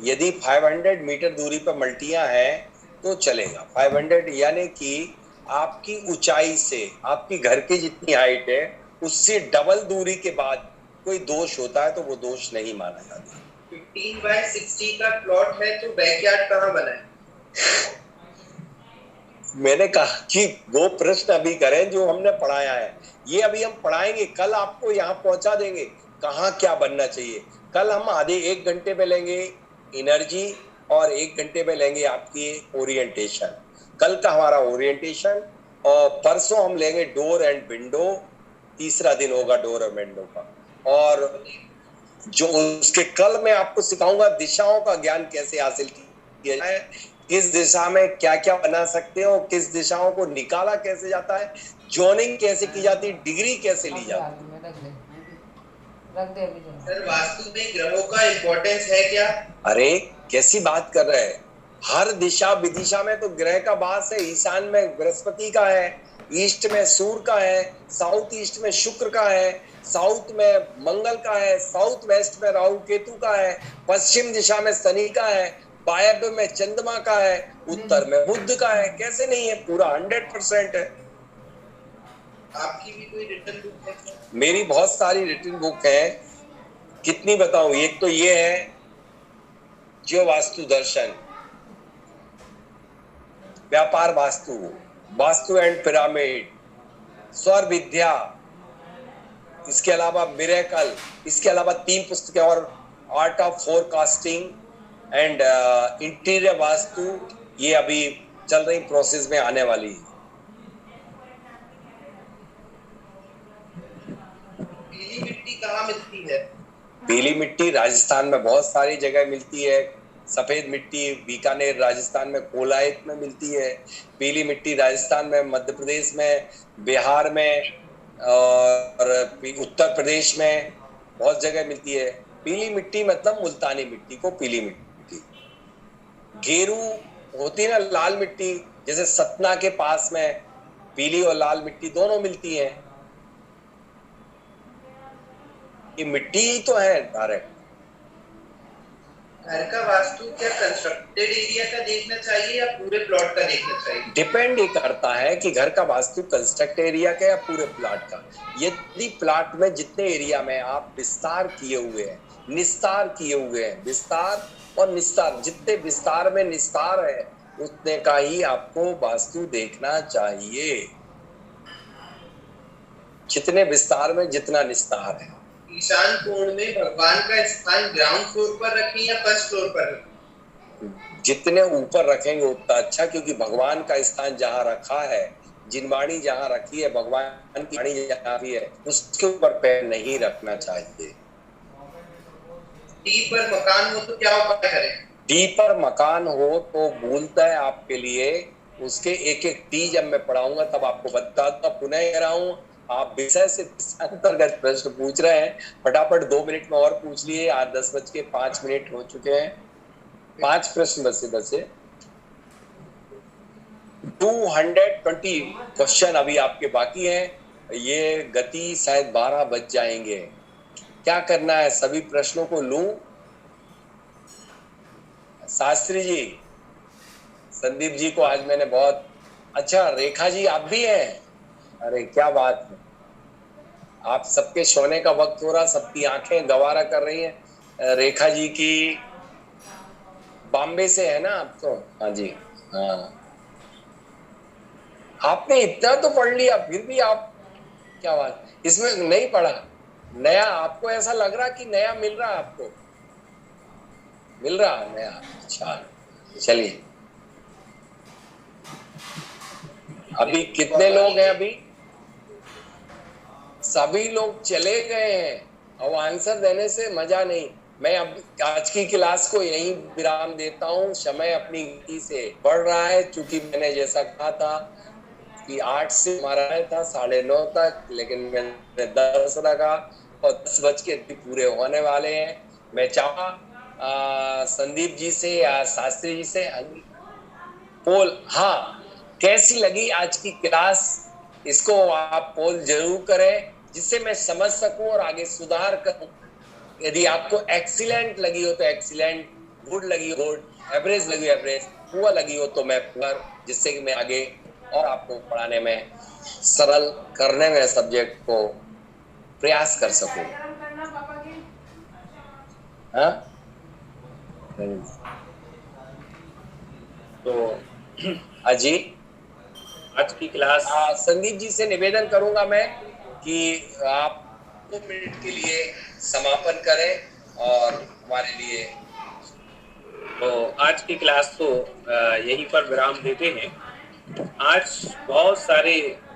यदि 500 मीटर दूरी पर मल्टियां हैं तो चलेगा। 500 यानी कि आपकी ऊंचाई से, आपकी घर की जितनी हाइट है उससे डबल दूरी के बाद कोई दोष होता है तो वो दोष नहीं माना जाता। 15 बाय 60 का प्लॉट है तो बैकयार्ड कहाँ बनाए? मैंने कहा कि वो प्रश्न अभी करें जो हमने पढ़ाया है। ये अभी हम पढ़ाएंगे, कल आपको यहाँ पहुंचा देंगे कहाँ क्या बनना चाहिए। कल हम आधे 1 घंटे में लेंगे एनर्जी और 1 घंटे में लेंगे आपकी ओरिएंटेशन। कल का हमारा ओरिएंटेशन और परसों हम लेंगे डोर एंड विंडो। तीसरा दिन होगा डोर और विंडो का। और जो उसके कल मैं आपको सिखाऊंगा दिशाओं का ज्ञान कैसे हासिल किया जाए, किस दिशा में क्या क्या बना सकते हो, किस दिशाओं को निकाला कैसे जाता है, जोनिंग कैसे की जाती है, डिग्री कैसे ली जाती है। सर वास्तु में ग्रहों का इम्पोर्टेंस है क्या? अरे कैसी बात कर रहे हैं, हर दिशा विदिशा में तो ग्रह का वास है। ईशान में बृहस्पति का है, ईस्ट में सूर्य का है, साउथ ईस्ट में शुक्र का है, साउथ में मंगल का है, साउथ वेस्ट में राहु केतु का है, पश्चिम दिशा में शनि का है, वायव्य में चंद्रमा का है, उत्तर में बुध का है। कैसे नहीं है, पूरा 100% है। आपकी भी कोई रिटन बुक है? मेरी बहुत सारी रिटन बुक है, कितनी बताऊं। एक तो ये है जो वास्तु दर्शन, व्यापार वास्तु, वास्तु एंड पिरामिड, स्वर विद्या, इसके अलावा मिरेकल, इसके अलावा 3 पुस्तकें और art of forecasting and interior vastu, ये अभी चल रही प्रोसेस में आने वाली है। पीली मिट्टी कहाँ मिलती है? पीली मिट्टी राजस्थान में बहुत सारी जगह मिलती है। सफेद मिट्टी बीकानेर राजस्थान में कोलायत में मिलती है। पीली मिट्टी राजस्थान में, मध्य प्रदेश में, बिहार में और उत्तर प्रदेश में बहुत जगह मिलती है। पीली मिट्टी मतलब मुल्तानी मिट्टी को पीली मिट्टी। गेरू होती है ना लाल मिट्टी, जैसे सतना के पास में पीली और लाल मिट्टी दोनों मिलती है। ये मिट्टी ही तो है डायरेक्ट। घर का वास्तु क्या कंस्ट्रक्टेड एरिया का देखना चाहिए या पूरे प्लॉट का देखना चाहिए? डिपेंड ये करता है कि घर का वास्तु कंस्ट्रक्ट एरिया का या पूरे प्लॉट का। यदि प्लॉट में जितने एरिया में आप विस्तार किए हुए हैं, निस्तार किए हुए हैं, विस्तार और निस्तार, जितने विस्तार में निस्तार है उतने का ही आपको वास्तु देखना चाहिए। जितने विस्तार में जितना निस्तार है। ईशान कोण में भगवान का स्थान ग्राउंड फ्लोर पर रखें या फर्स्ट फ्लोर पर रखें? जितने ऊपर रखेंगे उतना अच्छा, क्योंकि भगवान का स्थान जहाँ रखा है, जिनवाणी जहाँ रखी है, भगवान की वाणी जहाँ भी है, उसके ऊपर पैर नहीं रखना चाहिए। डी पर मकान हो तो क्या उपाय करें? डी पर मकान हो तो भूलता है आपके लिए, उसके एक एक टी जब मैं पढ़ाऊंगा तब आपको बताता। पुनः कह रहा हूँ, आप विषय से अंतर्गत प्रश्न पूछ रहे हैं, फटाफट 2 मिनट में और पूछ लिए। आज 10:05 हो चुके हैं। 5 प्रश्न बचे। 220 क्वेश्चन अभी आपके बाकी हैं। ये गति शायद 12 बज जाएंगे। क्या करना है, सभी प्रश्नों को लूं? शास्त्री जी, संदीप जी को आज मैंने बहुत अच्छा, रेखा जी आप भी हैं? अरे क्या बात है, आप सबके सोने का वक्त हो रहा, सबकी आंखें गवारा कर रही हैं। रेखा जी की बॉम्बे से है ना आप तो? हाँ जी, हाँ आपने इतना तो पढ़ लिया, फिर भी आप क्या बात, इसमें नहीं पढ़ा नया? आपको ऐसा लग रहा कि नया मिल रहा? आपको मिल रहा नया? अच्छा, चलिए। अभी कितने लोग हैं? अभी सभी लोग चले गए हैं। अब आंसर देने से मजा नहीं। मैं अब आज की क्लास को यहीं विराम देता हूँ। समय अपनी गति से बढ़ रहा है, क्योंकि मैंने जैसा कहा था कि 8 से हमारा था 9:30 तक, लेकिन मैंने 10 रखा और 10 बज के पूरे होने वाले हैं। मैं चाहा संदीप जी से या शास्त्री जी से पोल, हाँ, कैसी लगी आज की क्लास, इसको आप पोल जरूर करें, जिससे मैं समझ सकूं और आगे सुधार करूं। यदि आपको एक्सीलेंट लगी हो तो एक्सीलेंट, गुड लगी हो गुड, एवरेज लगी हो एवरेज, पुअर लगी हो तो मैं पुअर, जिससे कि मैं आगे और आपको पढ़ाने में, सरल करने में सब्जेक्ट को प्रयास कर सकूं। हाँ, तो अजी आज की क्लास संदीप जी से निवेदन करूंगा मैं कि आप 2 मिनट के लिए समापन करें और हमारे लिए। तो आज की क्लास तो यहीं पर विराम देते हैं। आज बहुत सारे